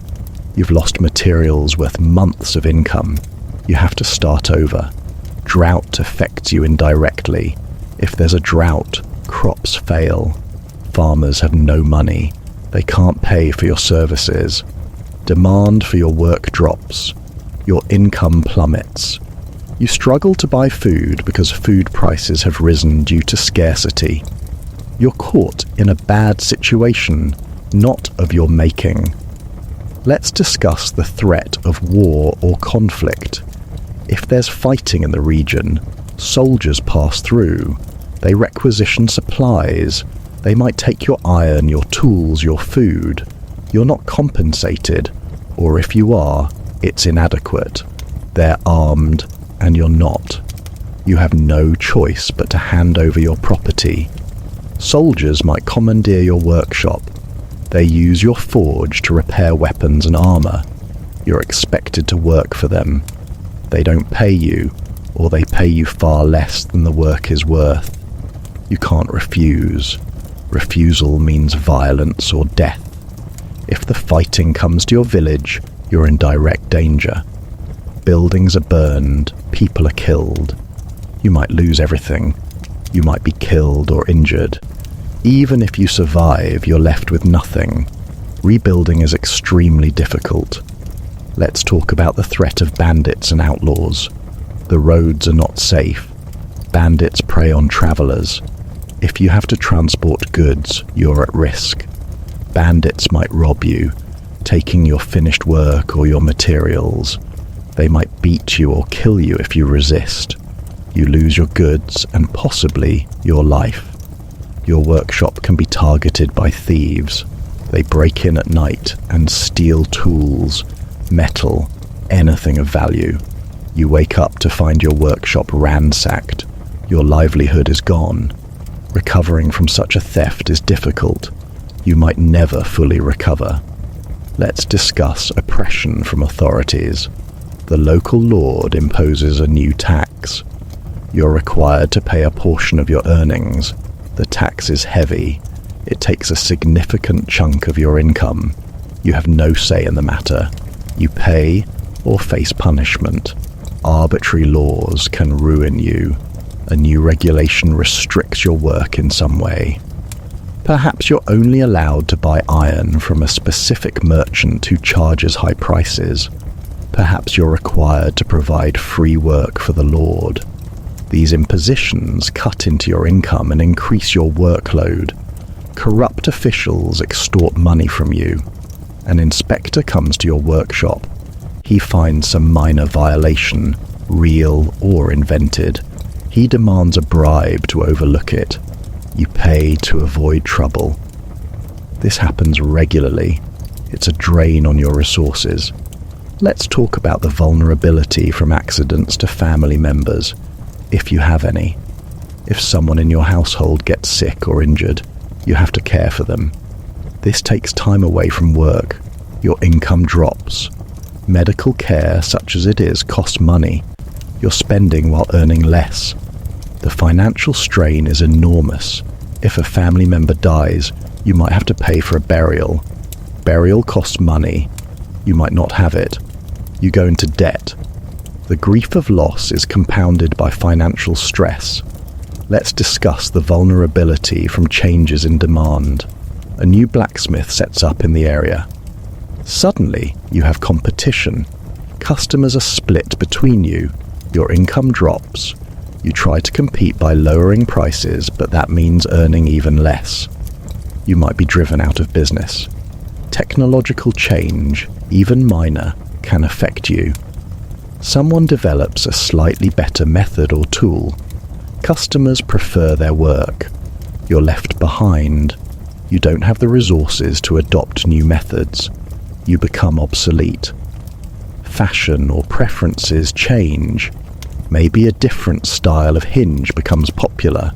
You've lost materials worth months of income. You have to start over. Drought affects you indirectly. If there's a drought, crops fail. Farmers have no money. They can't pay for your services. Demand for your work drops. Your income plummets. You struggle to buy food because food prices have risen due to scarcity. You're caught in a bad situation, not of your making. Let's discuss the threat of war or conflict. If there's fighting in the region, soldiers pass through. They requisition supplies. They might take your iron, your tools, your food. You're not compensated, or if you are, it's inadequate. They're armed, and you're not. You have no choice but to hand over your property. Soldiers might commandeer your workshop. They use your forge to repair weapons and armor. You're expected to work for them. They don't pay you, or they pay you far less than the work is worth. You can't refuse. Refusal means violence or death. If the fighting comes to your village, you're in direct danger. Buildings are burned, people are killed. You might lose everything. You might be killed or injured. Even if you survive, you're left with nothing. Rebuilding is extremely difficult. Let's talk about the threat of bandits and outlaws. The roads are not safe. Bandits prey on travelers. If you have to transport goods, you're at risk. Bandits might rob you, taking your finished work or your materials. They might beat you or kill you if you resist. You lose your goods and possibly your life. Your workshop can be targeted by thieves. They break in at night and steal tools, metal, anything of value. You wake up to find your workshop ransacked. Your livelihood is gone. Recovering from such a theft is difficult. You might never fully recover. Let's discuss oppression from authorities. The local lord imposes a new tax. You're required to pay a portion of your earnings. The tax is heavy. It takes a significant chunk of your income. You have no say in the matter. You pay or face punishment. Arbitrary laws can ruin you. A new regulation restricts your work in some way. Perhaps you're only allowed to buy iron from a specific merchant who charges high prices. Perhaps you're required to provide free work for the lord. These impositions cut into your income and increase your workload. Corrupt officials extort money from you. An inspector comes to your workshop. He finds some minor violation, real or invented. He demands a bribe to overlook it. You pay to avoid trouble. This happens regularly. It's a drain on your resources. Let's talk about the vulnerability from accidents to family members, if you have any. If someone in your household gets sick or injured, you have to care for them. This takes time away from work. Your income drops. Medical care, such as it is, costs money. You're spending while earning less. The financial strain is enormous. If a family member dies, you might have to pay for a burial. Burial costs money. You might not have it. You go into debt. The grief of loss is compounded by financial stress. Let's discuss the vulnerability from changes in demand. A new blacksmith sets up in the area. Suddenly, you have competition. Customers are split between you. Your income drops. You try to compete by lowering prices, but that means earning even less. You might be driven out of business. Technological change, even minor, can affect you. Someone develops a slightly better method or tool. Customers prefer their work. You're left behind. You don't have the resources to adopt new methods. You become obsolete. Fashion or preferences change. Maybe a different style of hinge becomes popular.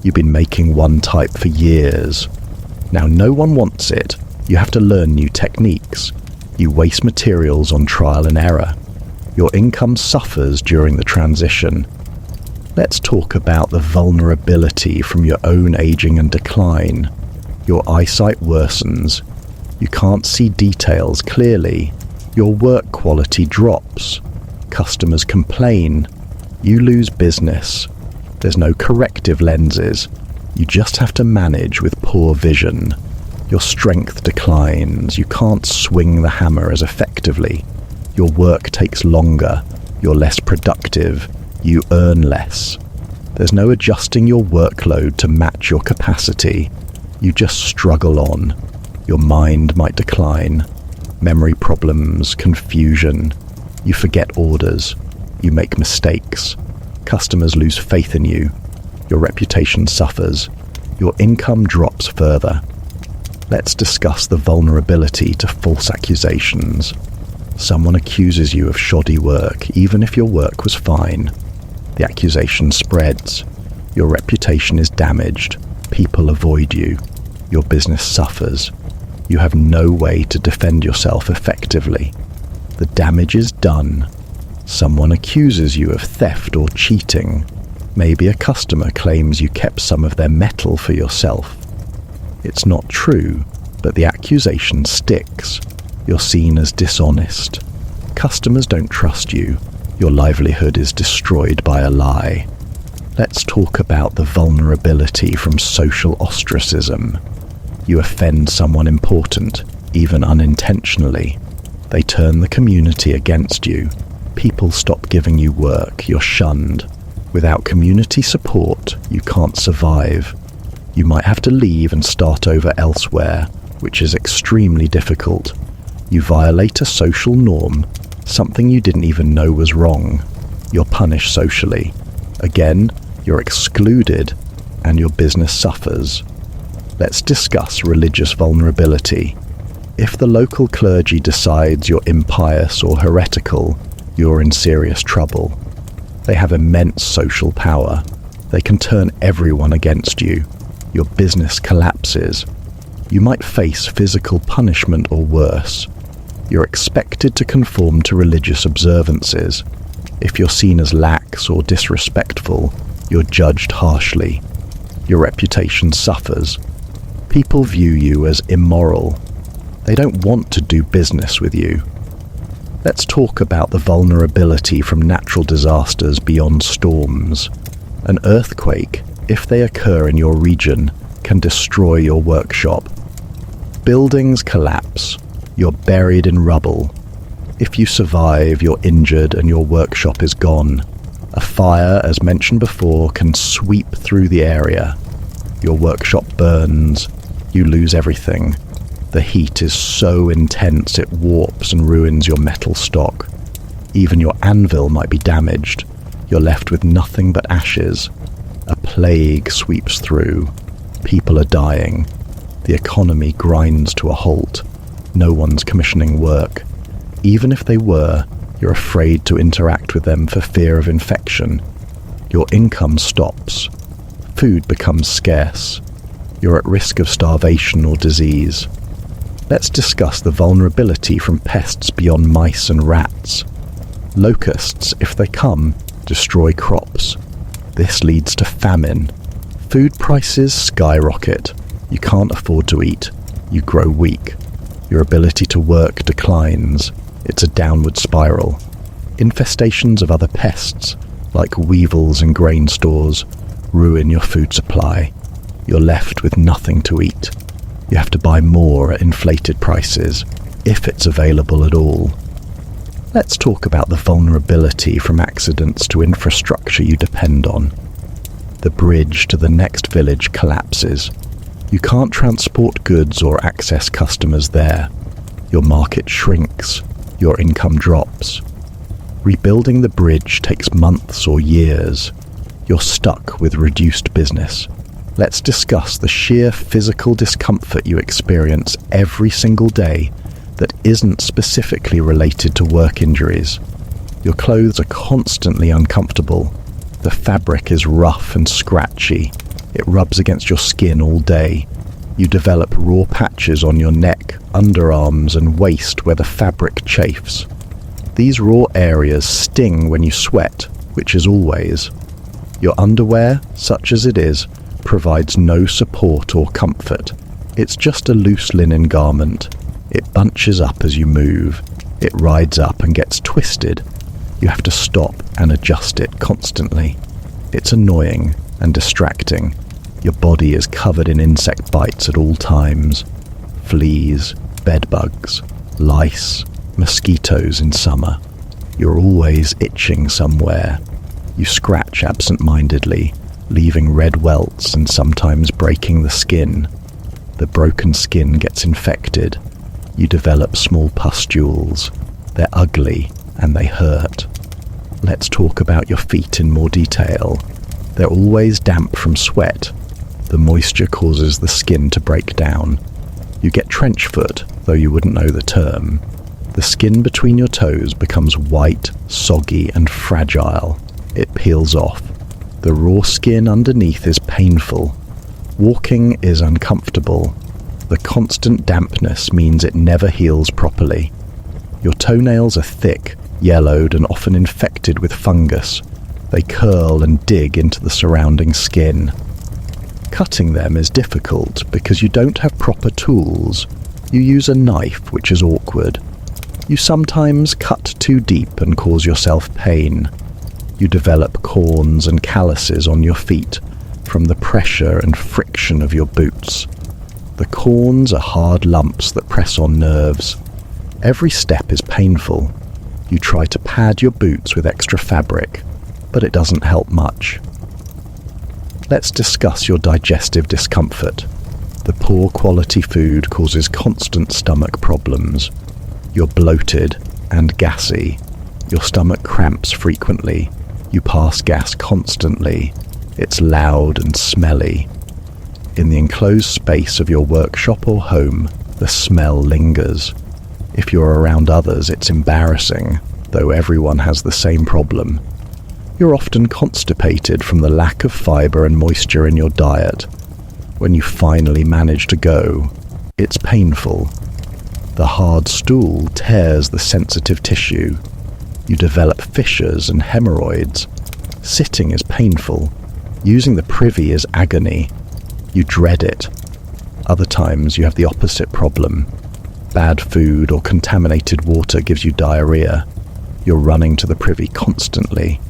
You've been making one type for years. Now no one wants it. You have to learn new techniques. You waste materials on trial and error. Your income suffers during the transition. Let's talk about the vulnerability from your own aging and decline. Your eyesight worsens. You can't see details clearly. Your work quality drops. Customers complain. You lose business. There's no corrective lenses. You just have to manage with poor vision. Your strength declines. You can't swing the hammer as effectively. Your work takes longer. You're less productive. You earn less. There's no adjusting your workload to match your capacity. You just struggle on. Your mind might decline. Memory problems, confusion. You forget orders. You make mistakes. Customers lose faith in you. Your reputation suffers. Your income drops further. Let's discuss the vulnerability to false accusations. Someone accuses you of shoddy work, even if your work was fine. The accusation spreads. Your reputation is damaged. People avoid you. Your business suffers. You have no way to defend yourself effectively. The damage is done. Someone accuses you of theft or cheating. Maybe a customer claims you kept some of their metal for yourself. It's not true, but the accusation sticks. You're seen as dishonest. Customers don't trust you. Your livelihood is destroyed by a lie. Let's talk about the vulnerability from social ostracism. You offend someone important, even unintentionally. They turn the community against you. People stop giving you work. You're shunned. Without community support, you can't survive. You might have to leave and start over elsewhere, which is extremely difficult. You violate a social norm, something you didn't even know was wrong. You're punished socially. Again, you're excluded, and your business suffers. Let's discuss religious vulnerability. If the local clergy decides you're impious or heretical, you're in serious trouble. They have immense social power. They can turn everyone against you. Your business collapses. You might face physical punishment or worse. You're expected to conform to religious observances. If you're seen as lax or disrespectful, you're judged harshly. Your reputation suffers. People view you as immoral. They don't want to do business with you. Let's talk about the vulnerability from natural disasters beyond storms. An earthquake, if they occur in your region, can destroy your workshop. Buildings collapse. You're buried in rubble. If you survive, you're injured and your workshop is gone. A fire, as mentioned before, can sweep through the area. Your workshop burns. You lose everything. The heat is so intense it warps and ruins your metal stock. Even your anvil might be damaged. You're left with nothing but ashes. A plague sweeps through. People are dying. The economy grinds to a halt. No one's commissioning work. Even if they were, you're afraid to interact with them for fear of infection. Your income stops. Food becomes scarce. You're at risk of starvation or disease. Let's discuss the vulnerability from pests beyond mice and rats. Locusts, if they come, destroy crops. This leads to famine. Food prices skyrocket. You can't afford to eat. You grow weak. Your ability to work declines. It's a downward spiral. Infestations of other pests, like weevils in grain stores, ruin your food supply. You're left with nothing to eat. You have to buy more at inflated prices, if it's available at all. Let's talk about the vulnerability from accidents to infrastructure you depend on. The bridge to the next village collapses. You can't transport goods or access customers there. Your market shrinks. Your income drops. Rebuilding the bridge takes months or years. You're stuck with reduced business. Let's discuss the sheer physical discomfort you experience every single day that isn't specifically related to work injuries. Your clothes are constantly uncomfortable. The fabric is rough and scratchy. It rubs against your skin all day. You develop raw patches on your neck, underarms and waist where the fabric chafes. These raw areas sting when you sweat, which is always. Your underwear, such as it is, provides no support or comfort. It's just a loose linen garment. It bunches up as you move. It rides up and gets twisted. You have to stop and adjust it constantly. It's annoying and distracting. Your body is covered in insect bites at all times. Fleas, bedbugs, lice, mosquitoes in summer. You're always itching somewhere. You scratch absent-mindedly, leaving red welts and sometimes breaking the skin. The broken skin gets infected. You develop small pustules. They're ugly and they hurt. Let's talk about your feet in more detail. They're always damp from sweat. The moisture causes the skin to break down. You get trench foot, though you wouldn't know the term. The skin between your toes becomes white, soggy and fragile. It peels off. The raw skin underneath is painful. Walking is uncomfortable. The constant dampness means it never heals properly. Your toenails are thick, yellowed and often infected with fungus. They curl and dig into the surrounding skin. Cutting them is difficult because you don't have proper tools. You use a knife, which is awkward. You sometimes cut too deep and cause yourself pain. You develop corns and calluses on your feet from the pressure and friction of your boots. The corns are hard lumps that press on nerves. Every step is painful. You try to pad your boots with extra fabric, but it doesn't help much. Let's discuss your digestive discomfort. The poor quality food causes constant stomach problems. You're bloated and gassy. Your stomach cramps frequently. You pass gas constantly. It's loud and smelly. In the enclosed space of your workshop or home, the smell lingers. If you're around others, it's embarrassing, though everyone has the same problem. You're often constipated from the lack of fiber and moisture in your diet. When you finally manage to go, it's painful. The hard stool tears the sensitive tissue. You develop fissures and hemorrhoids. Sitting is painful. Using the privy is agony. You dread it. Other times you have the opposite problem. Bad food or contaminated water gives you diarrhea. You're running to the privy constantly.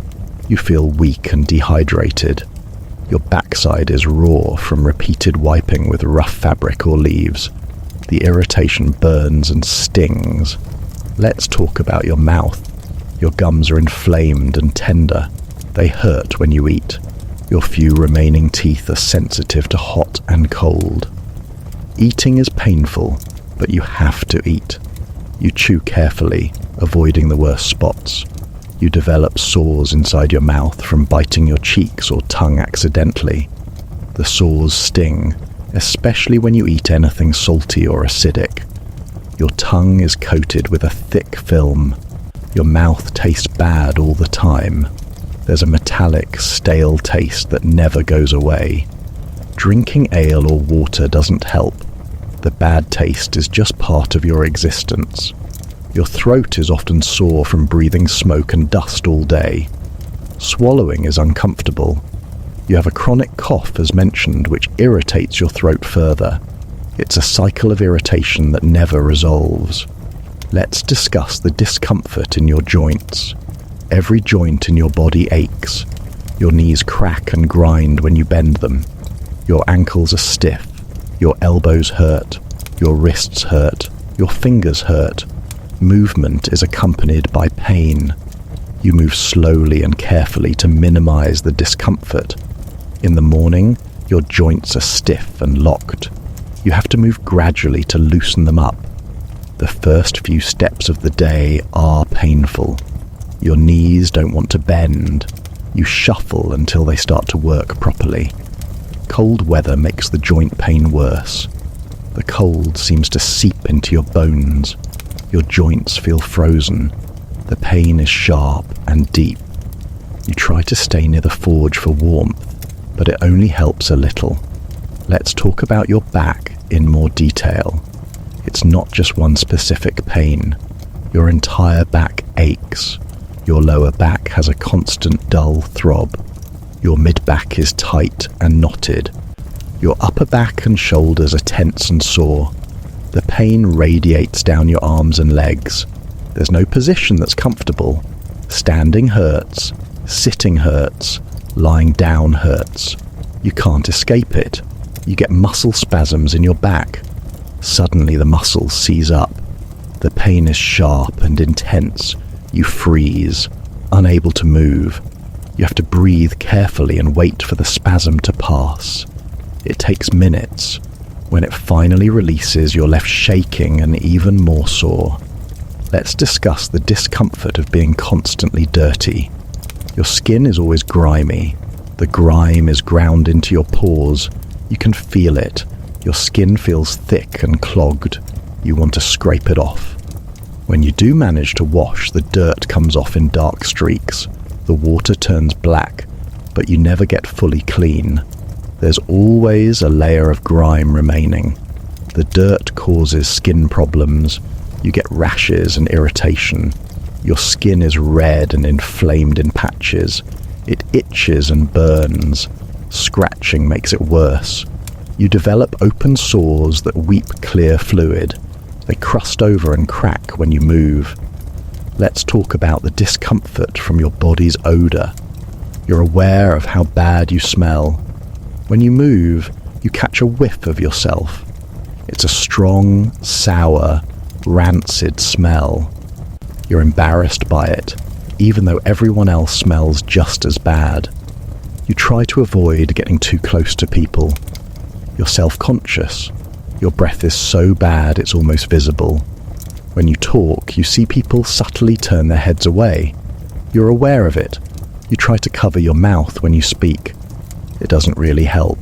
You feel weak and dehydrated. Your backside is raw from repeated wiping with rough fabric or leaves. The irritation burns and stings. Let's talk about your mouth. Your gums are inflamed and tender. They hurt when you eat. Your few remaining teeth are sensitive to hot and cold. Eating is painful, but you have to eat. You chew carefully, avoiding the worst spots. You develop sores inside your mouth from biting your cheeks or tongue accidentally. The sores sting, especially when you eat anything salty or acidic. Your tongue is coated with a thick film. Your mouth tastes bad all the time. There's a metallic, stale taste that never goes away. Drinking ale or water doesn't help. The bad taste is just part of your existence. Your throat is often sore from breathing smoke and dust all day. Swallowing is uncomfortable. You have a chronic cough, as mentioned, which irritates your throat further. It's a cycle of irritation that never resolves. Let's discuss the discomfort in your joints. Every joint in your body aches. Your knees crack and grind when you bend them. Your ankles are stiff. Your elbows hurt. Your wrists hurt. Your fingers hurt. Movement is accompanied by pain. You move slowly and carefully to minimize the discomfort. In the morning, your joints are stiff and locked. You have to move gradually to loosen them up. The first few steps of the day are painful. Your knees don't want to bend. You shuffle until they start to work properly. Cold weather makes the joint pain worse. The cold seems to seep into your bones. Your joints feel frozen. The pain is sharp and deep. You try to stay near the forge for warmth, but it only helps a little. Let's talk about your back. in more detail. It's not just one specific pain. Your entire back aches. Your lower back has a constant dull throb. Your mid-back is tight and knotted. Your upper back and shoulders are tense and sore. The pain radiates down your arms and legs. There's no position that's comfortable. Standing hurts, sitting hurts, lying down hurts. You can't escape it. You get muscle spasms in your back. Suddenly the muscles seize up. The pain is sharp and intense. You freeze, unable to move. You have to breathe carefully and wait for the spasm to pass. It takes minutes. When it finally releases, you're left shaking and even more sore. Let's discuss the discomfort of being constantly dirty. Your skin is always grimy. The grime is ground into your pores. You can feel it. Your skin feels thick and clogged. You want to scrape it off. When you do manage to wash, the dirt comes off in dark streaks. The water turns black, but you never get fully clean. There's always a layer of grime remaining. The dirt causes skin problems. You get rashes and irritation. Your skin is red and inflamed in patches. It itches and burns. Scratching makes it worse. You develop open sores that weep clear fluid. They crust over and crack when you move. Let's talk about the discomfort from your body's odor. You're aware of how bad you smell. When you move, you catch a whiff of yourself. It's a strong, sour, rancid smell. You're embarrassed by it, even though everyone else smells just as bad. You try to avoid getting too close to people. You're self-conscious. Your breath is so bad it's almost visible. When you talk, you see people subtly turn their heads away. You're aware of it. You try to cover your mouth when you speak. It doesn't really help.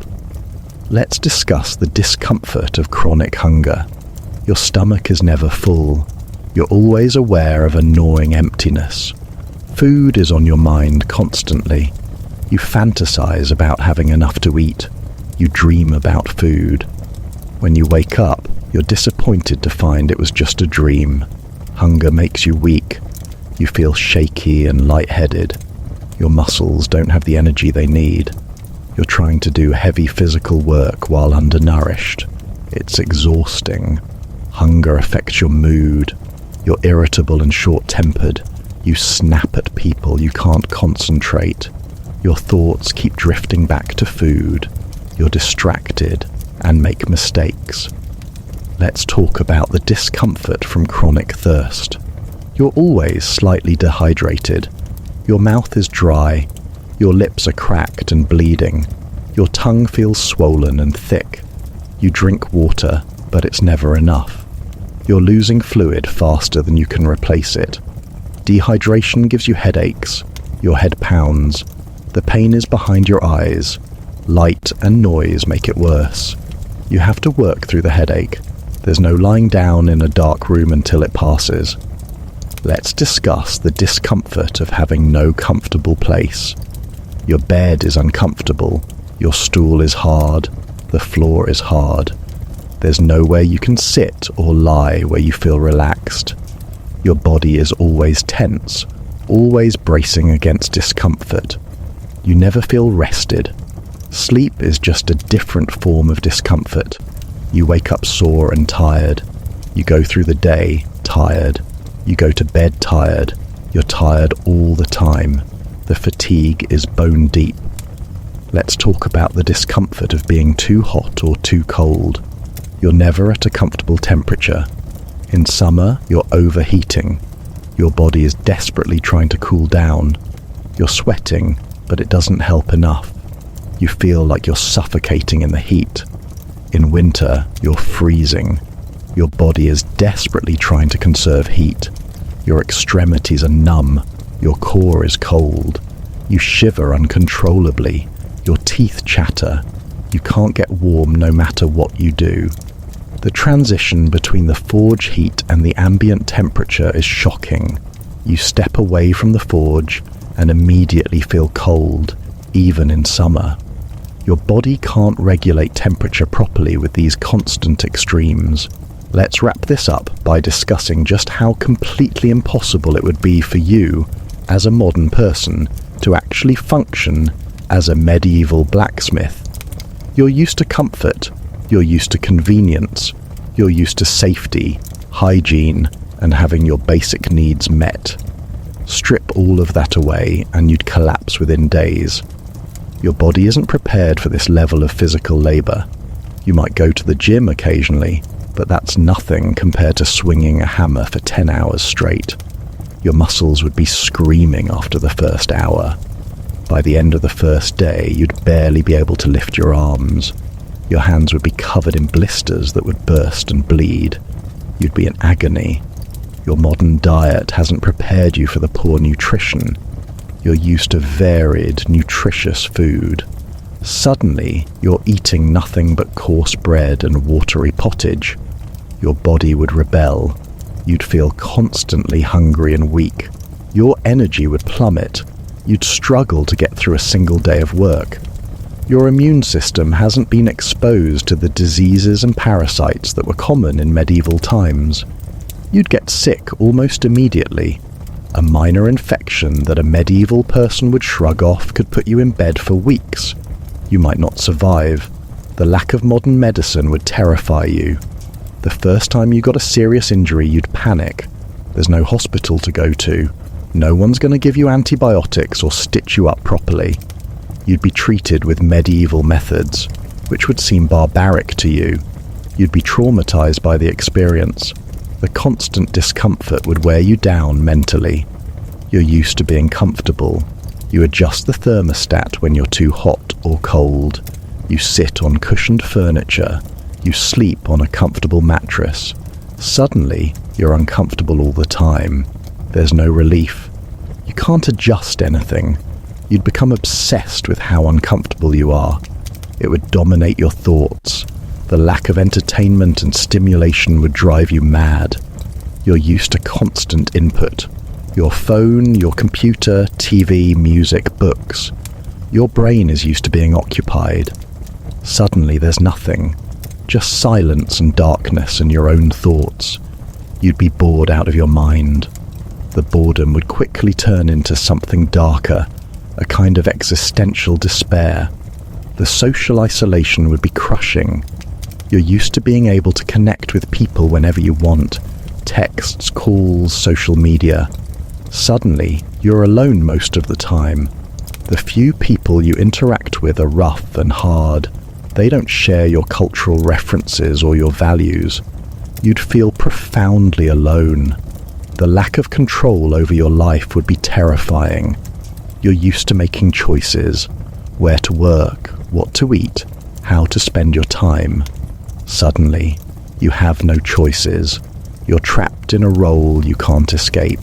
Let's discuss the discomfort of chronic hunger. Your stomach is never full. You're always aware of a gnawing emptiness. Food is on your mind constantly. You fantasize about having enough to eat. You dream about food. When you wake up, you're disappointed to find it was just a dream. Hunger makes you weak. You feel shaky and lightheaded. Your muscles don't have the energy they need. You're trying to do heavy physical work while undernourished. It's exhausting. Hunger affects your mood. You're irritable and short-tempered. You snap at people. You can't concentrate. Your thoughts keep drifting back to food. You're distracted and make mistakes. Let's talk about the discomfort from chronic thirst. You're always slightly dehydrated. Your mouth is dry. Your lips are cracked and bleeding. Your tongue feels swollen and thick. You drink water, but it's never enough. You're losing fluid faster than you can replace it. Dehydration gives you headaches. Your head pounds. The pain is behind your eyes. Light and noise make it worse. You have to work through the headache. There's no lying down in a dark room until it passes. Let's discuss the discomfort of having no comfortable place. Your bed is uncomfortable. Your stool is hard. The floor is hard. There's nowhere you can sit or lie where you feel relaxed. Your body is always tense, always bracing against discomfort. You never feel rested. Sleep is just a different form of discomfort. You wake up sore and tired. You go through the day tired. You go to bed tired. You're tired all the time. The fatigue is bone deep. Let's talk about the discomfort of being too hot or too cold. You're never at a comfortable temperature. In summer, you're overheating. Your body is desperately trying to cool down. You're sweating, but it doesn't help enough. You feel like you're suffocating in the heat. In winter, you're freezing. Your body is desperately trying to conserve heat. Your extremities are numb. Your core is cold. You shiver uncontrollably. Your teeth chatter. You can't get warm no matter what you do. The transition between the forge heat and the ambient temperature is shocking. You step away from the forge and immediately feel cold, even in summer. Your body can't regulate temperature properly with these constant extremes. Let's wrap this up by discussing just how completely impossible it would be for you, as a modern person, to actually function as a medieval blacksmith. You're used to comfort, you're used to convenience, you're used to safety, hygiene, and having your basic needs met. Strip all of that away and you'd collapse within days. Your body isn't prepared for this level of physical labor. You might go to the gym occasionally, but that's nothing compared to swinging a hammer for 10 hours straight. Your muscles would be screaming after the first hour. By the end of the first day, you'd barely be able to lift your arms. Your hands would be covered in blisters that would burst and bleed. You'd be in agony. Your modern diet hasn't prepared you for the poor nutrition. You're used to varied, nutritious food. Suddenly, you're eating nothing but coarse bread and watery pottage. Your body would rebel. You'd feel constantly hungry and weak. Your energy would plummet. You'd struggle to get through a single day of work. Your immune system hasn't been exposed to the diseases and parasites that were common in medieval times. You'd get sick almost immediately. A minor infection that a medieval person would shrug off could put you in bed for weeks. You might not survive. The lack of modern medicine would terrify you. The first time you got a serious injury, you'd panic. There's no hospital to go to. No one's going to give you antibiotics or stitch you up properly. You'd be treated with medieval methods, which would seem barbaric to you. You'd be traumatized by the experience. The constant discomfort would wear you down mentally. You're used to being comfortable. You adjust the thermostat when you're too hot or cold. You sit on cushioned furniture. You sleep on a comfortable mattress. Suddenly, you're uncomfortable all the time. There's no relief. You can't adjust anything. You'd become obsessed with how uncomfortable you are. It would dominate your thoughts. The lack of entertainment and stimulation would drive you mad. You're used to constant input. Your phone, your computer, TV, music, books. Your brain is used to being occupied. Suddenly there's nothing. Just silence and darkness and your own thoughts. You'd be bored out of your mind. The boredom would quickly turn into something darker, a kind of existential despair. The social isolation would be crushing. You're used to being able to connect with people whenever you want. Texts, calls, social media. Suddenly, you're alone most of the time. The few people you interact with are rough and hard. They don't share your cultural references or your values. You'd feel profoundly alone. The lack of control over your life would be terrifying. You're used to making choices. Where to work, what to eat, how to spend your time. Suddenly, you have no choices. You're trapped in a role you can't escape.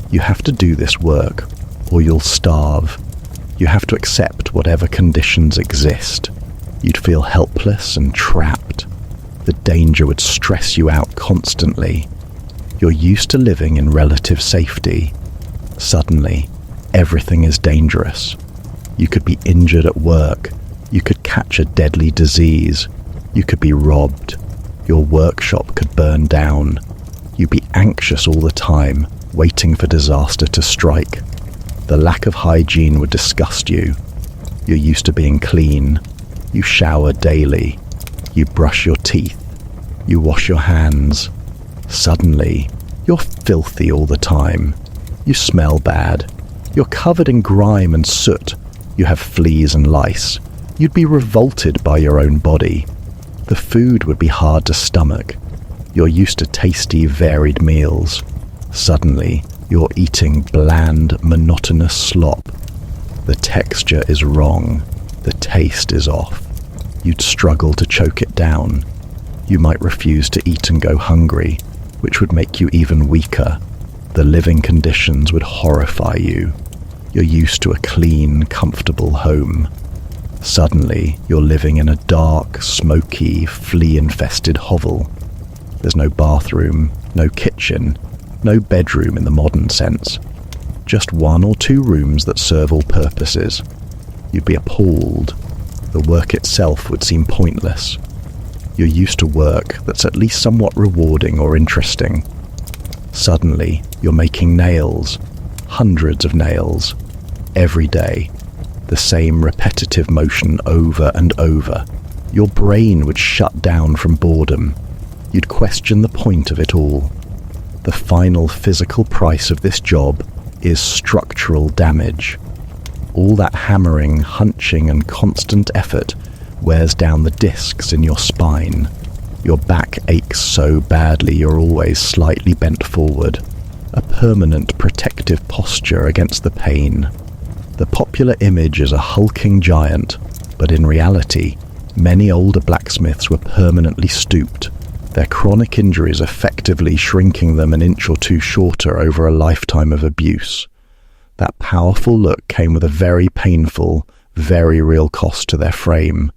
You have to do this work, or you'll starve. You have to accept whatever conditions exist. You'd feel helpless and trapped. The danger would stress you out constantly. You're used to living in relative safety. Suddenly, everything is dangerous. You could be injured at work. You could catch a deadly disease. You could be robbed. Your workshop could burn down. You'd be anxious all the time, waiting for disaster to strike. The lack of hygiene would disgust you. You're used to being clean. You shower daily. You brush your teeth. You wash your hands. Suddenly, you're filthy all the time. You smell bad. You're covered in grime and soot. You have fleas and lice. You'd be revolted by your own body. The food would be hard to stomach. You're used to tasty, varied meals. Suddenly, you're eating bland, monotonous slop. The texture is wrong. The taste is off. You'd struggle to choke it down. You might refuse to eat and go hungry, which would make you even weaker. The living conditions would horrify you. You're used to a clean, comfortable home. Suddenly, you're living in a dark, smoky, flea-infested hovel. There's no bathroom, no kitchen, no bedroom in the modern sense. Just one or two rooms that serve all purposes. You'd be appalled. the work itself would seem pointless. You're used to work that's at least somewhat rewarding or interesting. Suddenly, you're making nails, hundreds of nails, every day, the same repetitive motion over and over. Your brain would shut down from boredom. You'd question the point of it all. The final physical price of this job is structural damage. All that hammering, hunching, and constant effort wears down the discs in your spine. Your back aches so badly you're always slightly bent forward, a permanent protective posture against the pain. The popular image is a hulking giant, but in reality, many older blacksmiths were permanently stooped, their chronic injuries effectively shrinking them an inch or two shorter over a lifetime of abuse. That powerful look came with a very painful, very real cost to their frame.